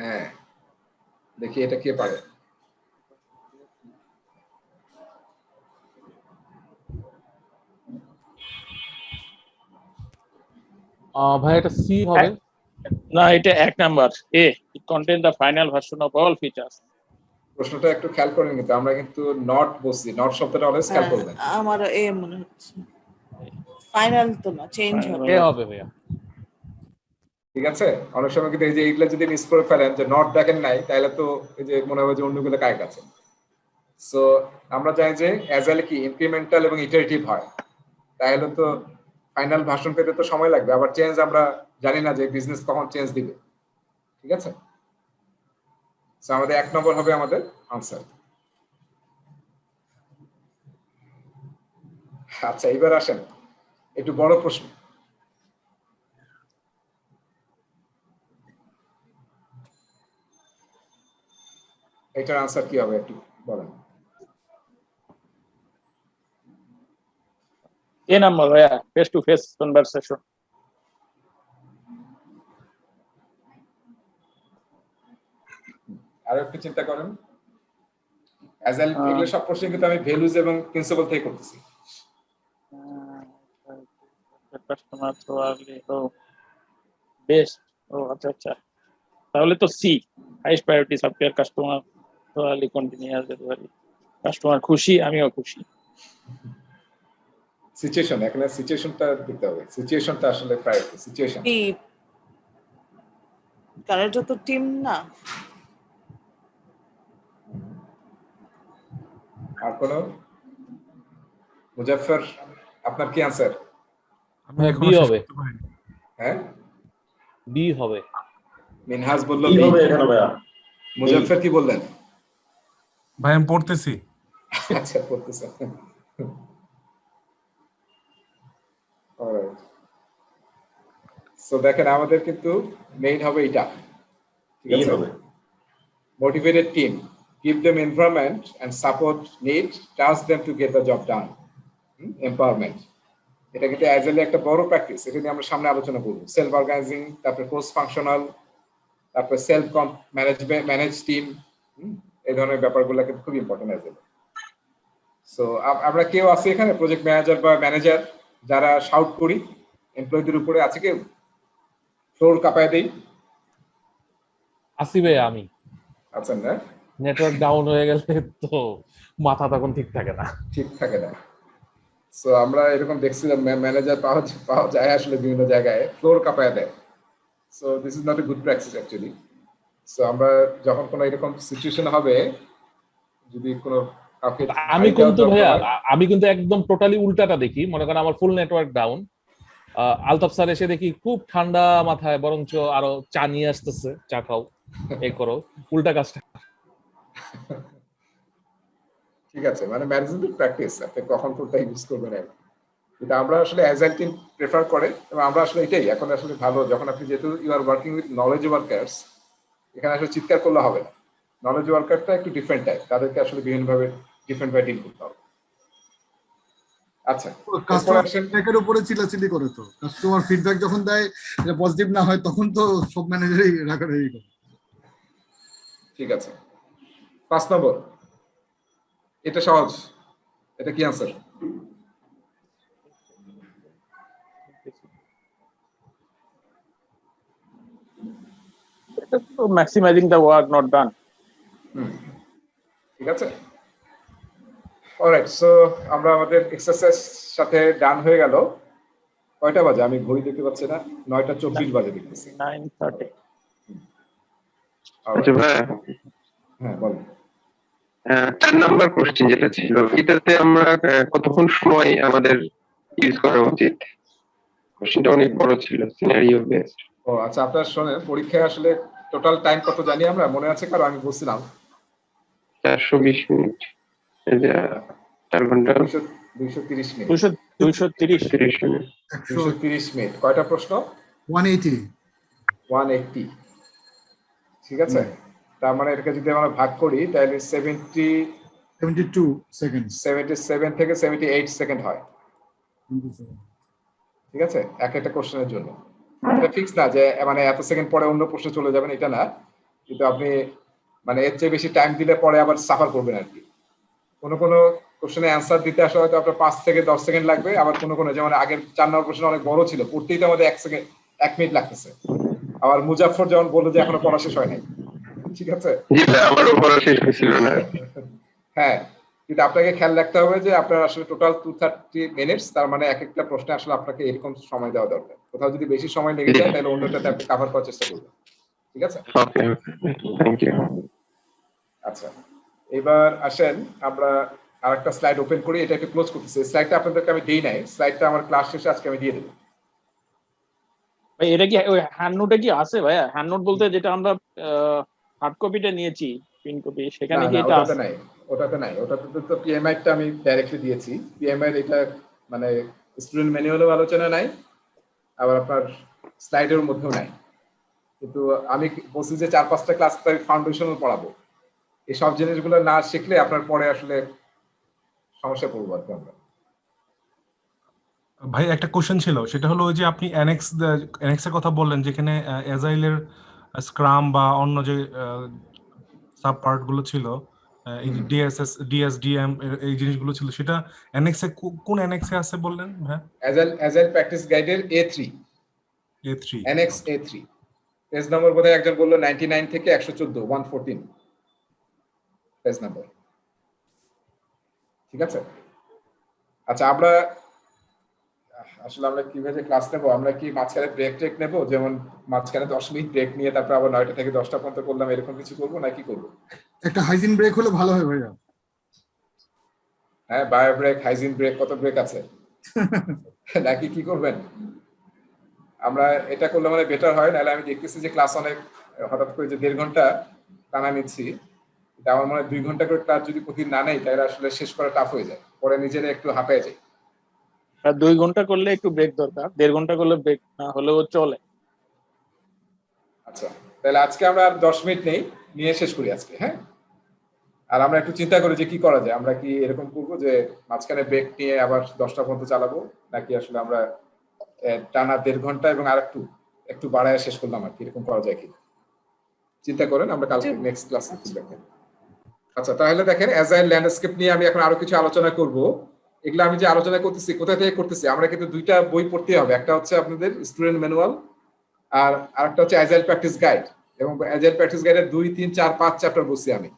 হ্যাঁ দেখি এটা কে পারে। ভাই এটা সি হবে না, এটা 1 number A, it contain the final version of all features. প্রশ্নটা একটু খেয়াল করেন, কিন্তু আমরা কিন্তু নট বলছি, নট শব্দটা অলওয়েজ খেয়াল করবেন। আমার এ মনে হচ্ছে, ফাইনাল তো না, চেঞ্জ হবে। এ হবে ভাইয়া। ঠিক আছে, অনেক সময় কিন্তু এই যে এইগুলা যদি মিস করে ফেলেন, যে নট দেখেন নাই, তাহলে তো এই যে মনে হবে যে অন্যগুলো কারেক্ট আছে। সো আমরা জানি যে অ্যাজাইল কি ইনক্রিমেন্টাল এবং ইটারেটিভ হয়, তাহলে তো ফাইনাল ভার্সন পেতে তো সময় লাগবে, আবার চেঞ্জ আমরা জানি না যে বিজনেস কখন চেঞ্জ দিবে। ঠিক আছে, সো আমাদের 1 নম্বর হবে আমাদের আনসার। আচ্ছা, এবার আসেন একটু বড় প্রশ্ন। এটার আনসার কি হবে একটু বলেন। এ নাম্বার ভাইয়া, ফেস টু ফেস কনভারসেশন। আর একটু চিন্তা করেন, অ্যাজাইল এগুলো সব প্রশ্ন কিন্তু আমি ভ্যালুজ এবং প্রিন্সিপাল থেকে করতেছি। Customer probably best. ও আচ্ছা আচ্ছা, তাহলে তো C, highest priority software customer probably continuous delivery. Customer খুশি, আমিও খুশি। সিচুয়েশন, এখানে সিচুয়েশনটা দেখতে হবে, সিচুয়েশনটা আসলে প্রায়োরিটি সিচুয়েশন। কারণ এটা তো টিম না। আর কোন? মুজাফফর, আপনার কি আনসার? বি হবে। হ্যাঁ, বি হবে। মিনহাজ বলল কি বি হবে এখানে ভাইয়া? মুজাফফর কি বললেন? ভাই আমি পড়তেছি। আচ্ছা করতেছেন। অলরাইট, সো দেখেন আমাদের কিন্তু মেইন হবে এটা, ঠিক এই আছে? হবে Motivated team, give them environment and support need, task them to get the job done. Empowerment, এটা কিন্তু অ্যাজেলে একটা বড় প্র্যাকটিস, এটা নিয়ে আমরা সামনে আলোচনা করব। সেলফ অর্গানাইজিং, তারপরে ক্রস ফাংশনাল, তারপরে সেলফ ম্যানেজমেন্ট, ম্যানেজ টিম, এই ধরনের ব্যাপারগুলো কিন্তু খুব ইম্পর্টেন্ট অ্যাজেলে। সো আমরা কেউ আছে এখানে প্রজেক্ট ম্যানেজার বা ম্যানেজার যারা শাউট করি এমপ্লয়ীদের উপরে? আছে কেউ? ফ্লোর কাঁপায় দেই। আসি ভাই আমি। আচ্ছা না, নেটওয়ার্ক ডাউন হয়ে গেলে তো মাথা তখন ঠিক থাকে না। ঠিক থাকে না। সো আমরা এরকম দেখছিলাম ম্যানেজার পাওয়া যায় আসলে বিভিন্ন জায়গায় ফ্লোর কাঁপায় দেয়। So this is not a good practice actually. So আমরা যখন কোনো এরকম সিচুয়েশন হবে, যদি কোনো কাউকে আমি কিন্তু একদম টোটালি উল্টাটা দেখি। মনে করেন আমার ফুল নেটওয়ার্ক ডাউন, আলতাফ স্যার এসে দেখি খুব ঠান্ডা মাথায় বরঞ্চ আরো চা নিয়ে আসতেছে, চা খাও, এই করো, উল্টা কাজটা। ঠিক আছে, মানে ম্যানেজমেন্ট প্র্যাকটিস আপনি কখন কোনটা ইউজ করবেন। এটা আমরা আসলে অ্যাজাইল টিম প্রেফার করে, এবং আমরা আসলে এটাই এখন আসলে ভালো, যখন আপনি যেহেতু you are working with knowledge workers, এখানে আসলে চিৎকার করলে হবে না। নলেজ ওয়ার্কারটা একটু ডিফারেন্ট টাইপ, তাদেরকে আসলে বিভিন্নভাবে ডিফারেন্ট ভাবে ডিল করতে হবে। আচ্ছা, কাস্টমার ফিডব্যাকের উপরে চিল্লাচিল্লি করে তো, কাস্টমার ফিডব্যাক যখন দেয় এটা পজিটিভ না হয় তখন তো সব ম্যানেজারই রাগারাগি করে। ঠিক আছে, 5 নম্বর, এটা সহজ, এটা কি answer? Maximising the work not done. ঠিক আছে, অলরাইট। সো আমরা আমাদের এক্সারসাইজ সাথে ডান হয়ে গেল। কয়টা বাজে? আমি ঘড়ি দেখতে পাচ্ছি না, 9:24 বাজে দেখতেছি। 9:30। আচ্ছা ভাই, হ্যাঁ বলেন। 4 নাম্বার কোশ্চেন যেটা ছিল, এটাতে আমরা কতক্ষণ সময় আমাদের ইউজ করা উচিত? কোশ্চেনটা অনেক বড় ছিল, সিনারিও বেসড। ও আচ্ছা, আপনার শোনেন, পরীক্ষায় আসলে টোটাল টাইম কত জানি আমরা, মনে আছে কারো? আমি বলছিলাম 420 মিনিট, এই যে 4 ঘন্টা 230 মিনিট। 230 মিনিট। 230 মিনিট। কয়টা প্রশ্ন? 180। ঠিক আছে, তার মানে এটাকে যদি আমরা ভাগ করি তাহলে 72 সেকেন্ড, 77 থেকে 78 সেকেন্ড হয়। ঠিক আছে, এক একটা কোশ্চেনের জন্য। এটা ফিক্স না যে মানে এত সেকেন্ড পরে অন্য প্রশ্নে চলে যাবেন, এটা না, কিন্তু আপনি মানে এর চেয়ে বেশি টাইম দিলে পরে আবার সাফার করবেন আর কি। কোনো কোশ্চেনে অ্যান্সার দিতে আসলে হয়তো আপনার 5 থেকে 10 সেকেন্ড লাগবে, আবার কোনো যেমন আগের 4 নম্বর প্রশ্ন অনেক বড় ছিল, পড়তেই তো আমাদের 1 মিনিট লাগতেছে। আবার মুজাফফর যেমন বললো যে এখনো পড়া শেষ হয় নাই। ঠিক আছে, আমারও পড়া শেষ হয়েছিল না। হ্যাঁ, কিন্তু আপনাকে খেয়াল রাখতে হবে যে আপনার আসলে টোটাল 230 মিনিটস, তার মানে এক একটা প্রশ্নে আসলে আপনাকে এরকম সময় দেওয়া দরকার। কোথাও যদি বেশি সময় লেগে যায় তাহলে অন্যটাতে আপনি কভার করার চেষ্টা করবেন। ঠিক আছে, ওকে, থ্যাংক ইউ। আচ্ছা, এবার আসেন আমরা আরেকটা স্লাইড ওপেন করি, এটা একটু ক্লোজ করতেছি। স্লাইডটা আপনাদেরকে আমি দেই নাই, স্লাইডটা আমার ক্লাস শেষে আজকে আমি দিয়ে দেবো। ভাই এটা কি ওই হ্যান্ড নোটে কি আছে ভাইয়া? হ্যান্ড নোট বলতে যেটা আমরা হার্ড কপিটা নিয়েছি, প্রিন্ট কপি, সেখানে কি এটা আছে? ওটাতে নাই, ওটাতে তো পিএমআইটা আমি ডাইরেক্টলি দিয়েছি। পিএমআই এটা মানে স্টুডেন্ট ম্যানুয়ালেও আলোচনা নাই, আবার আপনার স্লাইডের মধ্যেও নাই। কিন্তু আমি বলছি যে 4-5টা ক্লাস তাই ফাউন্ডেশনাল পড়াবো। এই সব জিনিসগুলো না শিখলে আপনার পরে আসলে সমস্যা পড়বো আর কি আমরা। ভাই একটা কোশ্চেন ছিল, সেটা হলো ওই যে আপনি অ্যানেক্সের কথা বললেন, যেখানে অ্যাজাইলের স্ক্রাম বা অন্য যে সাব পার্ট গুলো ছিল, এই যে ডিএসডিএম এই জিনিসগুলো ছিল, সেটা অ্যানেক্সে কোন অ্যানেক্সে আছে বললেন? হ্যাঁ, অ্যাজাইল প্র্যাকটিস গাইডের A3 অ্যানেক্স A3 পেজ নম্বর বোধহয় একজন বললো 99 থেকে 114, 114 পেজ নাম্বার। ঠিক আছে, আচ্ছা আমরা আসলে আমরা কিভাবে ক্লাস নেবো? আমরা কি মাঝখানে ব্রেক টেক নেবো? যেমন মাঝখানে 10 মিনিট ব্রেক নিয়ে তারপর আবার 9টা থেকে 10টা পর্যন্ত করলাম, এরকম কিছু করবো নাকি করবো? একটা হাইজিন ব্রেক হলে ভালো হয় ভাইয়া। হ্যাঁ, বায়ো ব্রেক, হাইজিন ব্রেক, কত ব্রেক আছে নাকি কি করবেন? আমরা এটা করলে মানে বেটার হয়, নাহলে আমি দেখতেছি যে ক্লাস অনেক হঠাৎ করে যে 1.5 ঘন্টা টানা নিচ্ছি, এটা আমার মনে হয় 2 ঘন্টা করে ক্লাস যদি প্রতিদিন না নেই তাহলে আসলে শেষ করা টাফ হয়ে যায়, পরে নিজেরা একটু হাঁপায় যায়। আর 2 ঘন্টা করলে একটু ব্রেক দরকার, 1.5 ঘন্টা করলে ব্রেক না হলেও চলে। আচ্ছা, তাহলে আজকে আমরা আর 10 মিনিট নিয়ে শেষ করি আজকে, হ্যাঁ? আর আমরা একটু চিন্তা করি যে কি করা যায়, আমরা কি এরকম করবো যে মাঝখানে ব্রেক নিয়ে আবার 10টা পর্যন্ত চালাবো, নাকি আসলে আমরা টানা 1.5 ঘন্টা এবং আর একটু বাড়ায় শেষ করলাম, আর কি এরকম করা যায় কি চিন্তা করেন, আমরা কালকে নেক্সট ক্লাসে ফিডব্যাক নেব। আচ্ছা, তাহলে দেখেন অ্যাজাইল ল্যান্ডস্কেপ নিয়ে আমি এখন আরো কিছু আলোচনা করব। এগুলো আমি যে আলোচনা করতেছি কোথা থেকে করতেছি, আমরা কিন্তু 2টা বই পড়তে হবে, একটা হচ্ছে আপনাদের স্টুডেন্ট ম্যানুয়াল আর আরেকটা হচ্ছে অ্যাজাইল প্র্যাকটিস গাইড, এবং অ্যাজাইল প্র্যাকটিস গাইডের 2, 3, 4, 5 চ্যাপ্টার বলছি আমি।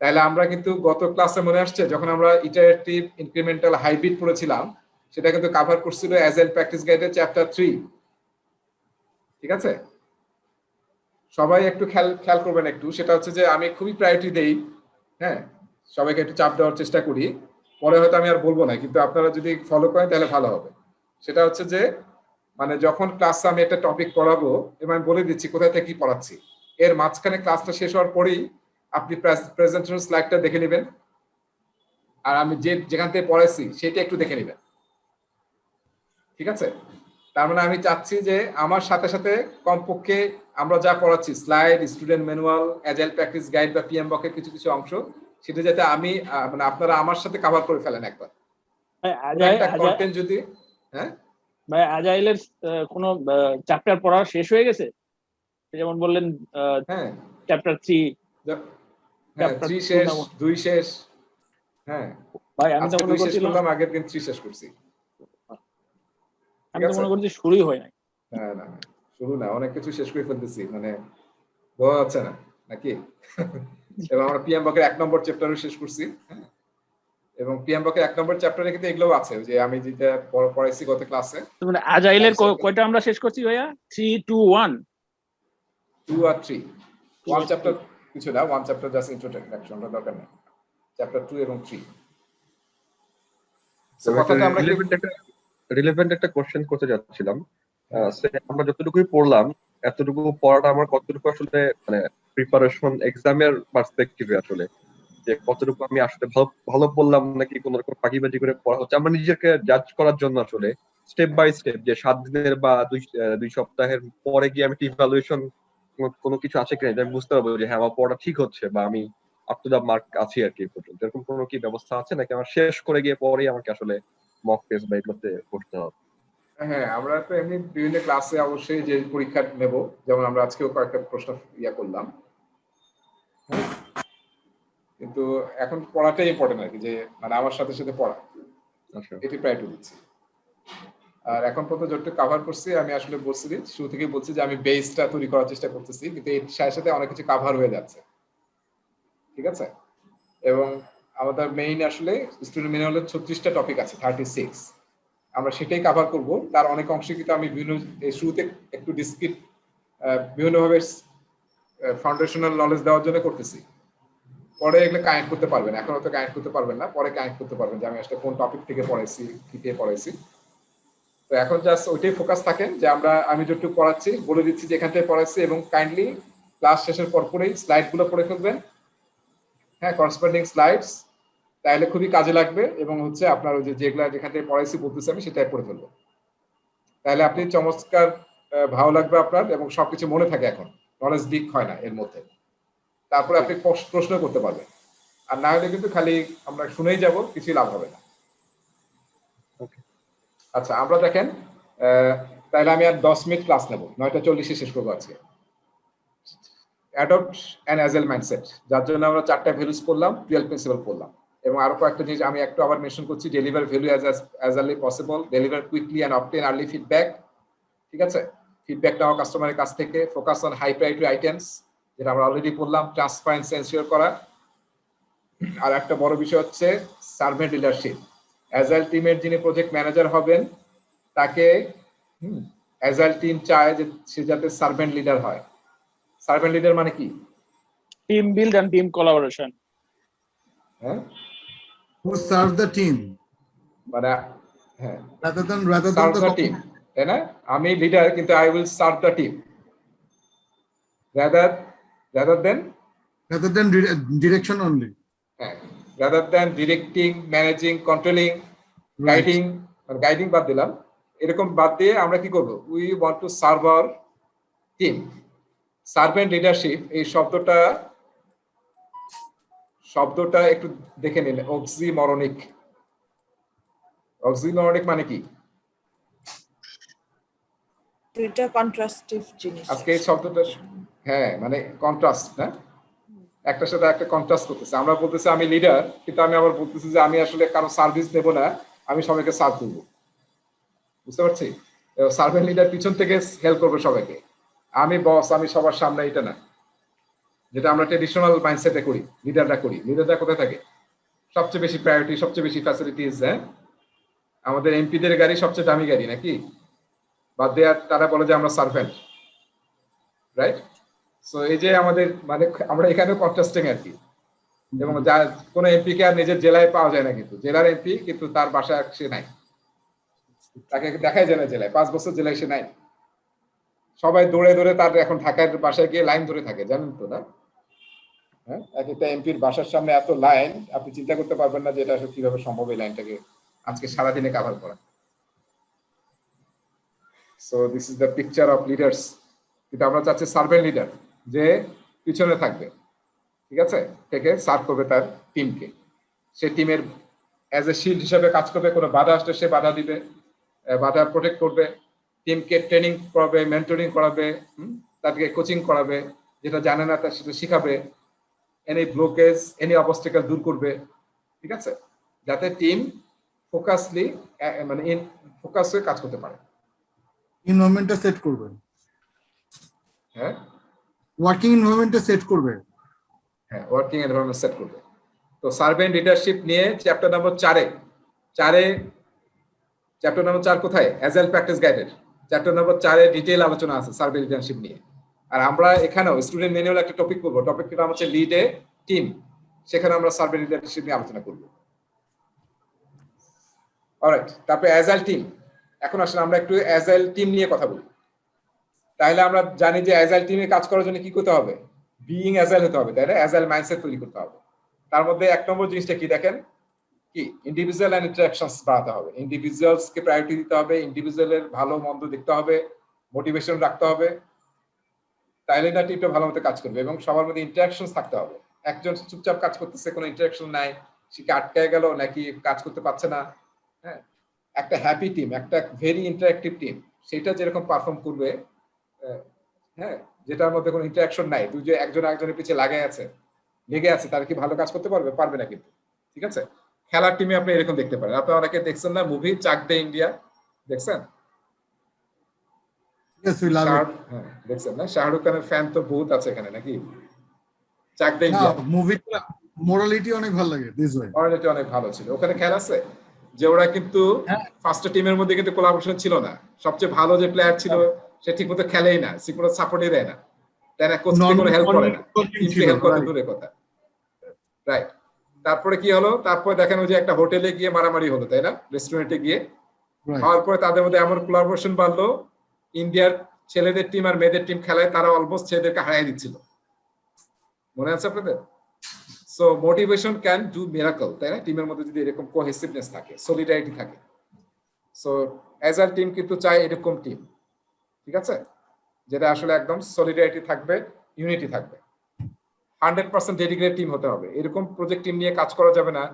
তাহলে আমরা কিন্তু গত ক্লাসে মনে আসছে যখন আমরা ইটারেটিভ ইনক্রিমেন্টাল হাইব্রিড পড়েছিলাম, সেটা কিন্তু কভার করছিল অ্যাজাইল প্র্যাকটিস গাইডের চ্যাপ্টার 3। ঠিক আছে, সবাই একটু খেয়াল করবেন একটু, সেটা হচ্ছে যে আমি খুবই প্রায়োরিটি দেই, হ্যাঁ, সবাইকে একটু চাপ দেওয়ার চেষ্টা করি, পরে হয়তো আমি আর বলবো না, কিন্তু আপনারা যদি ফলো করেন তাহলে ভালো হবে। সেটা হচ্ছে যে মানে যখন ক্লাসে আমি একটা টপিক পড়াবো এবং আমি বলে দিচ্ছি কোথা থেকে কি পড়াচ্ছি, এর মাঝখানে ক্লাসটা শেষ হওয়ার পরেই আপনি প্রেজেন্টেশন স্লাইডটা দেখে নেবেন, আর আমি যেখান থেকে পড়াইছি সেটা একটু দেখে নেবেন। ঠিক আছে, তার মানে আমি চাচ্ছি যে আমার সাথে সাথে কমপক্ষে আমরা যা পড়াচ্ছি slide, student manual, agile practice guide বা পিএমবকের কিছু কিছু অংশ, সেটা যাতে আমি মানে আপনারা আমার সাথে কভার করে ফেলেন একবার। কন্টেন্ট যদি হ্যাঁ ভাই আজাইলের কোনো চ্যাপ্টার পড়া শেষ হয়ে গেছে, যেমন বললেন হ্যাঁ চ্যাপ্টার 3 3 শেষ, 2 শেষ। হ্যাঁ ভাই আমি তো মনে করছিলাম আগের দিন 3 শেষ করছি, আমি তো মনে করছি শুরুই হয় নাই। না শুরু না, অনেক কিছু শেষ করে ফেলতেছি, মানে বোঝা যাচ্ছে না নাকি? এবং আমরা পিএমবকের 1 নম্বর চ্যাপ্টারও শেষ করছি, হ্যাঁ, এবং পিএমবকের 1 নম্বর চ্যাপ্টারে কিন্তু এগুলো আছে যে আমি যেটা পড়াইছি গত ক্লাসে। মানে আজাইলের কয়টা আমরা শেষ করছি ভাইয়া? 3, 2, 1 2 আর 3 1 চ্যাপ্টার কিছু না, 1 চ্যাপ্টার জাস্ট ইন্ট্রোডাকশন, দরকার নেই। চ্যাপ্টার 2 এবং 3 কথাটা আমরা রিলেভেন্ট একটা কোশ্চেন করতে যাচ্ছিলাম। আমরা যতটুকুই পড়লাম, এতটুকু পড়াটা আমার কতটুকু আসলে মানে প্রিপারেশন এক্সামের পার্সপেক্টিভে আসলে যে কতটুকু আমি আসলে ভালো পড়লাম নাকি কোন রকম ফাঁকিবাজি করে পড়া হচ্ছে, আমরা নিজেকে জাজ করার জন্য আসলে স্টেপ বাই স্টেপ যে 7 দিনের বা 2 সপ্তাহের পরে গিয়ে আমি ইভ্যালুয়েশন কোনো কিছু আছে কিনা আমি বুঝতে পারবো যে হ্যাঁ আমার পড়া ঠিক হচ্ছে বা আমি আপ টু দা মার্ক আছি আর কি পর্যন্ত, এরকম কোনো কি ব্যবস্থা আছে নাকি আমার শেষ করে গিয়ে পরেই আমাকে আসলে মক টেস্ট বা এগুলোতে বসতে হবে? হ্যাঁ, আমরা তো এমনি বিভিন্ন ক্লাসে অবশ্যই যে পরীক্ষা নেব, যেমন আমরা আজকেও কয়েকটা প্রশ্ন করলাম, কিন্তু এখন পড়াটাই ইম্পর্টেন্ট আর কি, যে মানে আমার সাথে সাথে পড়া, এটি প্রায়োরিটি দিচ্ছি। আর এখন পর্যন্ত যতটুকু কভার করছি আমি আসলে বলছি শুরু থেকে বলছি যে আমি বেসটা তৈরি করার চেষ্টা করতেছি, কিন্তু এর সাথে সাথে অনেক কিছু কভার হয়ে যাচ্ছে। ঠিক আছে, এবং আমাদের মেইন আসলে স্টুডেন্ট ম্যানুয়ালের 36টা টপিক আছে, 36 আমরা সেটাই কভার করব। তার অনেক অংশে কিন্তু আমি বিভিন্ন শুরুতে একটু ডিসক্রিট বিভিন্নভাবে ফাউন্ডেশনাল নলেজ দেওয়ার জন্য করতেছি, পরে এগুলো কানেক্ট করতে পারবেন, এখন হয়তো কানেক্ট করতে পারবেন না, পরে কানেক্ট করতে পারবেন যে আমি আসলে কোন টপিক থেকে পড়াইছি, কি দিয়ে পড়াইছি। তো এখন জাস্ট ওইটাই ফোকাস থাকেন যে আমি যতটুকু পড়াচ্ছি বলে দিচ্ছি যে এখান থেকে পড়াচ্ছি, এবং কাইন্ডলি ক্লাস শেষের পরপরই স্লাইডগুলো পড়ে ফেলবেন, হ্যাঁ, করসপন্ডিং স্লাইডস, তাহলে খুবই কাজে লাগবে, এবং হচ্ছে আপনার ওই যেগুলো যেখান থেকে পড়াইছি বলতেছি আমি সেটাই পড়ে ফেলবো, তাহলে আপনি চমৎকার ভালো লাগবে আপনার, এবং সবকিছু মনে থাকে, এখন নলেজ লিক হয় না এর মধ্যে, তারপরে আপনি প্রশ্ন করতে পারবেন। আর না হলে কিন্তু খালি আমরা শুনেই যাব, কিছুই লাভ হবে না। আচ্ছা, আমরা দেখেন তাহলে আমি আর 10 মিনিট ক্লাস নেব, 9:40 শেষ করবো আজকে। অ্যাডপ্ট অ্যান অ্যাজাইল মাইন্ডসেট, যার জন্য আমরা 4টা ভ্যালুস পড়লাম, 12 প্রিন্সিপাল পড়লাম, এবং আরো কয়েকটা জিনিস আমি একটু আবার মেনশন করছি। Deliver value as early possible, deliver quickly and obtain early feedback. ঠিক আছে, ফিডব্যাক নেওয়া কাস্টমারের কাছ থেকে, focus on high priority items, যেটা আমরা অলরেডি পড়লাম, ট্রান্সপারেন্সি এনশিওর করা। আর একটা বড় বিষয় হচ্ছে সার্ভেন্ট লিডারশিপ। অ্যাজাইল টিমের যিনি প্রজেক্ট ম্যানেজার হবেন তাকে অ্যাজাইল টিম চায় যে সে যাতে সার্ভেন্ট লিডার হয়। সার্ভেন্ট লিডার মানে কি? Team build and team collaboration. হ্যাঁ, who serve the team মানে হ্যাঁ, rather than the টিম, তাই না? আমি লিডার কিন্তু I will serve the team rather rather than direction only. হ্যাঁ, rather than directing, managing, controlling, guiding, guiding বাদ দিলাম, এরকম বাদ দিয়ে আমরা কি করব? We want to serve our team. Servant leadership, এই শব্দটা একটু দেখে নিন, অক্সিমরনিক। অক্সিমরনিক মানে কি? দুইটা কন্ট্রাস্টিভ জিনিস। আজকে এই শব্দটা, হ্যাঁ, মানে কন্ট্রাস্ট, না, একটার সাথে একটা কন্ট্রাস্ট করতেছে। আমরা বলতেছি আমি লিডার, কিন্তু আমি আবার বলতেছি যে আমি আসলে কারো সার্ভিস দেব না, আমি সবাইকে সার্ভ করবো। বুঝতে পারছি? সার্ভেন্ট লিডার পিছন থেকে হেল্প করবে সবাইকে, আমি বস, আমি সবার সামনে, এটা না, যেটা আমরা ট্রেডিশনাল মাইন্ডসেটে করি, লিডাররা করি। লিডাররা কোথায় থাকে? সবচেয়ে বেশি প্রায়োরিটি, সবচেয়ে বেশি ফ্যাসিলিটিস। হ্যাঁ, আমাদের এমপিদের গাড়ি সবচেয়ে দামি গাড়ি নাকি? বাদ দিয়ে তারা বলে যে আমরা সার্ভেন্ট, রাইট? সো এই যে আমাদের, মানে আমরা এখানেও কন্ট্রাস্টিং আর কি। এবং যা কোনো এমপি কে আর নিজের জেলায় পাওয়া যায় না, কিন্তু জেলার এমপি কিন্তু তার বাসায় সে নাই, তাকে দেখাই যায় না জেলায়, 5 বছর জেলায় সে নাই। সবাই দৌড়ে দৌড়ে তার এখন ঢাকার বাসায় গিয়ে লাইন ধরে থাকে, জানেন তো না? হ্যাঁ, এক একটা এমপির বাসার সামনে এত লাইন, আপনি চিন্তা করতে পারবেন না যে এটা আসলে কিভাবে সম্ভব এই লাইনটাকে আজকে সারাদিনে কভার করা। So this is the picture of leaders. কিন্তু আমরা চাচ্ছি সার্ভেন্ট লিডার, যে পিছনে থাকবে, ঠিক আছে, থেকে সার্ভ করবে তার টিমকে। সে টিমের অ্যাজ এ শিল্ড হিসেবে কাজ করবে, কোনো বাধা আসলে সে বাধা দিবে, বাধা প্রোটেক্ট করবে, টিমকে ট্রেনিং করাবে, মেন্টরিং করাবে, তাদেরকে কোচিং করাবে, যেটা জানে না তার সেটা শিখাবে, এনি ব্লকেজ, এনি অবস্টাকেল দূর করবে, ঠিক আছে, যাতে টিম ফোকাসলি, মানে ফোকাস হয়ে কাজ করতে পারে। এনভায়রনমেন্টটা সেট করবে। হ্যাঁ, ওয়ার্কিং এনভায়রনমেন্টটা সেট করবে। হ্যাঁ, ওয়ার্কিং এনভায়রনমেন্ট সেট করবে। তো সার্ভেন্ট লিডারশিপ নিয়ে চ্যাপ্টার নম্বর 4 চ্যাপ্টার নম্বর 4 কোথায়? অ্যাজাইল প্র্যাকটিস গাইডের চ্যাপ্টার নম্বর 4 ডিটেইল আলোচনা আছে সার্ভেন্ট লিডারশিপ নিয়ে। আর আমরা এখানেও স্টুডেন্ট ম্যানুয়াল একটা টপিক করব, টপিকটা নাম হচ্ছে লিড এ টিম। সেখানে আমরা সার্ভেন্ট লিডারশিপ নিয়ে আলোচনা করব। অলরাইট, তারপরে অ্যাজাইল টিম। এখন আসলে আমরা একটু অ্যাজাইল টিম নিয়ে কথা বলি। তাহলে আমরা জানি যে অ্যাজাইল টিমে কাজ করার জন্য কি করতে হবে? বিইং অ্যাজাইল হতে হবে, তাই না? অ্যাজাইল মাইন্ডসেট তৈরি করতে হবে। তার মধ্যে 1 নম্বর জিনিসটা কি দেখেন, কি ইন্ডিভিজুয়াল এন্ড ইন্টারঅ্যাকশনস বাড়াতে হবে। ইন্ডিভিজুয়ালস কে প্রায়োরিটি দিতে হবে, ইন্ডিভিজুয়ালের ভালো মন্দ দেখতে হবে, মোটিভেশন রাখতে হবে, তাইলে না টিমটা ভালো মতো কাজ করবে। এবং সবার মধ্যে ইন্টারঅ্যাকশনস থাকতে হবে। একজন চুপচাপ কাজ করতেছে, কোনো ইন্টারঅ্যাকশন নাই, সে কি আটকায় গেল নাকি কাজ করতে পারছে না। হ্যাঁ, একটা হ্যাপি টিম, একটা ভেরি ইন্টারঅ্যাক্টিভ টিম, সেটা যেরকম পারফর্ম করবে, হ্যাঁ, যেটার মধ্যে কোনো ইন্টারঅ্যাকশন নাই, একজন একজনের পিছে লেগে আছে, তারা কি ভালো কাজ করতে পারবে? পারবে না কিন্তু, ঠিক আছে। খেলার টিমে আপনি এরকম দেখতে পারেন। আপনারা অনেকে দেখছেন না মুভি চাক দে ইন্ডিয়া? দেখছেন? হ্যাঁ, দেখছেন না? শাহরুখ খানের ফ্যান তো বহুত আছে এখানে নাকি? চাক দে ইন্ডিয়া মুভিটা মোরালিটি অনেক ভালো লাগে, দিস ওয়ে মোরালিটি অনেক ভালো ছিল। ওখানে খেলা আছে যে ওরা কিন্তু ফার্স্ট টিমের মধ্যে কিন্তু কোলাবোরেশন ছিল না। সবচেয়ে ভালো যে প্লেয়ার ছিল সে ঠিকমতো খেলেই না, ঠিকমতো সাপোর্টই দেয় না, তাই না? কোচকে কোনো হেল্প করে না, টিমকে হেল্প করতে দূরের কথা, রাইট? তারপরে কি হলো? তারপরে দেখেন ওই যে একটা হোটেলে গিয়ে মারামারি হলো, তাই না? রেস্টুরেন্টে গিয়ে হওয়ার পরে তাদের মধ্যে এমন কোলাবোরেশন বাড়লো, ইন্ডিয়ার ছেলেদের টিম আর মেয়েদের টিম খেলায় তারা অলমোস্ট ছেলেদেরকে হারিয়ে দিচ্ছিল। মনে আছে আপনাদের? So motivation can do miracle, তাই না? টিমের মধ্যে যদি এরকম কোহেসিভনেস থাকে, সলিডারিটি থাকে। সো অ্যাজ আ টিম কিন্তু চাই এরকম টিম, ঠিক আছে, যেটা আসলে একদম সলিডারিটি থাকবে, ইউনিটি থাকবে, 100% ডেডিকেটেড টিম হতে হবে। এরকম প্রজেক্ট টিম নিয়ে কাজ করা যাবে না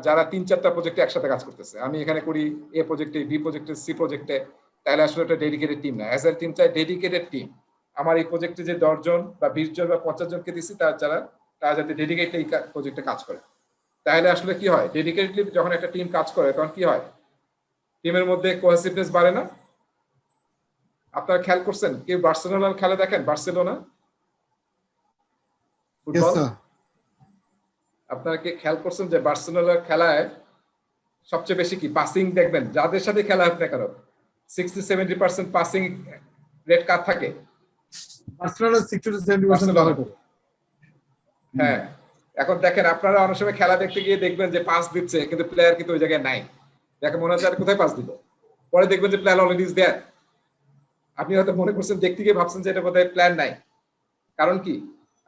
যারা 3-4টা প্রজেক্টে একসাথে কাজ করতেছে। আমি এখানে করি এ প্রজেক্টে, বি প্রজেক্টে, সি প্রজেক্টে, তাহলে আসলে এটা ডেডিকেটেড টিম না। অ্যাজ আ টিম চাই ডেডিকেটেড টিম। আমার এই প্রজেক্টে যে 10 জন বা 20 জন বা 50 জনকে দিচ্ছি, তারা যাতে ডেডিকেটেড এই প্রজেক্টে কাজ করে। তাহলে আসলে কি হয়, ডেডিকেটেডলি যখন একটা টিম কাজ করে তখন কি হয়? টিমের মধ্যে কোহেসিভনেস বাড়ে না? আপনারা খেয়াল করছেন, কেউ বার্সেলোনার খেলা দেখেন? বার্সেলোনা ফুটবল, আপনারা কি খেয়াল করছেন যে বার্সেলোনার খেলায় সবচেয়ে বেশি কি পাসিং দেখবেন? যাদের সাথে খেলা হয় না কারো 60-70% পাসিং রেট কার থাকে? বার্সেলোনা 60-70%। হ্যাঁ, এখন দেখেন আপনারা অনেক সময় খেলা দেখতে গিয়ে দেখবেন যে পাস দিচ্ছে, কিন্তু প্লেয়ার কিন্তু ওই জায়গায় নাই। দেখে মনে হচ্ছে আর কোথায় পাস দিল, পরে দেখবেন যে প্লেয়ার অলরেডি ইজ দেয়ার। আপনি হয়তো মনে করছেন, দেখতে গিয়ে ভাবছেন যে এটা বোধহয় প্ল্যান নাই। কারণ কি?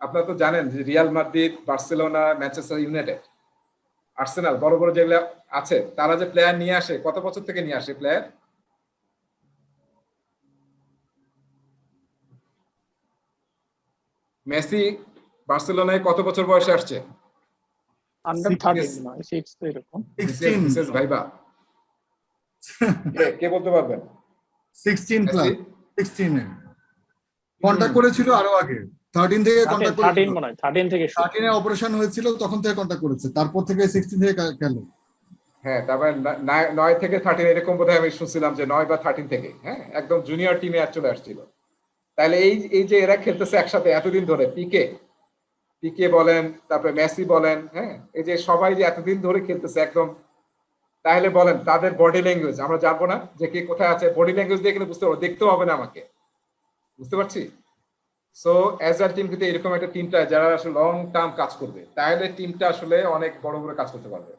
আপনারা তো জানেন যে Real Madrid, Barcelona, Manchester United, Arsenal বড় বড় যেগুলো আছে, তারা যে প্লেয়ার নিয়ে আসে, কত বছর থেকে নিয়ে আসে প্লেয়ার? মেসি বার্সেলোনায় কত বছর বয়সে আসছে? আন্ডার 13 নয় 6 তো এরকম। 16 মিসেস ভাইবা কে বলতে পারবেন? 16 প্লাস 16 এ কন্টাক্ট করেছিল আরো আগে 13 থেকে কন্টাক্ট 13 মনে হয় 13 থেকে 13 এ অপারেশন হয়েছিল, তখন থেকে কন্টাক্ট করেছে, তারপর থেকে 16 থেকে খেলে। হ্যাঁ, তারপরে 9 থেকে 13 এরকম বোধহয় আমি শুনছিলাম যে 9 বা 13 থেকে, হ্যাঁ, একদম জুনিয়র টিমে চলে আসছিল। তাহলে এই যে এরা খেলতেছে একসাথে এতদিন ধরে, পিকে বলেন, তারপরে মেসি বলেন, হ্যাঁ, এই যে সবাই যে এতদিন ধরে খেলতেছে একদম, তাহলে বলেন তাদের বডি ল্যাঙ্গুয়েজ আমরা জানবো না যে কে কোথায় আছে? বডি ল্যাঙ্গুয়েজ দিয়ে কিন্তু বুঝতে পারবো, দেখতেও হবে না আমাকে, বুঝতে পারছি? সো অ্যাজ আ টিম কিন্তু এরকম একটা টিমটা যারা আসলে লং টার্ম কাজ করবে, তাহলে টিমটা আসলে অনেক বড় বড় কাজ করতে পারবে,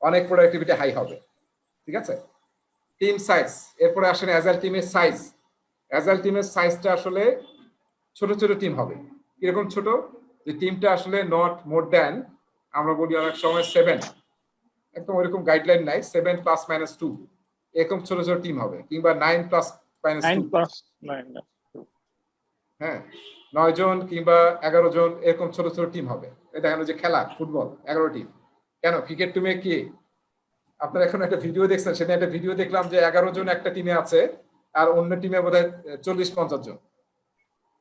অনেক প্রোডাক্টিভিটি হাই হবে, ঠিক আছে? টিম সাইজ, এরপরে আসেন অ্যাজাইল টিমের সাইজ। অ্যাজাইল টিমের সাইজটা আসলে ছোট ছোট টিম হবে। কিরকম ছোট? যে টিমটা আসলে নট মোর দ্যান, আমরা বলি অনেক সময় 7, একদম ওইরকম গাইডলাইন নাই, 7 ± 2 এরকম ছোট ছোট টিম হবে, কিংবা 9 ± 2, হ্যাঁ, 9 জন কিংবা 11 জন এরকম ছোট ছোট টিম হবে। এই দেখেন যে খেলা ফুটবল 11 টিম, কেন ক্রিকেট টিমে কি আপনারা এখন একটা ভিডিও দেখছেন, সেটা একটা ভিডিও দেখলাম যে 11 জন একটা টিমে আছে আর অন্য টিমে বোধহয় 40-50 জন।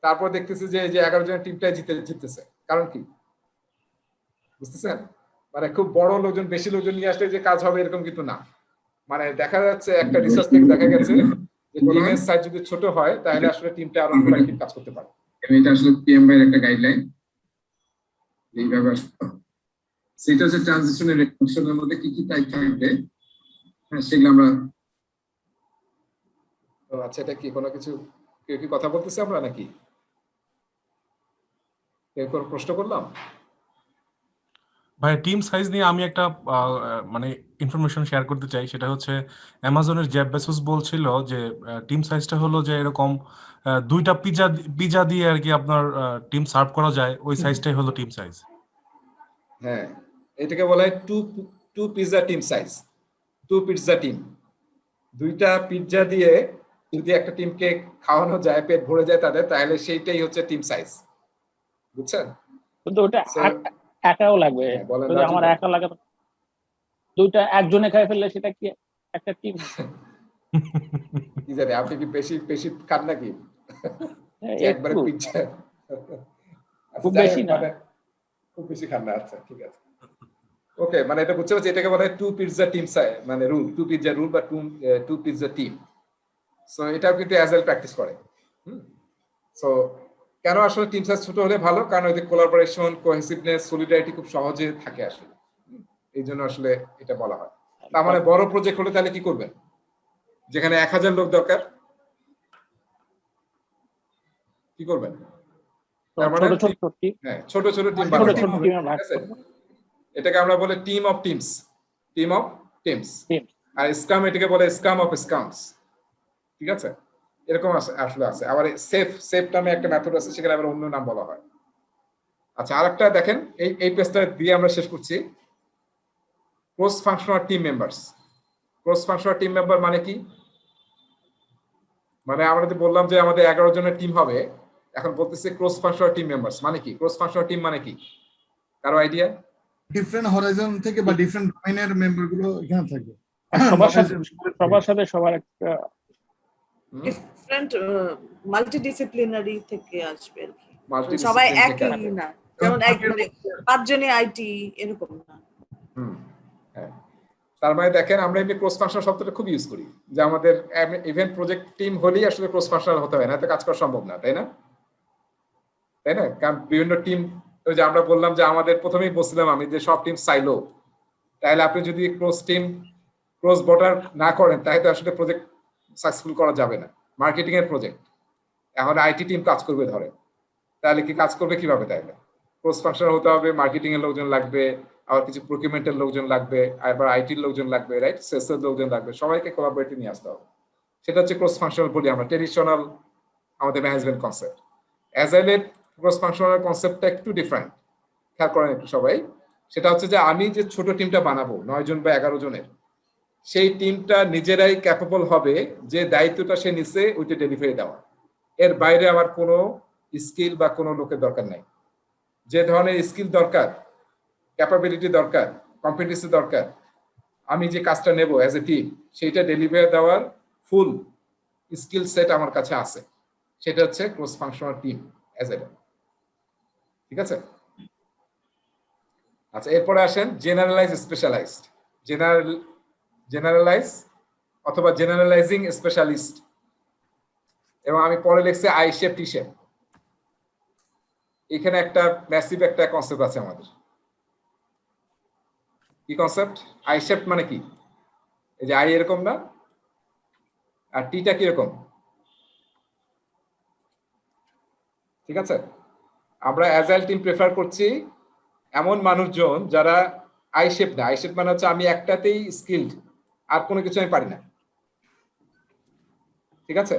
তারপর দেখতেছি যে এই যে 11 জনের টিমটাই জিততেছে। কারণ কি বুঝতেছেন? মানে খুব বড় লোকজন, বেশি লোকজন নিয়ে আসলে যে কাজ হবে এরকম কিন্তু না। মানে দেখা যাচ্ছে একটা রিসার্চ থেকে দেখা গেছে যে টিমের সাইজ যদি ছোট হয় তাহলে আসলে টিমটা আরো প্রোডাক্টিভ কাজ করতে পারে। এটা আসলে পিএম এর একটা গাইডলাইন, এইভাবে সেটা হচ্ছে ট্রানজিশনের রেকমেন্ডেশনের মধ্যে কি কি টাইপ থাকবে, হ্যাঁ, সেগুলো আমরা। আচ্ছা, এটা কি কোনো কিছু কেউ কি কথা বলতেছে আমরা নাকি কেউ কোনো প্রশ্ন করলাম? ভাই টিম সাইজ নিয়ে আমি একটা মানে ইনফরমেশন শেয়ার করতে চাই। সেটা হচ্ছে অ্যামাজনের জেফ বেজোস বলছিল যে টিম সাইজটা হলো যে এরকম 2টা পিজা দিয়ে আর কি আপনার টিম সার্ভ করা যায়, ওই সাইজটাই হলো টিম সাইজ। হ্যাঁ, এটাকে বলা হয় two pizza team size. 2 pizza team, 2টা পিৎজা দিয়ে যদি একটা টিমকে খাওয়ানো যায়, পেট ভরে যায় তাদের, তাহলে সেইটাই হচ্ছে টিম সাইজ, বুঝছেন? কিন্তু ওটা একাও লাগবে, যদি আমার একা লাগে 2টা একজনে খাই ফেললে সেটা কি একটা টিম? কি জানি, আপনি কি বেশি খান নাকি একবারে পিৎজা? খুব বেশি না, খুব বেশি খান না, আচ্ছা ঠিক আছে, ওকে। মানে এটা বুঝতে পারছি, এটাকে বলা হয় 2 পিৎজা টিম সাইজ, মানে রুল 2 পিৎজা রুল বা 2 পিৎজা টিম। সো এটাও কিন্তু অ্যাজাইল প্র্যাকটিস করে। সো কেন আসলে টিম সাইজ ছোট হলে ভালো? কারণ ওই যে কোলাবোরেশন, কোহেসিভনেস, সলিডারিটি খুব সহজে থাকে আসলে, এই জন্য আসলে এটা বলা হয়। তার মানে বড় প্রজেক্ট হলে তাহলে কি করবেন? যেখানে 1000 লোক দরকার, কি করবেন? তার মানে হ্যাঁ, ছোট ছোট টিম বানাবেন। এটাকে আমরা বলি team of teams, team of teams. আর স্ক্রাম এটাকে বলে স্ক্রাম অফ স্ক্রামস, ঠিক আছে? এরকম আসলে আছে। আবার সেফ নামে একটা মেথড আছে, সেখানে আবার অন্য নাম বলা হয়। আচ্ছা, আরেকটা দেখেন, এই পেজটা দিয়ে আমরা শেষ করছি। Cross functional team members. Cross functional team member মানে কি? মানে আমরা যে বললাম যে আমাদের 11 জনের টিম হবে, এখন বলতেছে ক্রস ফাংশনাল টিম মেম্বারস মানে কি? ক্রস ফাংশনাল টিম মানে কি, কারো আইডিয়া? ডিফারেন্ট হরাইজন থেকে বা ডিফারেন্ট ডোমেইনের মেম্বার গুলো এখানে থাকবে, সবার সাথে সবার একটা ডিফারেন্ট মাল্টিডিসিপ্লিনারি থেকে আসবে আর কি, সবাই একই না, যেমন মানে 5 জনে আইটি এরকম না। হ্যাঁ, তার মানে দেখেন আমরা এমনি ক্রস ফাংশনাল শব্দটা খুব ইউজ করি, যে আমাদের ইভেন্ট প্রজেক্ট টিম হলেই আসলে ক্রস ফাংশনাল হতে হয়, না তো কাজ করা সম্ভব না, তাই না? কারণ বিভিন্ন টিম, ওই যে আমরা বললাম যে আমাদের প্রথমেই বলছিলাম আমি যে সব টিম সাইলো, তাহলে আপনি যদি ক্রস বর্ডার না করেন তাহলে আসলে প্রজেক্ট সাকসেসফুল করা যাবে না। মার্কেটিং এর প্রজেক্ট, এখন আইটি টিম কাজ করবে ধরে, তাহলে কি কাজ করবে কিভাবে? তাহলে ক্রস ফাংশনাল হতে হবে, মার্কেটিং এর লোকজন লাগবে, আবার কিছু প্রকিউরমেন্টের লোকজন লাগবে, আবার আইটির লোকজন লাগবে, রাইট, সেলসের লোকজন লাগবে, সবাইকে কোলাবোরেটে নিয়ে আসতে হবে। সেটা হচ্ছে ক্রস ফাংশনাল বলি আমরা, ট্রেডিশনাল আমাদের ম্যানেজমেন্ট কনসেপ্ট। অ্যাজাইলের ক্রস ফাংশনাল কনসেপ্টটা একটু ডিফারেন্ট, খেয়াল করেন একটু সবাই। সেটা হচ্ছে যে আমি যে ছোট টিমটা বানাবো 9 জন বা 11 জনের, সেই টিমটা নিজেরাই ক্যাপেবল হবে যে দায়িত্বটা সে নিছে ওইটা ডেলিভারি দেওয়া। এর বাইরে আমার কোনো স্কিল বা কোনো লোকের দরকার নাই। যে ধরনের স্কিল দরকার, ক্যাপাবিলিটি দরকার, কম্পিটেন্সি দরকার, আমি যে কাজটা নেব অ্যাজ এ টিম, সেইটা ডেলিভারি দেওয়ার ফুল স্কিল সেট আমার কাছে আছে। সেটা হচ্ছে cross functional team as a. ঠিক আছে? আচ্ছা, এরপরে আসেন জেনারেলাইজ স্পেশালাইজড। জেনারেলাইজ অথবা জেনারেলাইজিং স্পেশালিস্ট, এবং আমি পরে লিখছি আই শেপ টি শেপ। এখানে একটা ম্যাসিভ একটা কনসেপ্ট আছে আমাদের। কি কনসেপ্ট? আই শেপ মানে কি? এই যে আই এরকম না, আর টিটা কিরকম? ঠিক আছে, আমরা অ্যাজাইল টিম প্রেফার করছি এমন মানুষজন যারা আই শেপ না। আই শেপ মানে হচ্ছে আমি একটাতেই স্কিলড, আর কোনো কিছু আমি পারি না। ঠিক আছে,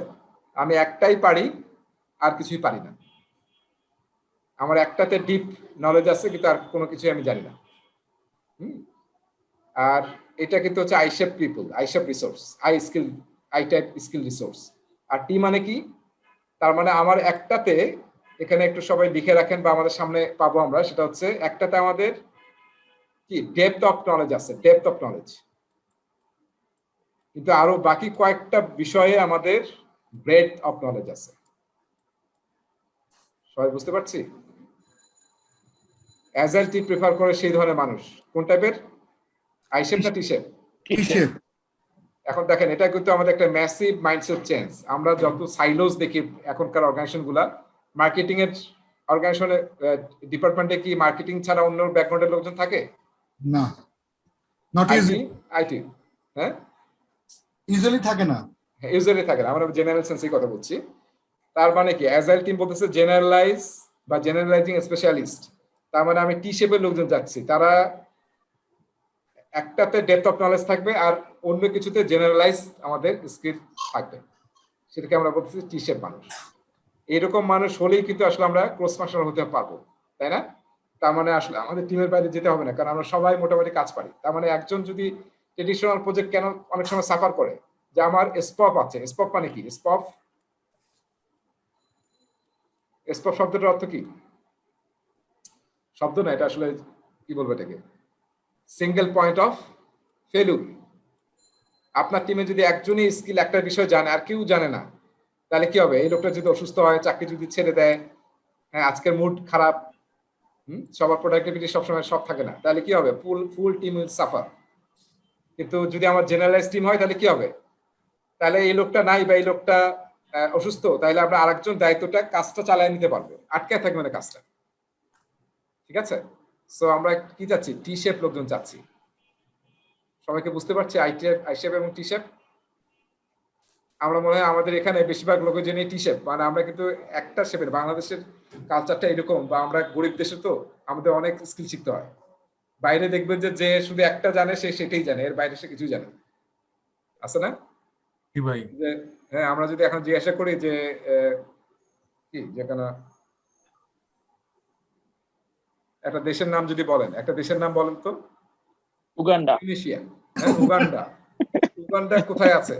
আমি একটাই পারি, আর কিছুই পারি না। আমার একটাতে ডিপ নলেজ আছে, কিন্তু আর কোনো কিছু আমি জানি না। আর এটা কিন্তু হচ্ছে I shape people, I shape resource, I type skill resource. আর টি মানে কি? তার মানে আমার একটাতে, এখানে একটু সবাই লিখে রাখেন বা আমাদের সামনে পাবো আমরা, সেটা হচ্ছে একটাতে আমাদের কি ডেপথ অফ নলেজ আছে, ডেপথ অফ নলেজ। কিন্তু আরো বাকি কয়েকটা বিষয়ে আমাদের ব্রেডথ অফ নলেজ আছে। সবাই বুঝতে পারছি? অ্যাজাইল টি প্রেফার করে সেই ধরনের মানুষ। কোন টাইপের? আই শেপ না টি শেপ? টি শেপ। এখন দেখেন, এটা কিন্তু আমাদের একটা ম্যাসিভ মাইন্ডসেট চেঞ্জ। আমরা যত সাইলোস দেখি এখনকার অর্গানাইজেশন গুলা, মার্কেটিং এর অর্গানাইজেশনে ডিপার্টমেন্টে কি মার্কেটিং ছাড়া অন্য ব্যাকগ্রাউন্ডের লোকজন থাকে? না, নট ইউজুয়ালি। আইটি, হ্যাঁ, ইউজুয়ালি থাকে না। ইউজুয়ালি থাকে না। আমরা জেনারেল সেন্সে কথা বলছি। তার মানে কি, অ্যাজাইল টিম বলতেছে জেনারেলাইজ বা জেনারেলাইজিং স্পেশালিস্ট। তার মানে আমি টি শেপের লোকজন যাচ্ছি, তারা একটাতে ডেপথ অফ নলেজ থাকবে আর অন্য কিছুতে জেনারেলাইজ আমাদের স্কিল থাকবে। সেটাকে আমরা বলতেছি টি শেপ মানুষ। এরকম মানুষ হলেই কিন্তু আসলে আমরা ক্রস ফাংশনাল হতে পারবো, তাই না? তার মানে আসলে আমাদের টিমের বাইরে যেতে হবে না, কারণ আমরা সবাই মোটামুটি কাজ পারি। তার মানে একজন যদি ট্রেডিশনাল প্রজেক্ট কেন অনেক সময় সাফার করে, যে আমার স্পপ আছে। স্পপ মানে কি? স্পপ শব্দটার অর্থ কি? শব্দ না, এটা আসলে কি বলবো এটাকে, সিঙ্গেল পয়েন্ট অফ ফেলুর। আপনার টিমে যদি একজনই স্কিল একটা বিষয় জানে আর কেউ জানে না, তাহলে কি হবে? এই লোকটা যদি অসুস্থ হয়, চাকরি যদি ছেড়ে দেয়, হ্যাঁ, আজকের মুড খারাপ, সবার প্রোডাক্টিভিটি সবসময় সব থাকে না, তাহলে কি হবে? Full team will suffer. কিন্তু যদি আমার জেনারেলাইজ টিম হয়, তাহলে কি হবে? তাহলে এই লোকটা নাই বা এই লোকটা অসুস্থ, তাহলে আমরা আরেকজন দায়িত্বটা কাজটা চালিয়ে নিতে পারবো, আটকে থাকবে না কাজটা। ঠিক আছে? সো আমরা কি চাচ্ছি? টি শেপ লোকজন চাচ্ছি। সবাইকে বুঝতে পারছি? আই শেপ এবং টি শেপ। আমরা মনে হয় আমাদের এখানে বেশিরভাগ লোকের জন্য টি শেপ, মানে আমরা কিন্তু একটা শেপের, বাংলাদেশের কালচারটা এরকম, বা আমরা গরিব দেশে তো আমাদের অনেক স্কিল শিখতে হয়। বাইরে দেখবেন যে শুধু একটা জানে সে সেটাই জানে, এর বাইরে সে কিছুই জানে আছে না? কি ভাই? যে হ্যাঁ, আমরা যদি এখন জিজ্ঞাসা করি যে কি, যেখানে একটা দেশের নাম যদি বলেন, একটা দেশের নাম বলেন তো। উগান্ডা। ইন্দোনেশিয়া। হ্যাঁ, উগান্ডা। উগান্ডা কোথায় আছে?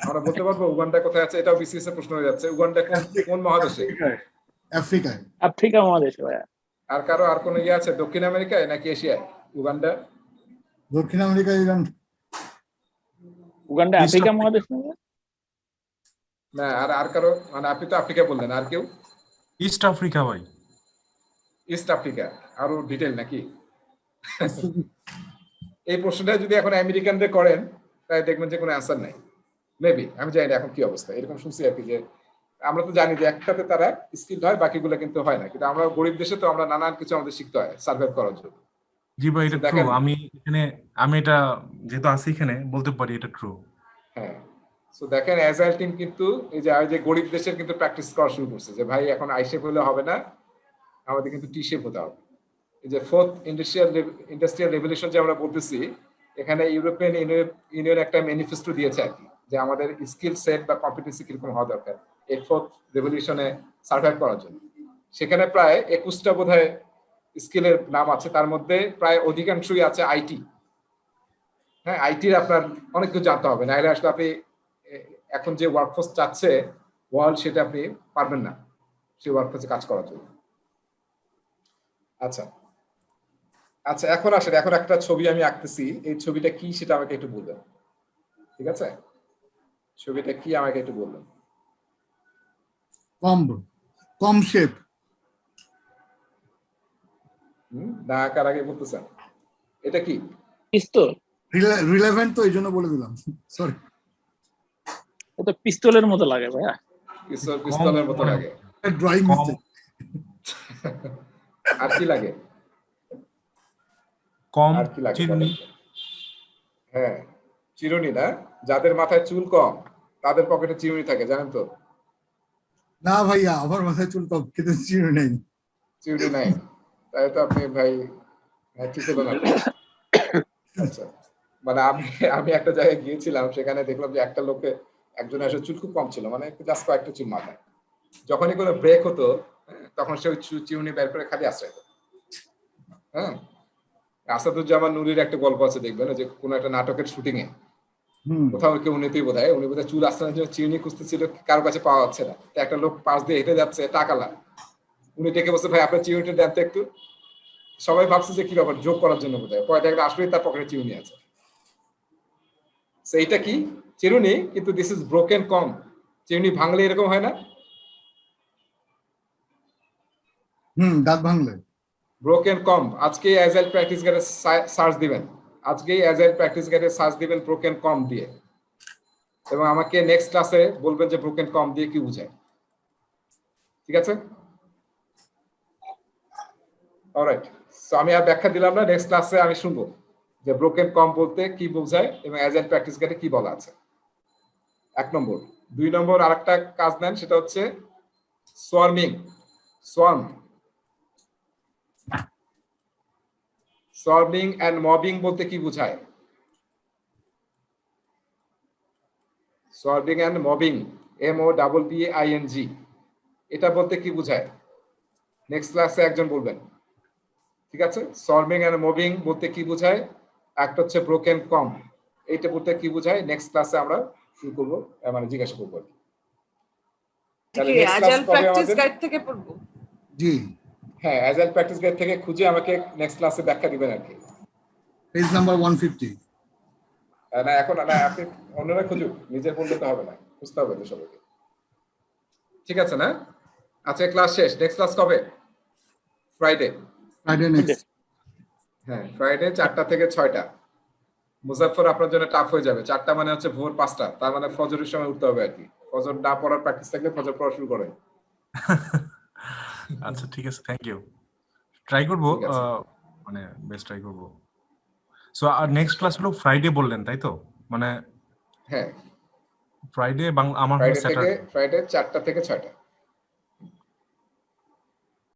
আমরা বলতে পারবো উগান্ডা কোথায় আছে? এটাও বিসিএস এর প্রশ্ন হয়ে যাচ্ছে। উগান্ডা কোন মহাদেশে? আফ্রিকায়। আফ্রিকা মহাদেশে ভাইয়া। আর কোন ইয়ে আছে দক্ষিণ আমেরিকায় নাকি এশিয়ায়? উগান্ডা দক্ষিণ আমেরিকায়। উগান্ডা আফ্রিকা মহাদেশ না? আর কারো, মানে আপনি তো আফ্রিকা বললেন, আর কেউ? ইস্ট আফ্রিকা ভাই। ইস্ট আফ্রিকা আরো ডিটেইল নাকি? এই প্রশ্নটা যদি এখন আমেরিকানদের করেন, তাই দেখবেন যে কোনো অ্যান্সার নাই। মেবি, আমি জানি না এখন কি অবস্থা। এরকম শুনছি আর কি, যে আমরা তো জানি যে একটাতে তারা স্কিল হয়, বাকিগুলো কিন্তু হয় না। কিন্তু আমরা গরিব দেশে তো আমরা নানান কিছু আমাদের শিখতে হয় সার্ভাইভ করার জন্য। জি ভাই, এটা ট্রু। আমি এটা যেহেতু আছি এখানে বলতে পারি এটা ট্রু। হ্যাঁ, সো দেখেন অ্যাজাইল টিম কিন্তু এই যে গরিব দেশের কিন্তু প্র্যাকটিস করা শুরু করছে, যে ভাই এখন আই শেপ হলে হবে না, আমাদের কিন্তু টি শেপ হতে হবে। এই যে ফোর্থ ইন্ডাস্ট্রিয়াল রেভলিউশন যে আমরা বলতেছি, এখানে ইউরোপিয়ান ইউনিয়ন একটা ম্যানিফেস্টো দিয়েছে আর কি, যে আমাদের স্কিল সেট বা কম্পিটেন্সি কিরকম হওয়া দরকার এই ফোর্থ রেভলিউশনে সার্ভাইভ করার জন্য। সেখানে প্রায় 21টা বোধহয় স্কিলের নাম আছে, তার মধ্যে প্রায় অধিকাংশই আছে আইটি। হ্যাঁ, আইটির আপনার অনেক কিছু জানতে হবে, নাহলে আসলে আপনি এখন যে ওয়ার্কফোর্স চাচ্ছে ওয়ার্ল্ড, সেটা আপনি পারবেন না সেই ওয়ার্কফোর্সে কাজ করার জন্য। আচ্ছা আচ্ছা, এখন আসেন, এখন একটা ছবি আমি আঁকতেছি, এই ছবিটা কি সেটা আমাকে একটু বলবেন, ঠিক আছে? ছবিটা কি আমাকে একটু বলবেন। কম শেপ। না আঁকার আগে বলতেছেন এটা কি? পিস্তল। রিলেভেন্ট তো এই জন্য বলে দিলাম, সরি। ওটা পিস্তলের মতো লাগে ভাইয়া। পিস্তলের মতো লাগে, ড্রয়িং মিস্টেক। আর কি লাগে? কম আর কি লাগে? হ্যাঁ, চিরুনি না? যাদের মাথায় চুল কম তাদের পকেটে চিরুনি থাকে, জানেন তো? না ভাইয়া, আমার মাথায় চুল কম কিন্তু চিরুনি নেই। চিরুনি নাই, তাই তো আপনি ভাই ঠিক হলো না। আচ্ছা, মানে আমি একটা জায়গায় গিয়েছিলাম, সেখানে দেখলাম যে একটা লোকে, একজনের আসলে চুল খুব কম ছিল, মানে জাস্ট কয়েকটা চুল মাথায়। যখনই কোনো ব্রেক হতো তখন সে চিরুনি বের করে খালি আশ্রয়। হ্যাঁ, আসাদুজ্জামান নূরির একটা গল্প আছে, দেখবেন যে কোনো একটা নাটকের শুটিং এ কোথাও কেউ উনিতেই বোধ হয়, উনি বোধহয় চুল আশ্রয়ের জন্য চিরুনি খুঁজতেছিল, কারো কাছে পাওয়া যাচ্ছে না, একটা লোক পাশ দিয়ে হেঁটে যাচ্ছে টাকালা, উনি ডেকে বলছে ভাই আপনার চিরুনিটা দেন তো একটু। সবাই ভাবছে যে কি ব্যাপার, যোগ করার জন্য বোধ হয়, পরে একটা আসলেই তার পকেটে চিরুনি আছে। এইটা কি? চিরুনি, কিন্তু দিস ইজ ব্রোকেন কম। চিরুনি ভাঙলে এরকম হয় না? দাঁত ভাঙলে ব্রোকেন কম। আজকে অ্যাজাইল প্র্যাকটিস গাইডে সার্চ দিবেন, আজকেই অ্যাজাইল প্র্যাকটিস গাইডে সার্চ দিবেন ব্রোকেন কম দিয়ে, এবং আমাকে নেক্সট ক্লাসে বলবেন যে ব্রোকেন কম দিয়ে কি বোঝায়, ঠিক আছে? অলরাইট, সো আমি আর ব্যাখ্যা দিলাম না, নেক্সট ক্লাসে আমি শুনবো যে ব্রোকেন কম বলতে কি বোঝায় এবং অ্যাজাইল প্র্যাকটিস গাইডে কি বলা আছে। 1 নম্বর। 2 নম্বর আরেকটা কাজ নেন, সেটা হচ্ছে সোয়ার্মিং। সোয়ার্মিং এন্ড মবিং বলতে কি বোঝায়? সোয়ার্মিং এন্ড মবিং, MOBBING, এটা বলতে কি বোঝায়? নেক্সট ক্লাসে একজন বলবেন, ঠিক আছে? সোয়ার্মিং এন্ড মবিং বলতে কি বোঝায়? একটা হচ্ছে ব্রোকেন কম, এইটা বলতে কি বোঝায়? নেক্সট ক্লাসে আমরা শুরু করবো, মানে জিজ্ঞাসা করবো। আজাইল প্র্যাকটিস গাইড থেকে পড়বো? জি হ্যাঁ, অ্যাজাইল প্র্যাকটিস গাইড থেকে খুঁজে আমাকে নেক্সট ক্লাসে ব্যাখ্যা দিবেন আর কি। Page number 150। না এখন না, আপনি অন্যরা খুঁজুক, নিজের বললে তো হবে না, খুঁজতে হবে তো সবাইকে, ঠিক আছে না? আচ্ছা, ক্লাস শেষ। নেক্সট ক্লাস কবে? Friday next. হ্যাঁ, ফ্রাইডে 4টা থেকে 6টা। মুজাফফর আপনার জন্য টাফ হয়ে যাবে, 4টা মানে হচ্ছে ভোর 5টা, তার মানে ফজরের সময় উঠতে হবে আর কি। ফজর না পড়ার প্র্যাকটিস থাকলে ফজর পড়া শুরু করেন। আচ্ছা ঠিক আছে, থ্যাংক ইউ, ট্রাই করবো, মানে বেস্ট ট্রাই করবো। সো আর নেক্সট ক্লাস হলো ফ্রাইডে বললেন, তাই তো? মানে হ্যাঁ, ফ্রাইডে আমার ফ্রাইডে 4টা থেকে 6টা।